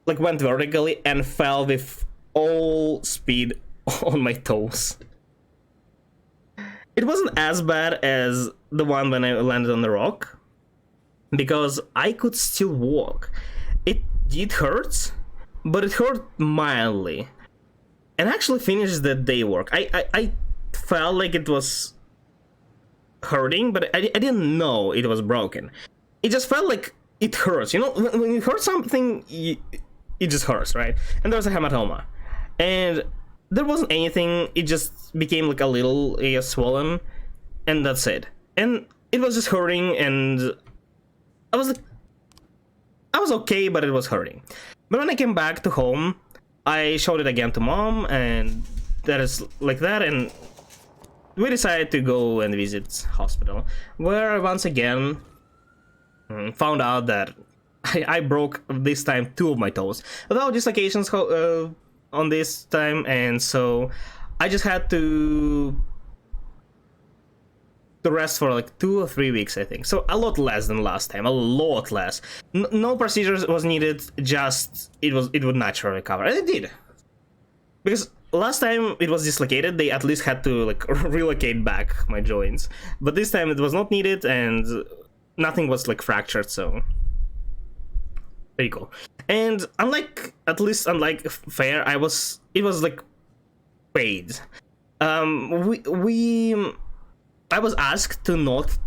Speaker 1: like went vertically and fell with all speed on my toes. It wasn't as bad as the one when I landed on the rock, because I could still walk. It hurt, but it hurt mildly. and actually finished the day work. I felt like it was hurting, but I didn't know it was broken. It just felt like it hurts. You know, when you hurt something, it just hurts, right? And there was a hematoma, and there wasn't anything. It just became like a little swollen, and that's it. And it was just hurting, and I was okay, but it was hurting. But when I came back to home, I showed it again to mom, and that is like that, and we decided to go and visit hospital, where I once again found out that I broke this time 2 of my toes. Without dislocations on this time, and so I just had to rest for like 2 or 3 weeks, I think. So a lot less than last time, a lot less. No procedures was needed, just it would naturally recover, and it did. Because last time it was dislocated, they at least had to like relocate back my joints. But this time it was not needed, and nothing was like fractured, so pretty cool. And unlike Fair, it was like paid. I was asked to not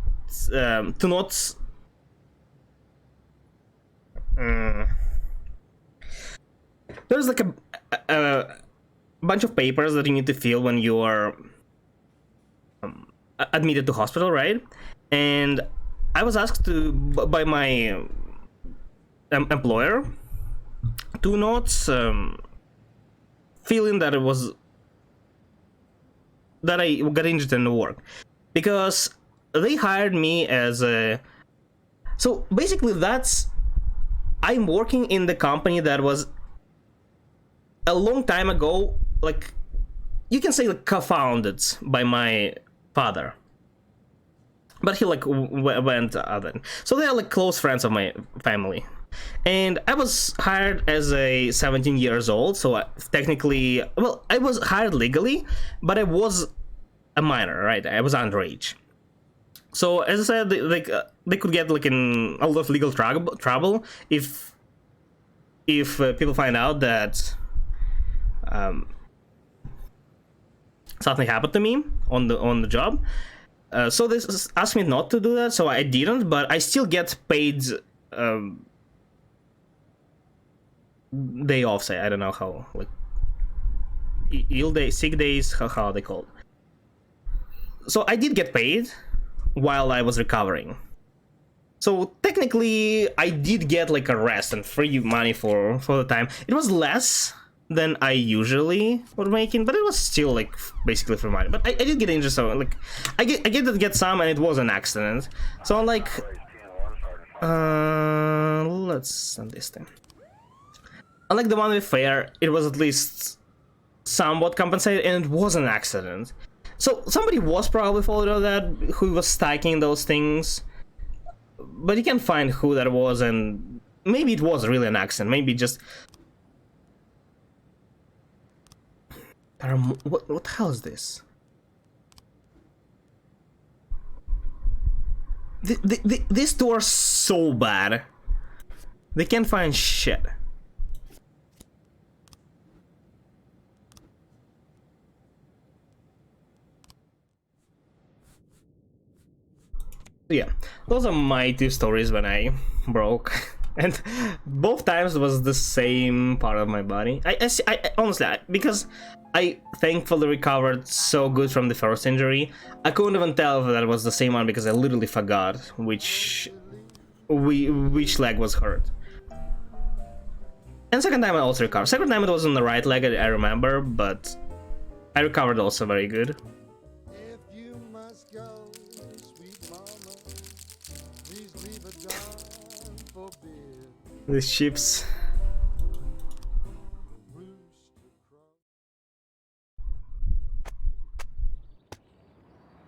Speaker 1: there's like a bunch of papers that you need to fill when you are admitted to hospital, right? And I was asked by my employer to not fill in that I got injured in the work, because they hired me as a... So basically I'm working in the company that was a long time ago, like, you can say like co-founded by my father. But he like went other. So they are like close friends of my family. And I was hired as a 17 years old, so technically, well, I was hired legally, but I was a minor, right? I was underage. So as I said, they could get like in a lot of legal trouble if people find out that something happened to me on the job. So they asked me not to do that, so I didn't, but I still get paid day off, say, I don't know how, like, ill day, sick days, how they call it. So I did get paid while I was recovering. So technically, I did get like a rest and free money for the time. It was less than I usually were making, but it was still like basically free money. But I did get injured, so like I get some, and it was an accident. So I'm like, let's send this thing. Unlike the one with Fair, it was at least somewhat compensated, and it was an accident. So somebody was probably followed on that, who was stacking those things, but you can't find who that was, and maybe it was really an accident. Maybe just what the hell is this? These two are so bad. They can't find shit. Yeah, those are my 2 stories when I broke, and both times was the same part of my body. I honestly, because I thankfully recovered so good from the first injury, I couldn't even tell if that was the same one, because I literally forgot which leg was hurt. And second time I also recovered. Second time it was on the right leg, I remember, but I recovered also very good. The ships.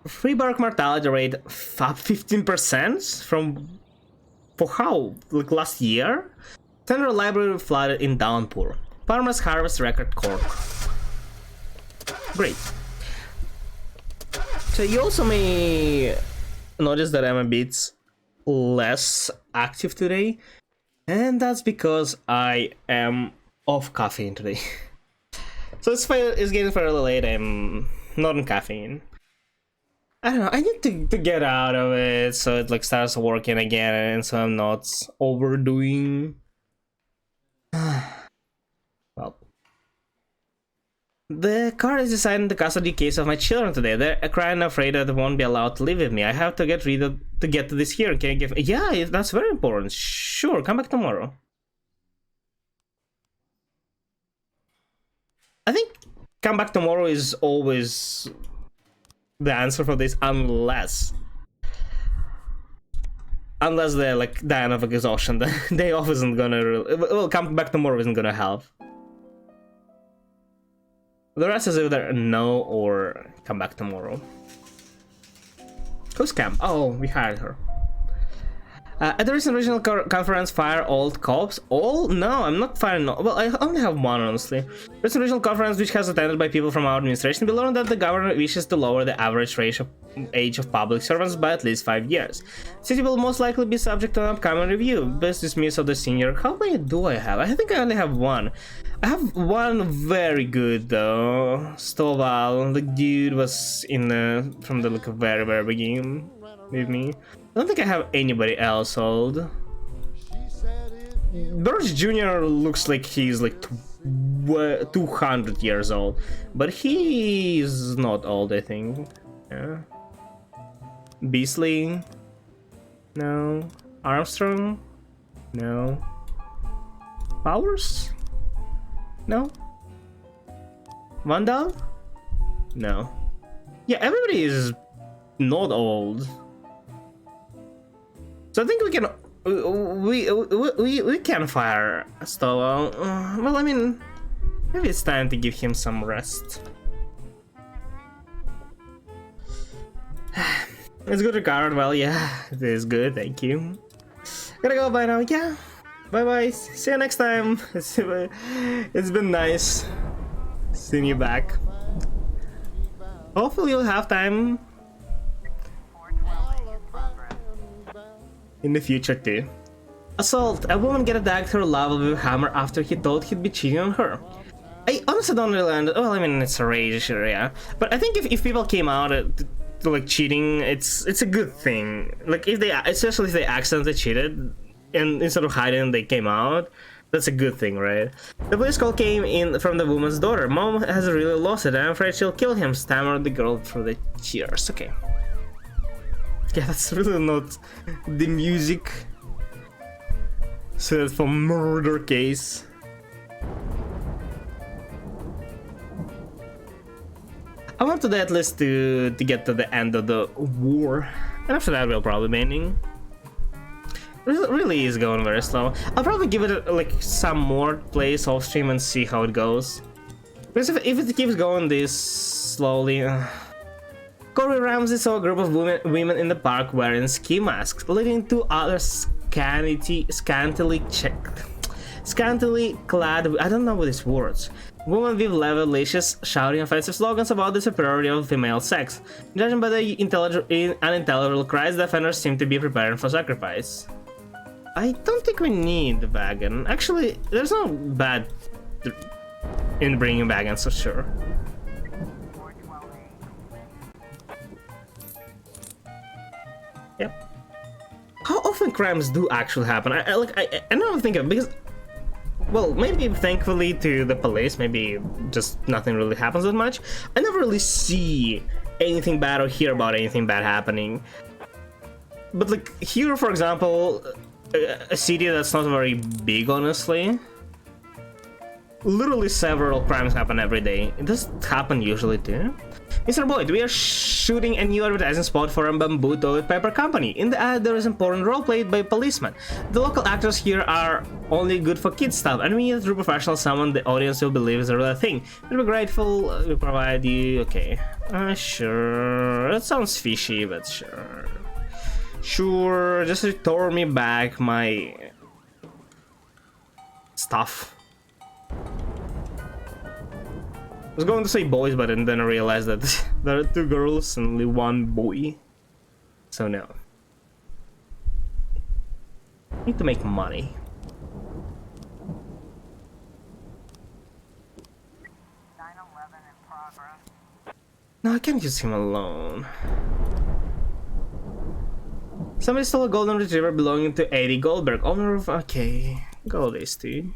Speaker 1: Freeburg mortality rate up 15% for how? Like last year? Central Library flooded in downpour. Farmers harvest record cork. Great. So you also may notice that I'm a bit less active today. And that's because I am off caffeine today. So it's getting fairly late. I'm not on caffeine. I don't know. I need to get out of it so it like starts working again, and so I'm not overdoing. Well, the court is deciding the custody case of my children today. They're crying, afraid that they won't be allowed to live with me. I have to get to this hearing. Can you give? Yeah, that's very important. Sure, come back tomorrow. I think come back tomorrow is always the answer for this, unless they're like dying of exhaustion. The day off isn't gonna well, come back tomorrow isn't gonna help. The rest is either no or come back tomorrow. Who's Cam? Oh, we hired her. At the recent regional conference, fire old cops. All? No, I'm not firing. Well, I only have one, honestly. Recent regional conference, which has attended by people from our administration, we learned that the government wishes to lower the average age of public servants by at least 5 years. City will most likely be subject to an upcoming review. Best dismiss of the senior. How many do I have? I think I only have one. I have one very good though. Stovall. The dude was in from the very beginning with me. I don't think I have anybody else old. Burge Jr. looks like he's like 200 years old, but he's not old, I think. Yeah. Beasley? No. Armstrong? No. Powers? No. Vandal? No. Yeah, everybody is not old. So I think we can we can fire Stovall. Well, I mean, maybe it's time to give him some rest. It's good regard. Well, yeah, it is good. Thank you. Gotta go by now. Yeah. Bye bye. See you next time. It's been nice seeing you back. Hopefully you'll have time in the future too. Assault. A woman get attacked her lover with a hammer after he thought he'd be cheating on her. I honestly don't really understand. Well, I mean, it's a rage, yeah. But I think if people came out to like cheating, it's a good thing. Like if they, especially if they accidentally cheated, and instead of hiding, they came out. That's a good thing, right? The police call came in from the woman's daughter. Mom has really lost it. I'm afraid she'll kill him. Stammered the girl through the tears. Okay. Yeah, that's really not the music set for murder case. I want to at least to get to the end of the war, and after that we'll probably be ending. Really is going very slow. I'll probably give it like some more plays off stream and see how it goes. Because if it keeps going this slowly. Corey Ramsey saw a group of women in the park wearing ski masks, leading to others scantily clad. I don't know what these words. Women with leather leashes shouting offensive slogans about the superiority of female sex. Judging by the unintelligible cries, the offenders seem to be preparing for sacrifice. I don't think we need the wagon. Actually, there's no bad in bringing wagons for sure. Yep. How often crimes do actually happen? I never think of it because, well, maybe thankfully to the police, maybe just nothing really happens that much. I never really see anything bad or hear about anything bad happening. But like here, for example, a city that's not very big, honestly. Literally several crimes happen every day. It does happen usually too. Mr. Boyd, we are shooting a new advertising spot for a bamboo toilet paper company. In the ad, there is important role played by policemen. The local actors here are only good for kids stuff, and we need a true professional, someone the audience will believe is a real thing. We'll be grateful we provide you. Okay, sure. That sounds fishy, but sure. Sure, just return me back my stuff. I was going to say boys, but then I realized that there are 2 girls and only 1 boy. So no. Need to make money. No, I can't use him alone. Somebody stole a golden retriever belonging to Eddie Goldberg, owner of... Okay, go this dude.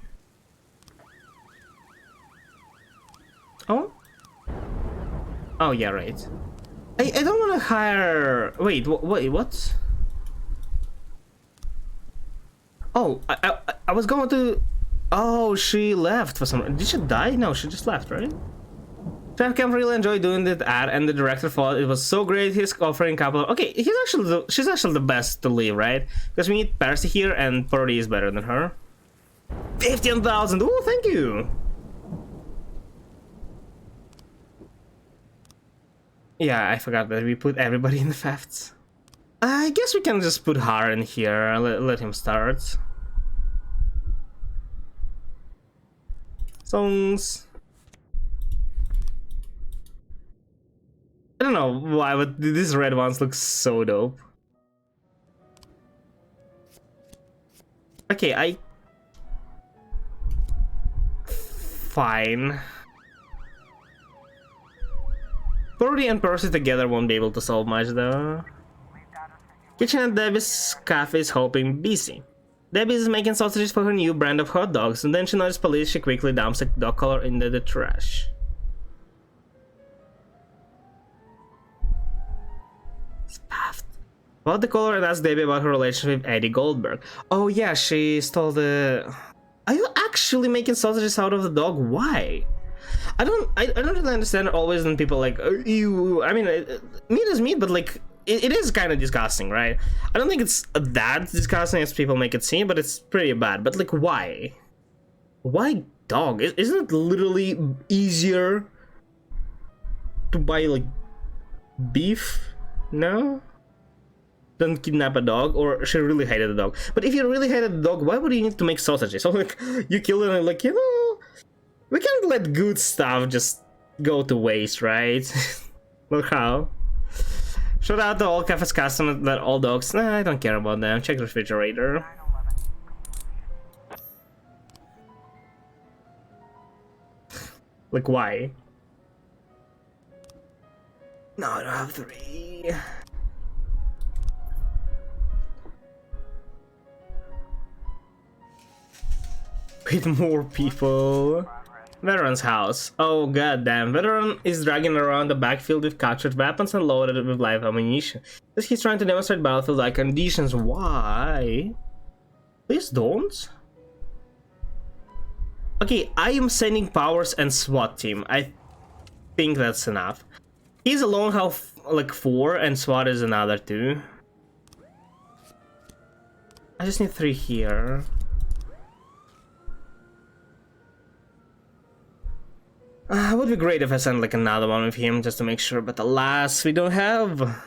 Speaker 1: Oh? Oh, yeah, right. I don't want to hire... Wait, wait, what? Oh, I was going to... Oh, she left for some... Did she die? No, she just left, right? Camp really enjoyed doing that ad, and the director thought it was so great. He's offering a couple of... Okay, she's actually the best to leave, right? Because we need Percy here, and Purdy is better than her. 15,000! Oh, thank you! Yeah, I forgot that we put everybody in the thefts. I guess we can just put Har in here, let him start. Songs. I don't know why, but these red ones look so dope. Okay, Fine. Purdy and Percy together won't be able to solve much though. Kitchen at Debbie's cafe is hoping busy. Debbie is making sausages for her new brand of hot dogs, and then she notices police. She quickly dumps a dog collar into the trash. Spaffed. About the collar and asks Debbie about her relationship with Eddie Goldberg. Oh yeah, she stole the... Are you actually making sausages out of the dog? Why? I don't really understand always when people like, ew. I mean, meat is meat, but like, it is kind of disgusting, right? I don't think it's that disgusting as people make it seem, but it's pretty bad. But like, why? Why dog? Isn't it literally easier to buy like beef? No? Than kidnap a dog? Or she really hated the dog? But if you really hated the dog, why would you need to make sausages? So like, you kill it and like, you know, we can't let good stuff just go to waste, right? Look how. Shout out to all cafes customers that all dogs... Nah, I don't care about them. Check the refrigerator. Like, why? No, I don't have 3. With more people. Veteran's house. Oh goddamn. Veteran is dragging around the backfield with captured weapons and loaded with live ammunition. Because he's trying to demonstrate battlefield-like conditions. Why? Please don't. Okay, I am sending Powers and SWAT team. I think that's enough. He's alone have like 4 and SWAT is another 2. I just need 3 here. It would be great if I sent like another one with him just to make sure, but alas, we don't have.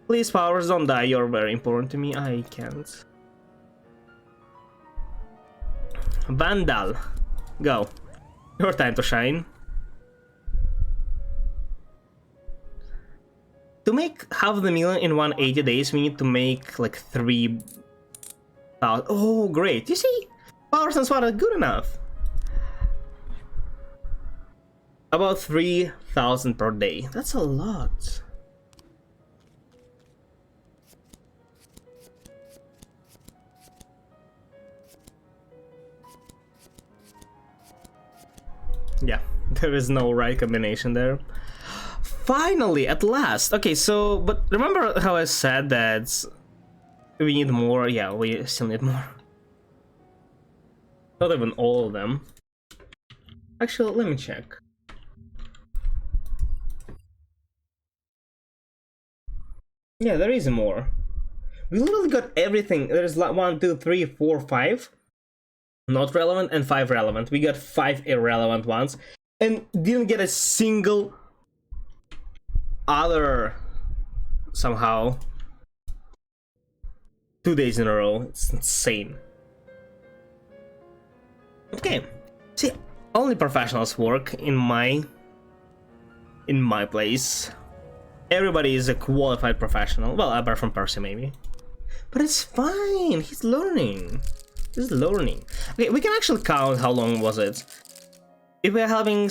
Speaker 1: Please, Powers, don't die. You're very important to me. I can't. Vandal, go. Your time to shine. To make $500,000 in 180 days, we need to make like 3,000. Oh, great. You see? Powers and SWAT are good enough. About 3,000 per day. That's a lot. Yeah, there is no right combination there. Finally, at last. Okay, so, but remember how I said that we need more? Yeah, we still need more. Not even all of them. Actually, let me check. Yeah, there is more. We literally got everything. There's like 1, 2, 3, 4, 5 not relevant and 5 relevant. We got 5 irrelevant ones and didn't get a single other somehow 2 days in a row. It's insane. Okay, see, only professionals work in my place. Everybody is a qualified professional. Well, apart from Percy, maybe. But it's fine. He's learning. He's learning. Okay, we can actually count how long was it. if we're helping,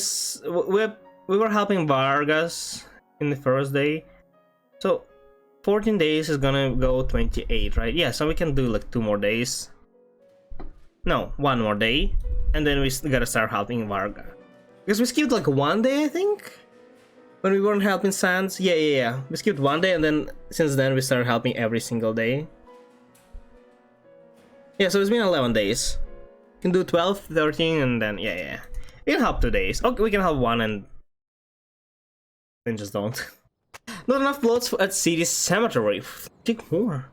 Speaker 1: we were helping Vargas in the first day, so 14 days is gonna go 28, right? Yeah, so we can do like 2 more days. No, 1 more day, and then we gotta start helping Varga. Because we skipped like 1 day, I think, when we weren't helping Sans. Yeah. We skipped 1 day, and then since then we started helping every single day. Yeah, so it's been 11 days. We can do 12, 13, and then yeah. We can help 2 days. Okay, we can help 1 and then just don't. Not enough plots at City Cemetery. Take more.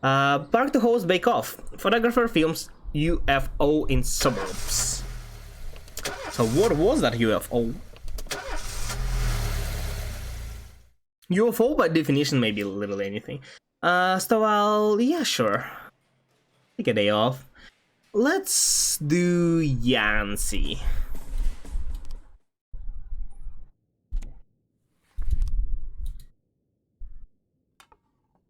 Speaker 1: Park to host Bake Off. Photographer films UFO in suburbs. So what was that UFO? UFO by definition may be literally anything. So yeah, sure. Take a day off. Let's do Yancy.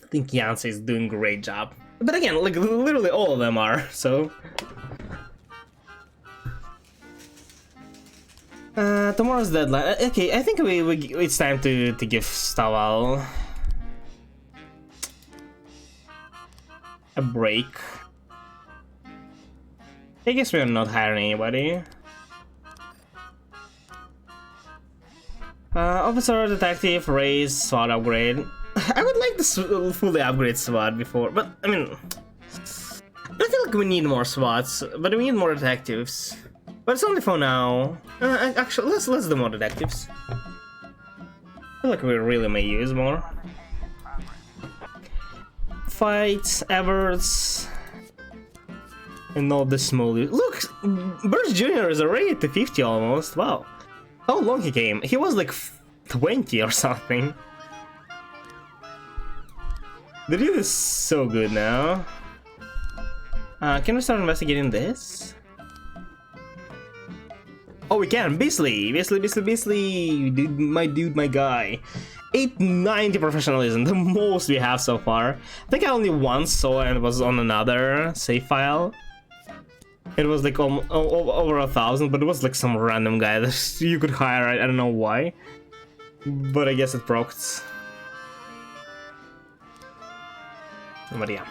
Speaker 1: I think Yancy is doing a great job. But again, like literally all of them are, so. Tomorrow's deadline. Okay, I think it's time to give Staval a break. I guess we're not hiring anybody. Officer, detective, raise, SWAT upgrade. I would like to fully upgrade SWAT before, but I mean, I feel like we need more SWATs, but we need more detectives. But it's only for now. Actually, let's do more detectives. I feel like we really may use more. Fights, Everts, and not the small. Look, Burst Jr. is already at 50 almost. Wow. How long he came? He was like 20 or something. The dude is so good now. Can we start investigating this? Oh, we can. Beasley, dude, my guy. 890 professionalism, the most we have so far. I think I only once saw and it was on another save file. It was like over 1,000, but it was like some random guy that you could hire. I don't know why, but I guess it procs. But yeah.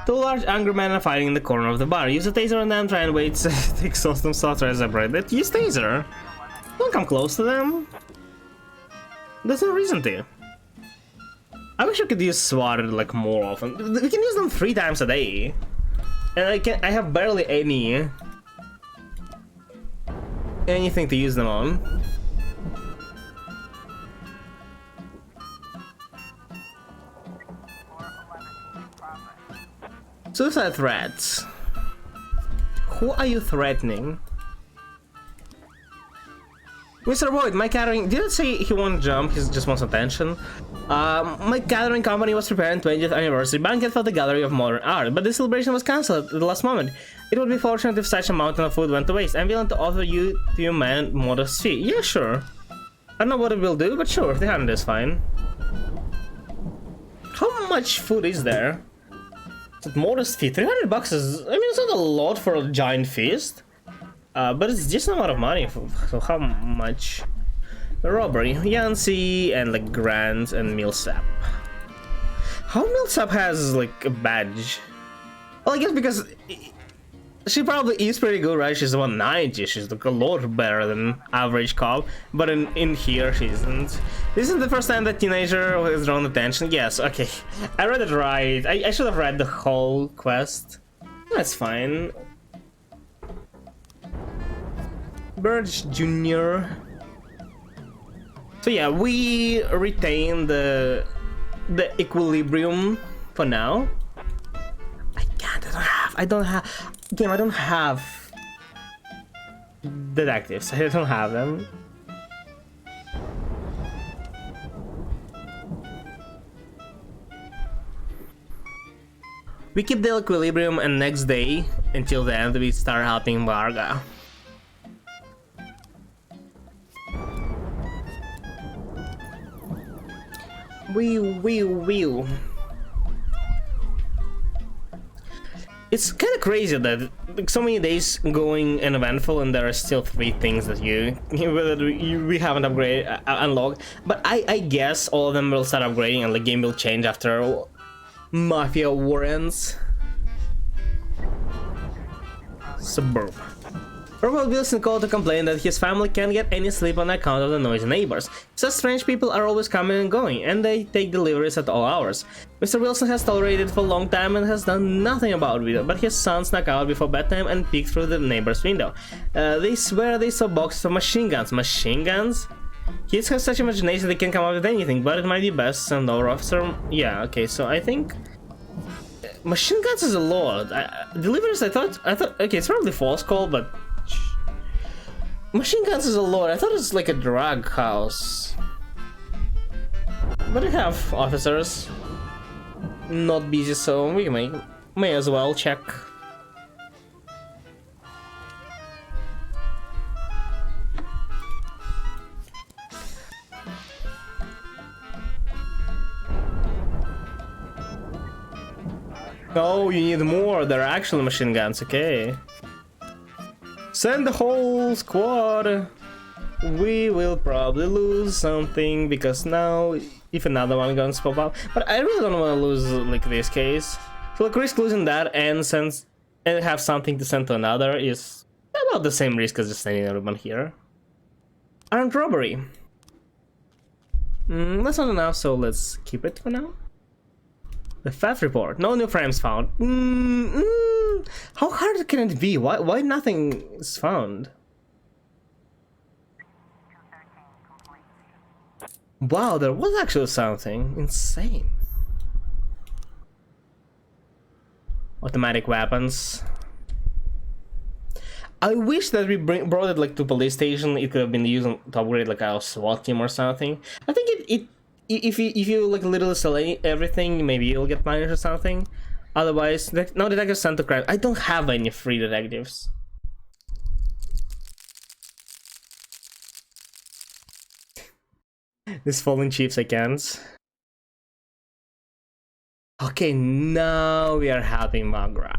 Speaker 1: 2 large angry men are fighting in the corner of the bar. Use a taser on them, try and wait to exhaust themselves, try to separate it. Use taser. Don't come close to them. There's no reason to. I wish I could use SWAT like more often. We can use them 3 times a day. And I have barely anything to use them on. Suicide threats. Who are you threatening? Mr. Boyd, my catering... Did it say he won't jump, he just wants attention? My catering company was preparing 20th anniversary banquet for the Gallery of Modern Art, but the celebration was cancelled at the last moment. It would be fortunate if such a mountain of food went to waste. I'm willing to offer you to your man modest fee. Yeah, sure. I don't know what it will do, but sure, 300 is fine. How much food is there? Modest fee, 300 bucks is... I mean, it's not a lot for a giant feast. But it's just a lot of money. So how much? Robbery, Yancy, and like Grant and Millsap. How Millsap has like a badge? Well, I guess because she probably is pretty good, right? She's 190. She's like a lot better than average cop. But in here, she isn't. This isn't the first time that teenager has drawn attention. Yes, okay. I read it right. I should have read the whole quest. That's fine. Burge Jr. So yeah, we retain the equilibrium for now. I don't have detectives. I don't have them. We keep the equilibrium, and next day until the end we start helping Varga. It's kind of crazy that like, so many days going uneventful and there are still 3 things that we haven't upgraded, unlocked. But I guess all of them will start upgrading and the game will change after Mafia War ends. Suburb. Robert Wilson called to complain that his family can't get any sleep on account of the noisy neighbors. Such strange people are always coming and going, and they take deliveries at all hours. Mr. Wilson has tolerated it for a long time and has done nothing about it, but his son snuck out before bedtime and peeked through the neighbor's window. They swear they saw boxes of machine guns. Machine guns? Kids have such imagination they can come up with anything, but it might be best send over officer. Yeah, okay, so I think machine guns is a lot. Deliveries, I thought, okay, it's probably false call, but machine guns is a lot. I thought it's like a drug house. But we have officers. Not busy, so we may as well check. Oh, you need more. There are actually machine guns, okay. Send the whole squad. We will probably lose something because now if another one guns pop up, but I really don't want to lose like this case. So like risk losing that and have something to send to another is about the same risk as just sending everyone here. Armed robbery. That's not enough, so let's keep it for now. The theft report. No new frames found. How hard can it be? Why nothing is found? Wow, there was actually something insane. Automatic weapons. I wish that we brought it like to police station. It could have been used to upgrade like our SWAT team or something. I think if you like literally sell everything, maybe you'll get minors or something. Otherwise, no detectives sent to crime. I don't have any free detectives. This fallen chiefs I can't. Okay, now we are helping Magra.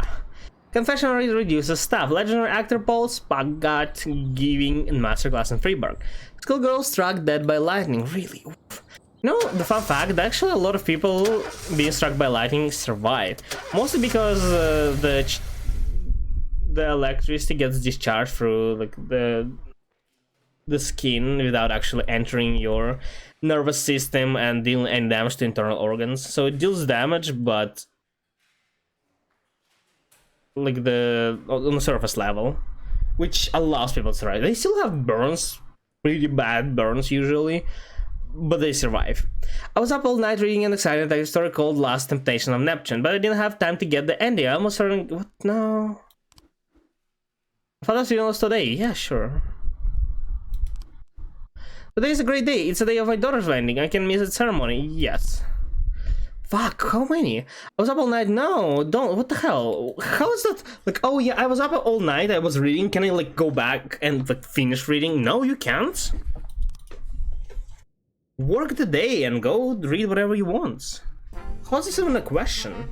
Speaker 1: Confessionary reduces staff. Legendary actor Paul Spagat giving a masterclass in Freeburg. Schoolgirl struck dead by lightning. Really? Oof. No, the fun fact, actually a lot of people being struck by lightning survive. Mostly because the electricity gets discharged through like the skin without actually entering your nervous system and dealing any damage to internal organs. So it deals damage, but like on the surface level, which allows people to survive. They still have burns, pretty bad burns usually, but they survive. I was up all night reading an exciting detective story called Last Temptation of Neptune, but I didn't have time to get the ending. I almost started. What? No. Father's funeral today. Yeah, sure. Today is a great day. It's the day of my daughter's wedding. I can miss the ceremony. Yes. Fuck, how many? I was up all night. No, don't. What the hell? How is that? Like, oh yeah, I was up all night. I was reading. Can I like go back and like finish reading? No, you can't. Work the day and go read whatever you want. How's this even a question?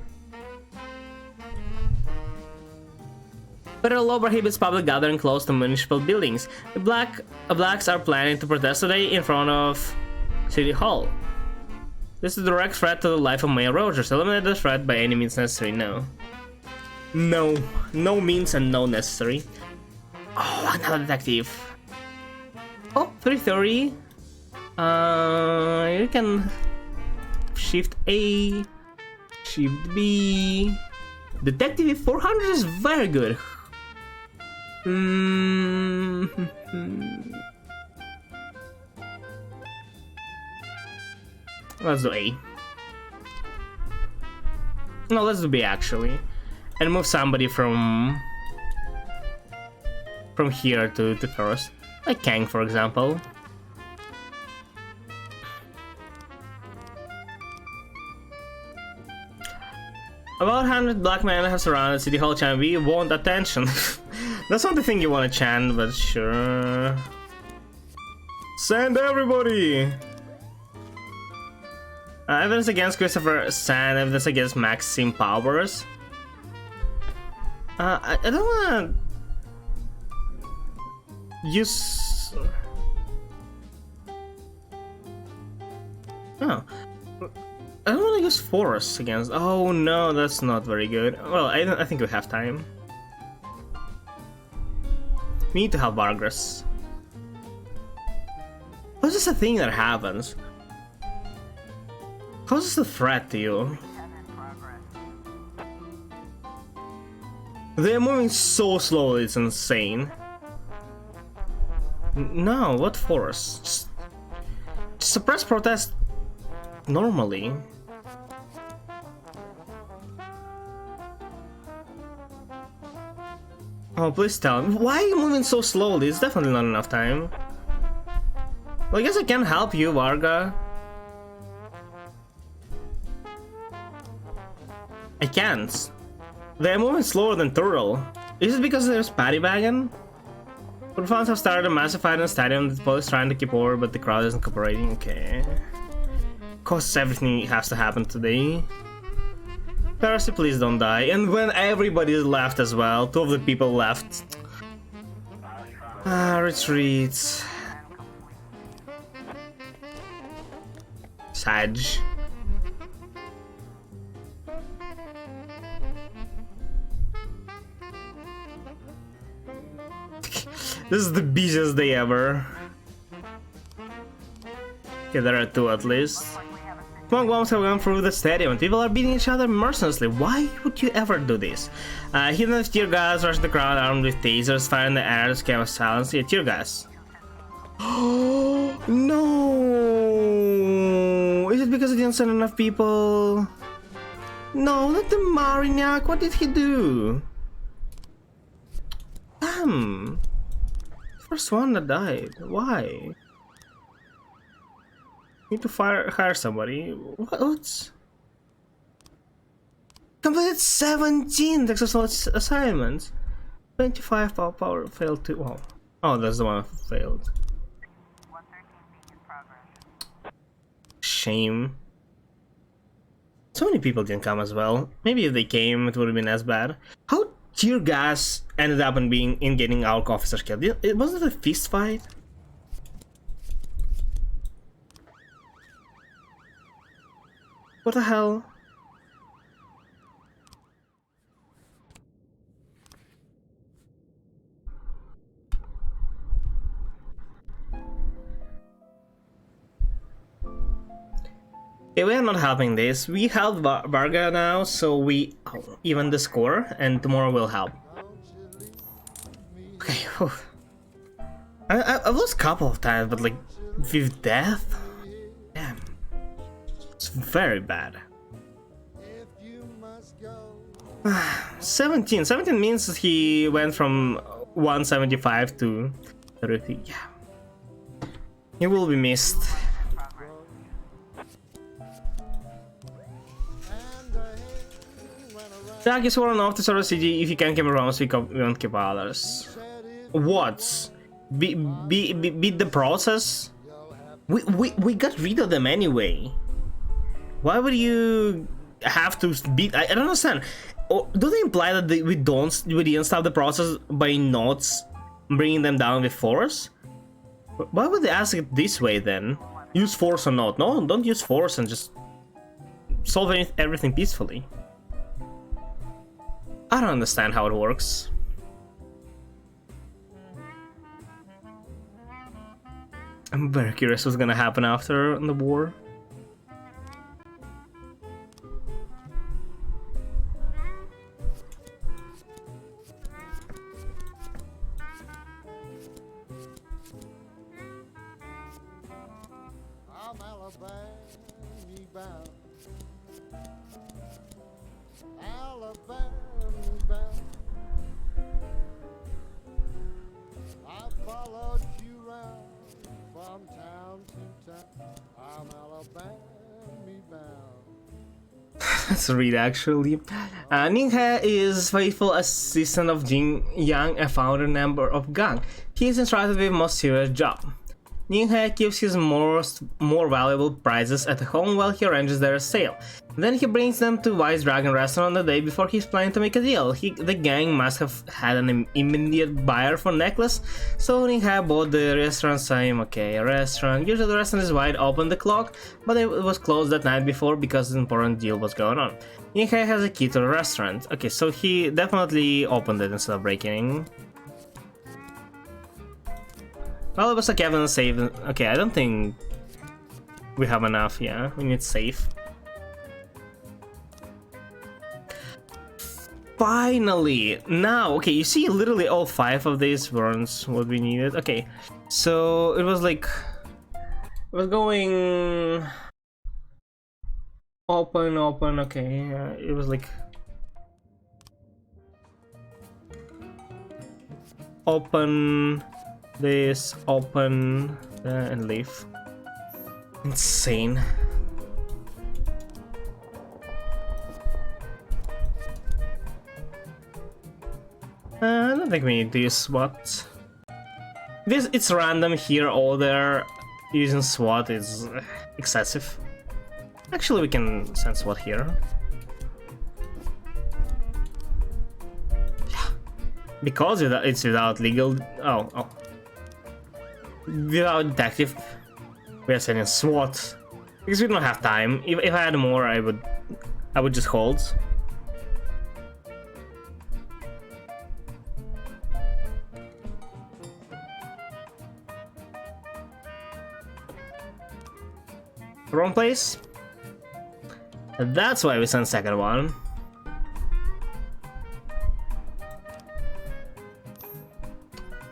Speaker 1: Federal law prohibits public gathering close to municipal buildings. The blacks are planning to protest today in front of City Hall. This is a direct threat to the life of Mayor Rogers. Eliminate the threat by any means necessary. No. No. No means and no necessary. Oh, another detective. Oh, 330. You can Shift A, Shift B. Detective 400 is very good. Let's do A. No, let's do B actually, and move somebody from here to first, like Kang, for example. About 100 black men have surrounded City Hall chant, we want attention. That's not the thing you want to chant, but sure. Send everybody! Evidence against Christopher Sand, evidence against Maxim Powers. I don't wanna use. Oh, I don't wanna use force against. Oh no, that's not very good. Well, I think we have time. We need to help Vargas. What's this a thing that happens? How's this a threat to you? They're moving so slowly, it's insane. No, what force? Just suppress protest normally. Oh, please tell me. Why are you moving so slowly? It's definitely not enough time. Well, I guess I can help you, Varga. I can't. They're moving slower than Turtle. Is it because there's Paddy Wagon? But fans have started a massive fight in the stadium. The police trying to keep order, but the crowd isn't cooperating. Okay. Cause everything has to happen today. Percy, please don't die. And when everybody left as well, 2 of the people left. Retreat. Sage. This is the busiest day ever. Okay, there are 2 at least. Smog bombs have gone through the stadium and people are beating each other mercilessly. Why would you ever do this? Hidden with tear gas, rush the crowd armed with tasers, fire in the air to scare silence. Yeah, tear gas. Oh no! Is it because I didn't send enough people? No, not the Marignac. What did he do? Damn. First one that died. Why? Need to hire somebody. What's completed 17 successful assignments. 25 power failed to. Oh, oh, that's the one who failed. Shame. So many people didn't come as well. Maybe if they came, it would have been as bad. How tear gas ended up in getting our officers killed? It wasn't a fist fight. What the hell? Okay, we are not helping this. We helped Varga now, so we even the score, and tomorrow we'll help. Okay, whew. I've lost a couple of times, but like with death? Damn. It's very bad. 17 means that he went from 175 to 30. Yeah. He will be missed. Jack is sworn off to sort of CG. If you can't keep around, so we won't keep others. What? Beat the process? We got rid of them anyway. Why would you have to beat? I don't understand. Or do they imply that we didn't stop the process by not bringing them down with force? Why would they ask it this way then? Use force or not? No, don't use force and just solve everything peacefully. I don't understand how it works. I'm very curious what's gonna happen after the war. Let's read actually. Ninghe is faithful assistant of Jin Yang, a founder member of gang. He is entrusted with most serious job. Ninghe keeps his more valuable prizes at home while he arranges their sale. Then he brings them to Wise Dragon restaurant the day before he's planning to make a deal. The gang must have had an immediate buyer for necklace, so Ninghe bought the restaurant saying, okay, a restaurant. Usually the restaurant is wide open the clock, but it was closed that night before because an important deal was going on. Ninghe has a key to the restaurant. Okay, so he definitely opened it instead of breaking in. Well, it was a cabin and save. Okay, I don't think we have enough. Yeah, we need safe. Finally! Now, okay, you see literally all 5 of these weren't what we needed. Okay, so it was like... It was going... Open, okay, it was like... Open... This, open, and leave. Insane. I don't think we need to use SWAT. It's random here or there. Using SWAT is excessive. Actually, we can send SWAT here. Yeah. Because it's without legal... Oh. Without detective, we are sending SWAT. Because we don't have time. If I had more, I would just hold. Wrong place. That's why we sent second one.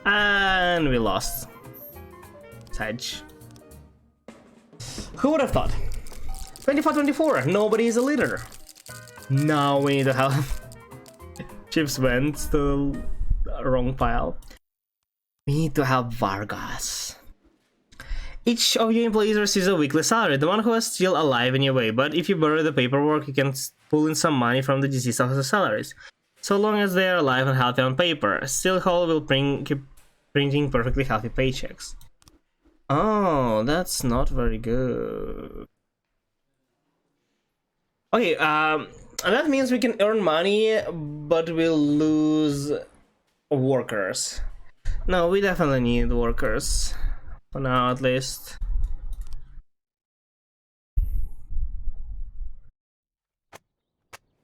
Speaker 1: And we lost. Sedge. Who would have thought? 24-24, nobody is a leader. Now we need to help. Chips went to the wrong pile. We need to help Vargas. Each of your employees receives a weekly salary, the one who is still alive anyway, but if you bury the paperwork, you can pull in some money from the deceased officers' salaries. So long as they are alive and healthy on paper, Steel Hall will keep printing perfectly healthy paychecks. Oh, that's not very good. Okay, that means we can earn money, but we'll lose workers. No, we definitely need workers. For now, at least.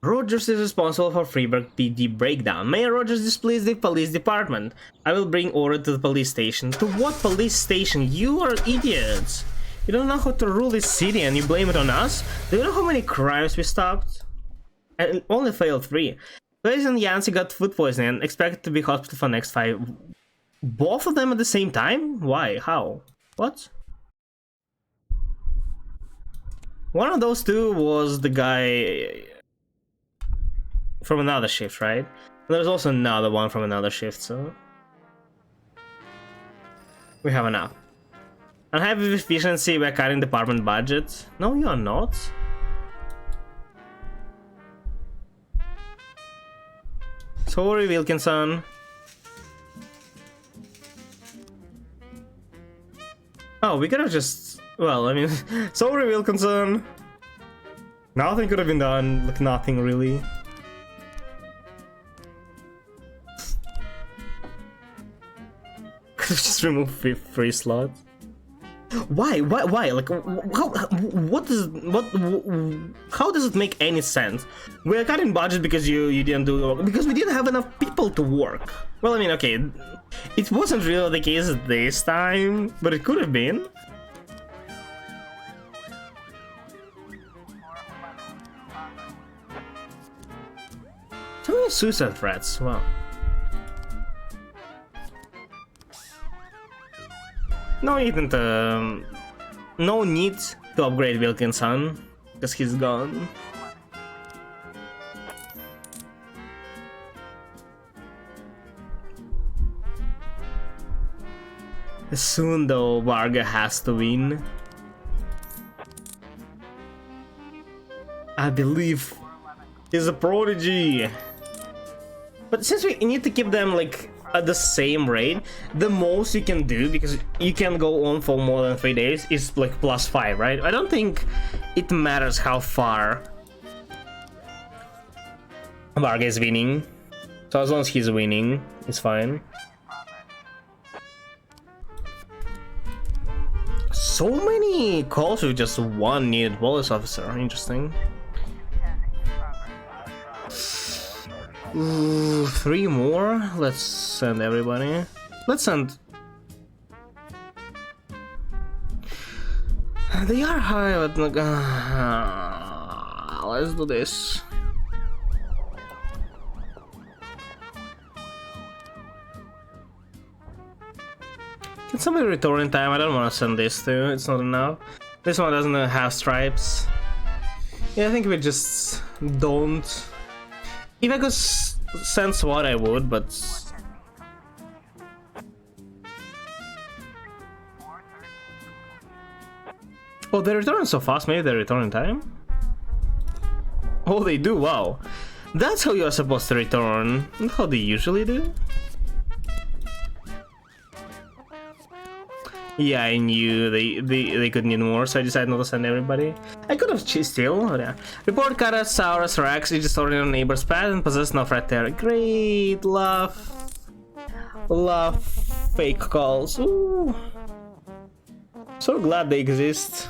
Speaker 1: Rogers is responsible for Freeburg PD breakdown. Mayor Rogers displeased the police department. I will bring order to the police station. To what police station? You are idiots. You don't know how to rule this city and you blame it on us? Do you know how many crimes we stopped? And only failed 3. Blaze and Yancy got food poisoning and expected to be hospital for next 5. Both of them at the same time? Why? How? What? One of those 2 was the guy from another shift, right? There's also another one from another shift, so... We have enough. Unhappy with efficiency, we're cutting department budget. No, you are not. Sorry, Wilkinson. Oh, we could have just... Well, I mean... Sorry, Wilkinson. Nothing could have been done. Like, nothing, really. Could have just removed 3 slots. Why? Like, how does it make any sense? We're cutting budget because you didn't do the work. Because we didn't have enough people to work. Well, I mean, okay, it wasn't really the case this time, but it could have been. So many suicide threats, wow. No need to upgrade Wilkinson, because he's gone. Soon though, Varga has to win. I believe he's a prodigy. But since we need to keep them like at the same rate, the most you can do, because you can go on for more than 3 days, is like +5, right? I don't think it matters how far Varga is winning. So as long as he's winning, it's fine. So many calls with just one needed police officer. Interesting. Ooh, 3 more. Let's send everybody. Let's send. They are high, but let's do this. Can somebody return in time? I don't want to send this to. It's not enough. This one doesn't have stripes. Yeah, I think we just don't. If I could send SWAT, I would, but. Oh, they return so fast. Maybe they return in time? Oh, they do. Wow. That's how you're supposed to return. Not how they usually do. Yeah, I knew they could need more, so I decided not to send everybody. I could have still, but yeah. Report Carasaurus Rex is just stored in a neighbor's pad and possessed no threat there. Great, love fake calls. Ooh. So glad they exist.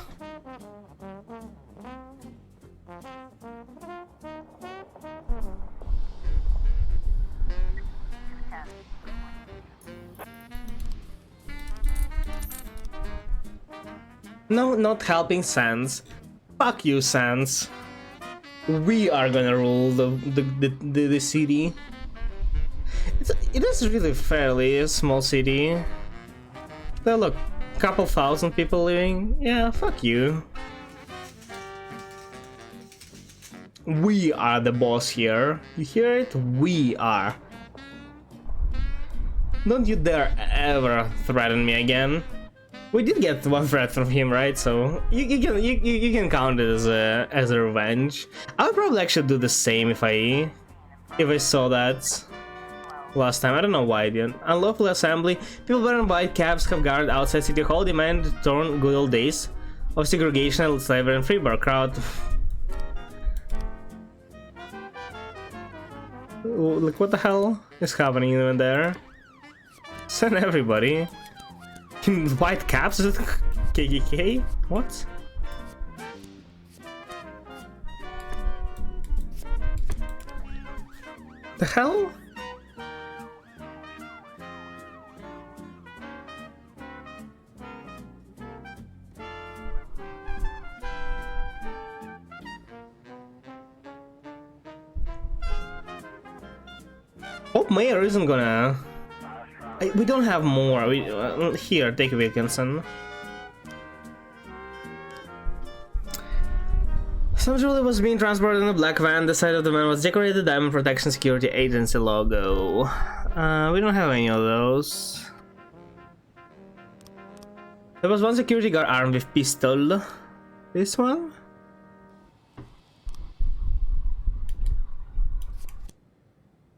Speaker 1: No, not helping Sans. Fuck you, Sans. We are gonna rule the city. It is really fairly a small city. There look, couple thousand people living. Yeah, fuck you. We are the boss here. You hear it? We are. Don't you dare ever threaten me again. We did get one threat from him, right? So you can count it as a revenge. I would probably actually do the same if I saw that last time. I don't know why I didn't. Unlawful assembly. People wearing white caps have gathered outside City Hall, demand to return good old days of segregation, slavery, and free bar crowd. Like, what the hell is happening even there? Send everybody. White caps? Is it KKK? What? The hell? Hope Mayor isn't gonna. We don't have more. Here, take Wilkinson. Some jewelry was being transported in a black van. The side of the van was decorated Diamond Protection Security Agency logo. We don't have any of those. There was one security guard armed with pistol. This one?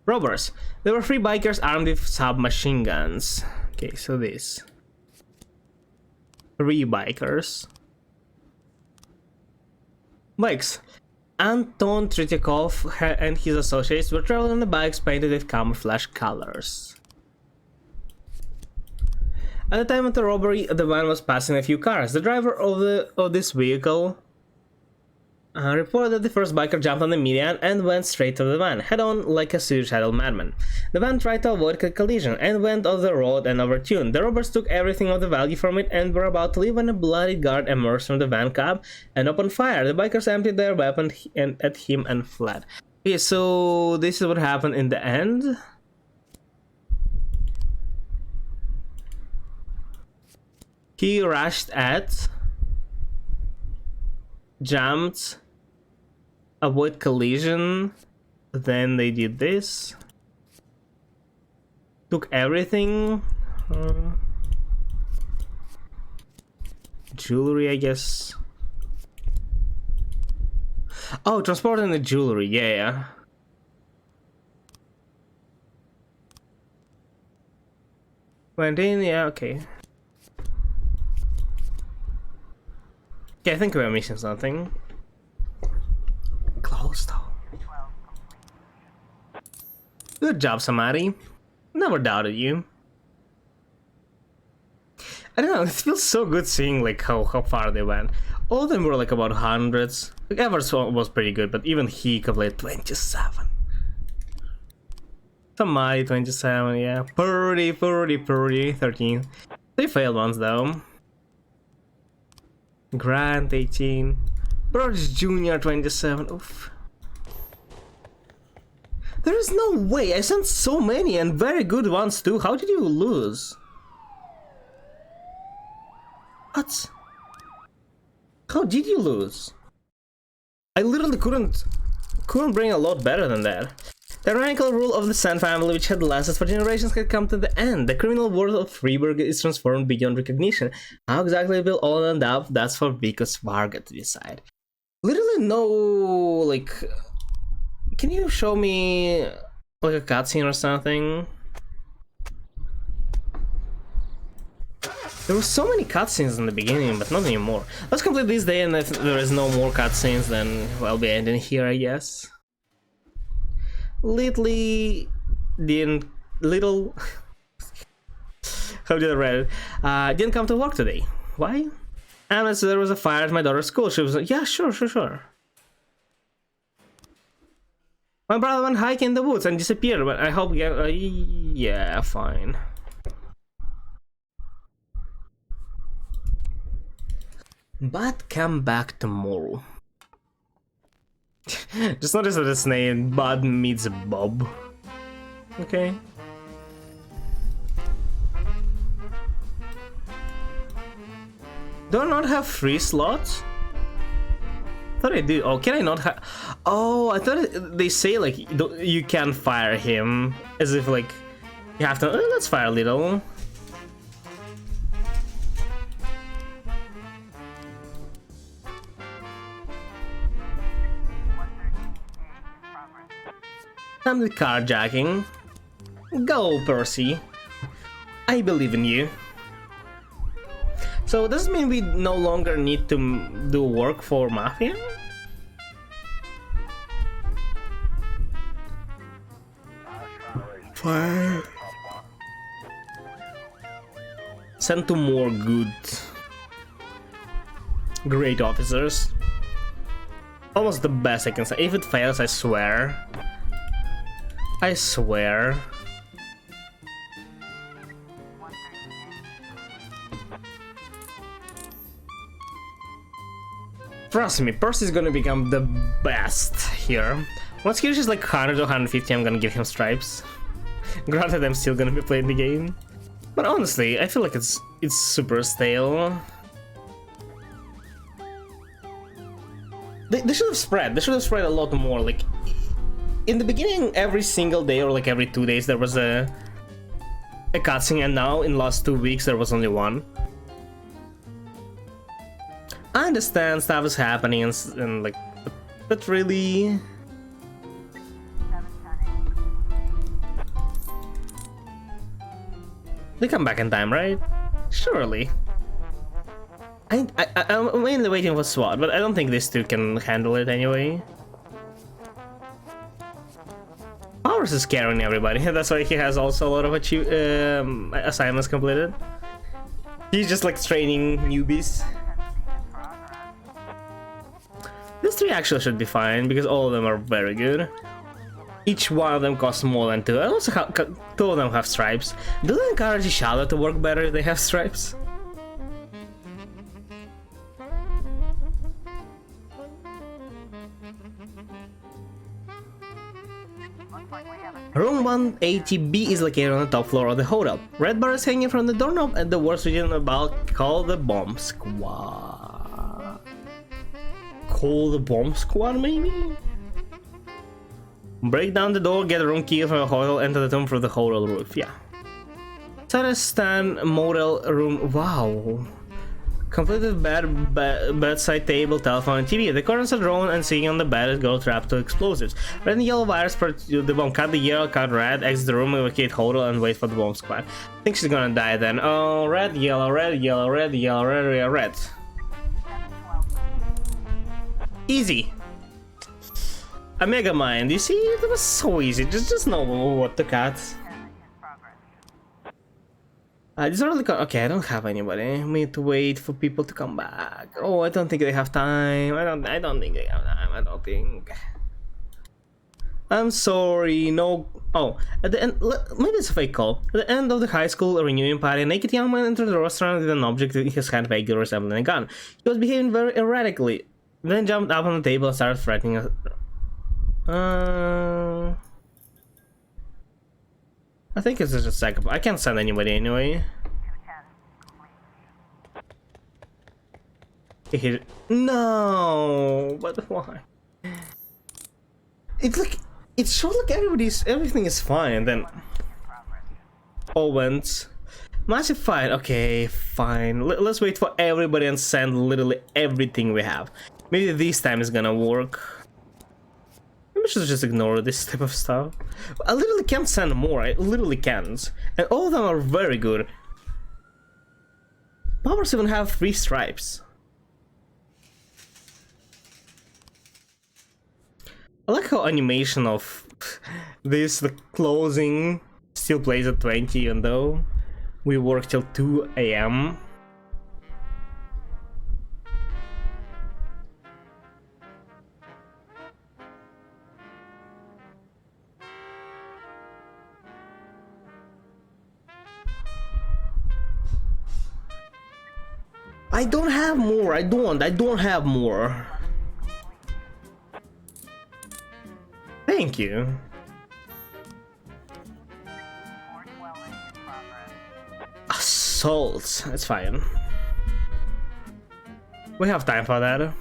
Speaker 1: Robbers. There were 3 bikers armed with submachine guns. Okay, so this. 3 bikers. Bikes. Anton Tretyakov and his associates were traveling on the bikes painted with camouflage colors. At the time of the robbery, the van was passing a few cars. The driver of this vehicle reported that the first biker jumped on the median and went straight to the van, head-on like a suicidal madman. The van tried to avoid a collision and went off the road and overtuned. The robbers took everything of the value from it and were about to leave when a bloody guard emerged from the van cab and opened fire. The bikers emptied their weapon at him and fled. Okay, so this is what happened in the end. He rushed at, jumped, avoid collision, then they did this, took everything, jewelry, I guess. Oh, transporting the jewelry, yeah. Went in, yeah, okay. Okay, I think we're missing something. Close though. Good job, Samari. Never doubted you. I don't know, it feels so good seeing like how far they went. All of them were like about hundreds. Like Evers was pretty good, but even he completed 27. Samari 27, yeah. Purdy, 13. They failed once though. Grant 18. Burge Jr. 27. Oof. There is no way. I sent so many and very good ones too. How did you lose? What? How did you lose? I literally couldn't bring a lot better than that. The tyrannical rule of the Sand family, which had lasted for generations, had come to the end. The criminal world of Freeburg is transformed beyond recognition. How exactly it will all end up, that's for Vico Varga to decide. Literally no, like... Can you show me, like, a cutscene or something? There were so many cutscenes in the beginning, but not anymore. Let's complete this day, and if there is no more cutscenes, then I'll be ending here, I guess. Little how did I read it? Didn't come to work today. Why? Unless there was a fire at my daughter's school. She was like, yeah, sure. My brother went hiking in the woods and disappeared, but I hope yeah, fine. But come back tomorrow. Just notice that it's named Bud meets Bob. Okay. Do I not have free slots? I thought I do. Oh, can I not have? Oh, I thought they say like you can fire him, as if like you have to. Oh, let's fire Little. I'm the carjacking. Go, Percy. I believe in you. So does it mean we no longer need to do work for Mafia? Fine. Send to more good, great officers. Almost the best I can say. If it fails, I swear. I swear. Trust me, Percy's gonna become the best here. Once he reaches like 100 or 150, I'm gonna give him stripes. Granted, I'm still gonna be playing the game. But honestly, I feel like it's super stale. They should have spread. They should have spread a lot more. Like, in the beginning, every single day or like every 2 days, there was a cutscene, and now in the last 2 weeks, there was only one. I understand stuff is happening and like, but really... They come back in time, right? Surely. I'm mainly waiting for SWAT, but I don't think these two can handle it anyway. Powers is carrying everybody, that's why he has also a lot of assignments completed. He's just like training newbies. These three actually should be fine, because all of them are very good. Each one of them costs more than two. I also have, two of them have stripes. Do they encourage each other to work better if they have stripes? Room 180B is located on the top floor of the hotel. Red bar is hanging from the doorknob, and the words written about call the bomb squad. Call the bomb squad, maybe? Break down the door, get a room key from the hotel, enter the tomb through the hotel roof. Yeah. Satistan Motel Room. Wow. Complete with bedside table, telephone, and TV. The curtains are drawn and sitting on the bed is girl trapped to explosives. Red and yellow wires for the bomb. Cut the yellow, cut red, exit the room, evacuate hotel, and wait for the bomb squad. I think she's gonna die then. Oh, red, yellow, red, yellow, red, yellow, red, yellow, red. Easy. A mega mind. You see, it was so easy. Just know what to cut. These are really okay. I don't have anybody. I need to wait for people to come back. Oh, I don't think they have time. I don't think they have time. I don't think. I'm sorry. No. Oh, at the end, maybe it's a fake call. At the end of the high school reunion party, a naked young man entered the restaurant with an object in his hand vaguely resembling a gun. He was behaving very erratically. Then jumped up on the table and started threatening us. I think it's just a second. I can't send anybody anyway. No, but why? It's like it shows like everything is fine, and then Owens, massive fine. Okay, fine. Let's wait for everybody and send literally everything we have. Maybe this time is gonna work. I should just ignore this type of stuff. I literally can't send more. I literally can't, and all of them are very good. Powers even have 3 stripes. I like how animation of this, the closing, still plays at 20, even though we work till 2 AM. I don't have more. I don't have more. Thank you. Assault. That's fine. We have time for that.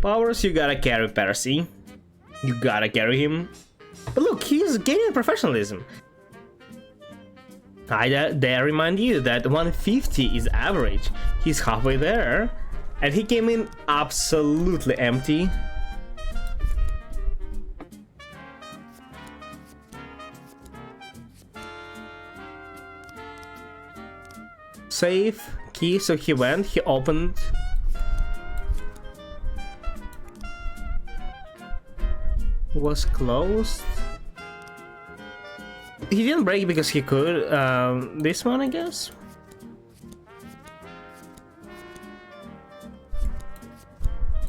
Speaker 1: Powers, you gotta carry Percy. You gotta carry him. But look, he's gaining professionalism. I dare remind you that 150 is average. He's halfway there. And he came in absolutely empty. Safe key, so he went, he opened. Was closed. He didn't break because he could. This one, I guess.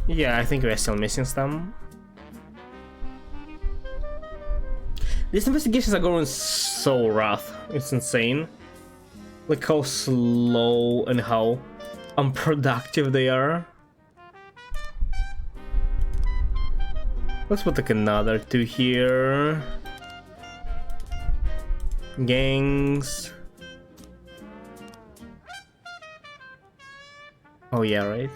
Speaker 1: Yeah, I think we're still missing some. These investigations are going so rough. It's insane. Like how slow and how unproductive they are. Let's put like another 2 here. Gangs. Oh yeah, right.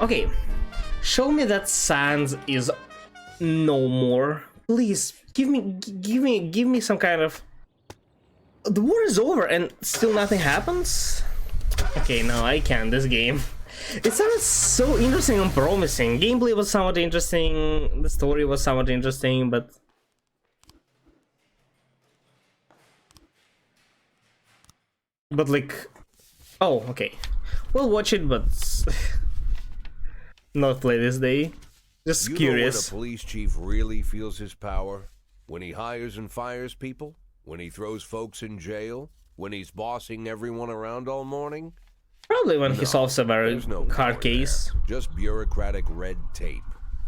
Speaker 1: Okay, show me that Sans is no more. Please give me some kind of. The war is over and still nothing happens. Okay, no, I can't. This game. It sounded so interesting and promising. Gameplay was somewhat interesting, the story was somewhat interesting, but... But like... Oh, okay. We'll watch it, but... not play this day. Just curious.
Speaker 2: Know when a police chief really feels his power? When he hires and fires people? When he throws folks in jail? When he's bossing everyone around all morning?
Speaker 1: Probably when he solves a very hard case.
Speaker 2: There. Just bureaucratic red tape.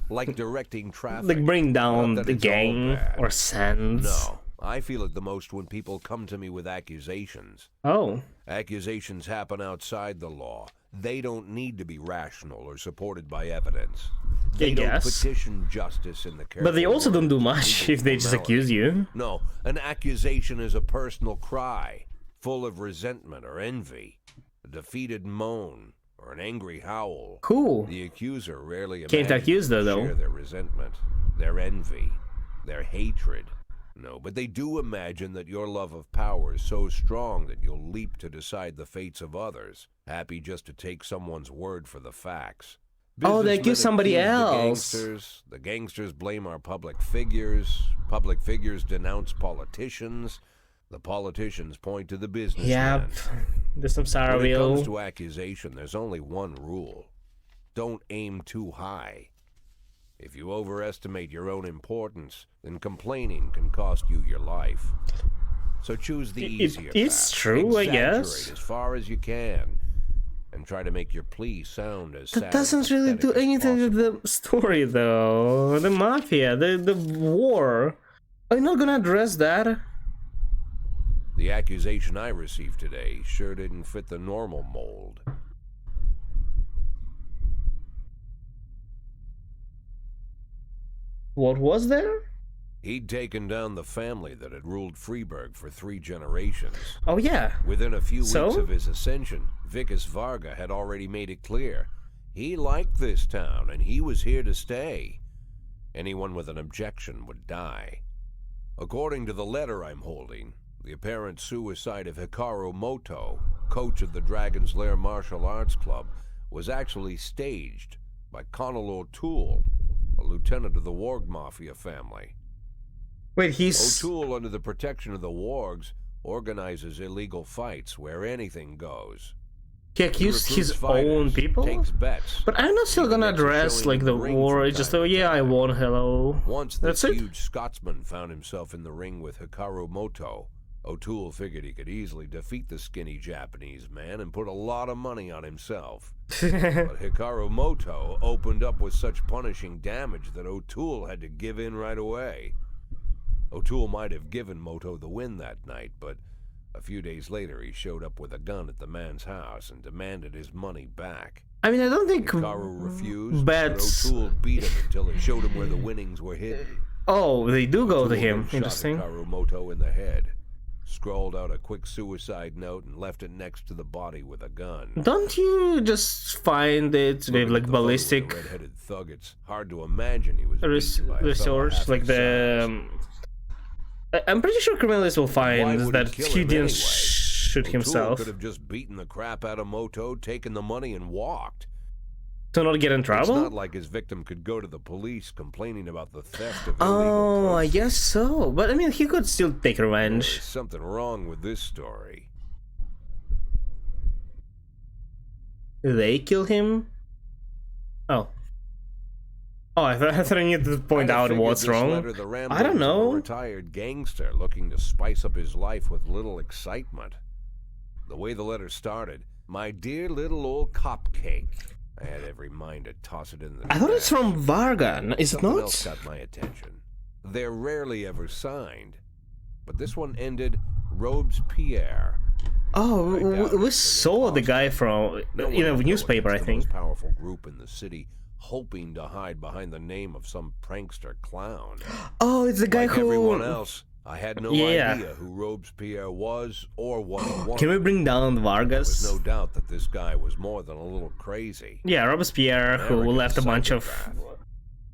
Speaker 2: Like directing traffic.
Speaker 1: Like bring down the gang or Sans.
Speaker 2: No, I feel it the most when people come to me with accusations.
Speaker 1: Oh.
Speaker 2: Accusations happen outside the law. They don't need to be rational or supported by evidence. They don't petition justice in the careful.
Speaker 1: But they also don't do much if they just accuse you.
Speaker 2: No, an accusation is a personal cry, full of resentment or envy. A defeated moan, or an angry howl.
Speaker 1: Cool.
Speaker 2: The accuser rarely
Speaker 1: Can't
Speaker 2: imagines
Speaker 1: accuse
Speaker 2: you
Speaker 1: her, though.
Speaker 2: share their resentment, their envy, their hatred. No, but they do imagine that your love of power is so strong that you'll leap to decide the fates of others, happy just to take someone's word for the facts.
Speaker 1: Oh, they accuse somebody else.
Speaker 2: The gangsters blame our public figures denounce politicians, the politicians point to the businessmen.
Speaker 1: Yep. There's some
Speaker 2: When it comes
Speaker 1: Saraville.
Speaker 2: to accusation, there's only one rule. Don't aim too high. If you overestimate your own importance, then complaining can cost you your life. So choose the easier
Speaker 1: It's
Speaker 2: path.
Speaker 1: true, I
Speaker 2: Exaggerate
Speaker 1: guess.
Speaker 2: as far as you can, and try to make your plea sound as sad
Speaker 1: That
Speaker 2: and
Speaker 1: doesn't really do
Speaker 2: pathetic as
Speaker 1: anything with
Speaker 2: possible.
Speaker 1: the story, though. The mafia, the war. Are you not gonna address that?
Speaker 2: The accusation I received today sure didn't fit the normal mold.
Speaker 1: What was there?
Speaker 2: He'd taken down the family that had ruled Freeburg for 3 generations.
Speaker 1: Oh yeah.
Speaker 2: Within a few
Speaker 1: So?
Speaker 2: weeks of his ascension, Vickis Varga had already made it clear. He liked this town, and he was here to stay. Anyone with an objection would die. According to the letter I'm holding, the apparent suicide of Hikaru Moto, coach of the Dragon's Lair Martial Arts Club, was actually staged by Connell O'Toole, a lieutenant of the Warg Mafia family.
Speaker 1: Wait, he's...
Speaker 2: O'Toole, under the protection of the Wargs, organizes illegal fights where anything goes.
Speaker 1: He
Speaker 2: He
Speaker 1: accused
Speaker 2: recruits
Speaker 1: his
Speaker 2: fighters,
Speaker 1: own people?
Speaker 2: takes bets.
Speaker 1: But I'm not still
Speaker 2: Even
Speaker 1: gonna
Speaker 2: gets a
Speaker 1: address,
Speaker 2: showing
Speaker 1: like,
Speaker 2: in
Speaker 1: the
Speaker 2: ring
Speaker 1: war.
Speaker 2: from
Speaker 1: It's just,
Speaker 2: time
Speaker 1: oh
Speaker 2: to
Speaker 1: yeah, I
Speaker 2: time.
Speaker 1: won, hello.
Speaker 2: Once
Speaker 1: That's
Speaker 2: this
Speaker 1: it?
Speaker 2: huge Scotsman found himself in the ring with Hikaru Moto, O'Toole figured he could easily defeat the skinny Japanese man and put a lot of money on himself. But Hikaru Moto opened up with such punishing damage that O'Toole had to give in right away. O'Toole might have given Moto the win that night, but a few days later he showed up with a gun at the man's house and demanded his money back.
Speaker 1: I mean, I don't think
Speaker 2: Hikaru refused,
Speaker 1: bets...
Speaker 2: but O'Toole beat him until he showed him where the winnings were hidden.
Speaker 1: Oh, they do go to
Speaker 2: O'Toole
Speaker 1: him.
Speaker 2: then
Speaker 1: Interesting.
Speaker 2: Shot Hikaru Moto in the head, scrawled out a quick suicide note, and left it next to the body with a gun.
Speaker 1: Don't you just find it with,
Speaker 2: Looking
Speaker 1: like,
Speaker 2: at the photo of
Speaker 1: ballistic
Speaker 2: the red-headed thug, it's hard to imagine he was beaten by a fellow
Speaker 1: resource?
Speaker 2: half
Speaker 1: Like
Speaker 2: his
Speaker 1: the...
Speaker 2: size.
Speaker 1: I'm pretty sure criminals will
Speaker 2: Why
Speaker 1: find
Speaker 2: would
Speaker 1: that
Speaker 2: he kill
Speaker 1: he
Speaker 2: him
Speaker 1: didn't
Speaker 2: anyway?
Speaker 1: shoot
Speaker 2: O'Toole
Speaker 1: himself
Speaker 2: could have just beaten the crap out of Moto, taken the money, and walked.
Speaker 1: to not get in
Speaker 2: It's
Speaker 1: trouble.
Speaker 2: not like his victim could go to the police complaining about the theft of illegal
Speaker 1: Oh, I
Speaker 2: proceeds.
Speaker 1: guess so. But I mean, he could still take revenge.
Speaker 2: There's something wrong with this story.
Speaker 1: They kill him? Oh. Oh, I thought I needed to point
Speaker 2: I'd have
Speaker 1: out
Speaker 2: figured
Speaker 1: what's
Speaker 2: this
Speaker 1: wrong.
Speaker 2: letter the
Speaker 1: I don't
Speaker 2: ramblings of a
Speaker 1: know.
Speaker 2: retired gangster looking to spice up his life with little excitement. The way the letter started, my dear little old cupcake. I had every mind to toss it in the
Speaker 1: I thought it's
Speaker 2: trash.
Speaker 1: from Varga, is it
Speaker 2: Something else
Speaker 1: not?
Speaker 2: got my attention. They're rarely ever signed, but this one ended Robespierre.
Speaker 1: Oh,
Speaker 2: I doubt
Speaker 1: we
Speaker 2: it's an
Speaker 1: saw the guy from,
Speaker 2: No one
Speaker 1: in a
Speaker 2: would go
Speaker 1: newspaper, I
Speaker 2: against the
Speaker 1: think.
Speaker 2: most powerful group in the city, hoping to hide behind the name of some prankster clown.
Speaker 1: Oh, it's the guy
Speaker 2: Like everyone
Speaker 1: who...
Speaker 2: else, I had no
Speaker 1: Yeah.
Speaker 2: idea who Robespierre was or what he wanted.
Speaker 1: Can we bring down
Speaker 2: There
Speaker 1: Vargas?
Speaker 2: was no doubt that this guy was more than a little crazy.
Speaker 1: Yeah, Robespierre, who
Speaker 2: Arrogant
Speaker 1: left a bunch of
Speaker 2: psychopath.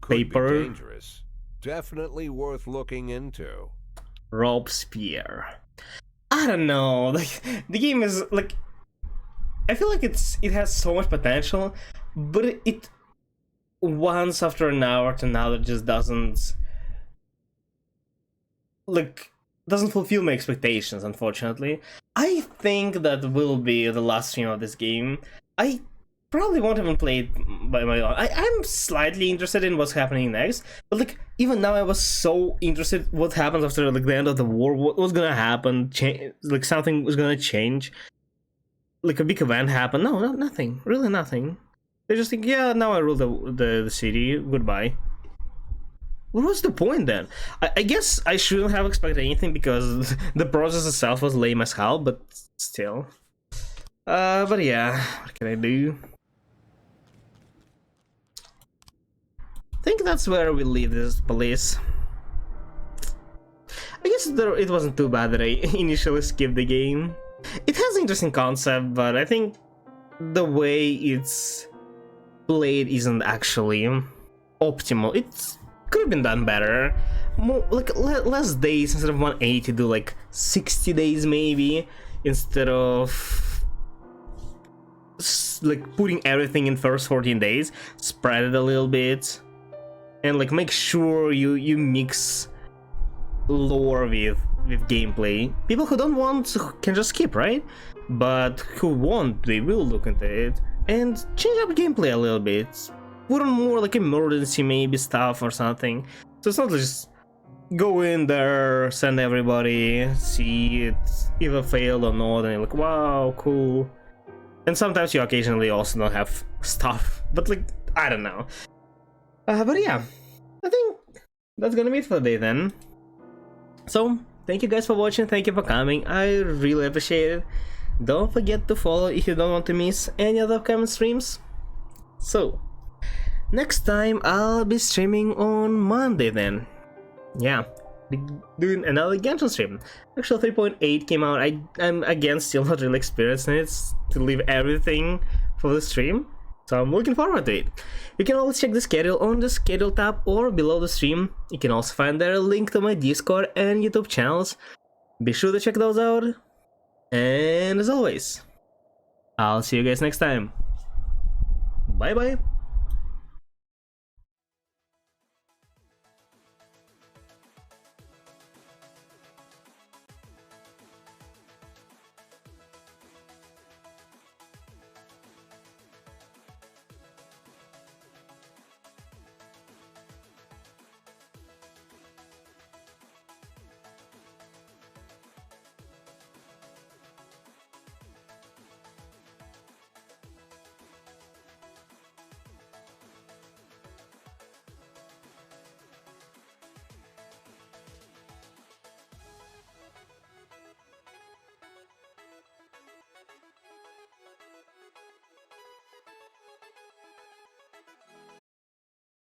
Speaker 2: Could
Speaker 1: paper.
Speaker 2: be dangerous. Definitely worth looking into.
Speaker 1: Robespierre. I don't know. Like, the game is like, I feel like it has so much potential, but it once after an hour to another just doesn't fulfill my expectations. Unfortunately, I think that will be the last stream of this game. I probably won't even play it by my own. I'm slightly interested in what's happening next, but like even now I was so interested what happens after like the end of the war, what was gonna happen, like something was gonna change, like a big event happened. No, nothing, really nothing. They just think, yeah, now I rule the city, goodbye. What was the point then? I guess I shouldn't have expected anything because the process itself was lame as hell, but still. But yeah, what can I do? I think that's where we leave this police. I guess it wasn't too bad that I initially skipped the game. It has an interesting concept, but I think the way it's played isn't actually optimal. It could have been done better. More like less days instead of 180, do like 60 days maybe, instead of like putting everything in first 14 days. Spread it a little bit, and like make sure you mix lore with gameplay. People who don't want can just skip, right? But who want, they will look into it and change up gameplay a little bit. Put on more like emergency maybe stuff or something. So it's not just go in there, send everybody, see it either failed or not, and you're like, wow, cool. And sometimes you occasionally also don't have stuff, but like, I don't know. But yeah, I think that's gonna be it for the day then. So, thank you guys for watching, thank you for coming, I really appreciate it. Don't forget to follow if you don't want to miss any other upcoming streams. So, next time I'll be streaming on Monday then. Yeah, doing another Genshin stream. Actually 3.8 came out. I'm again still not really experienced in it to leave everything for the stream. So I'm looking forward to it. You can always check the schedule on the schedule tab or below the stream. You can also find there a link to my Discord and YouTube channels. Be sure to check those out. And as always, I'll see you guys next time. Bye bye.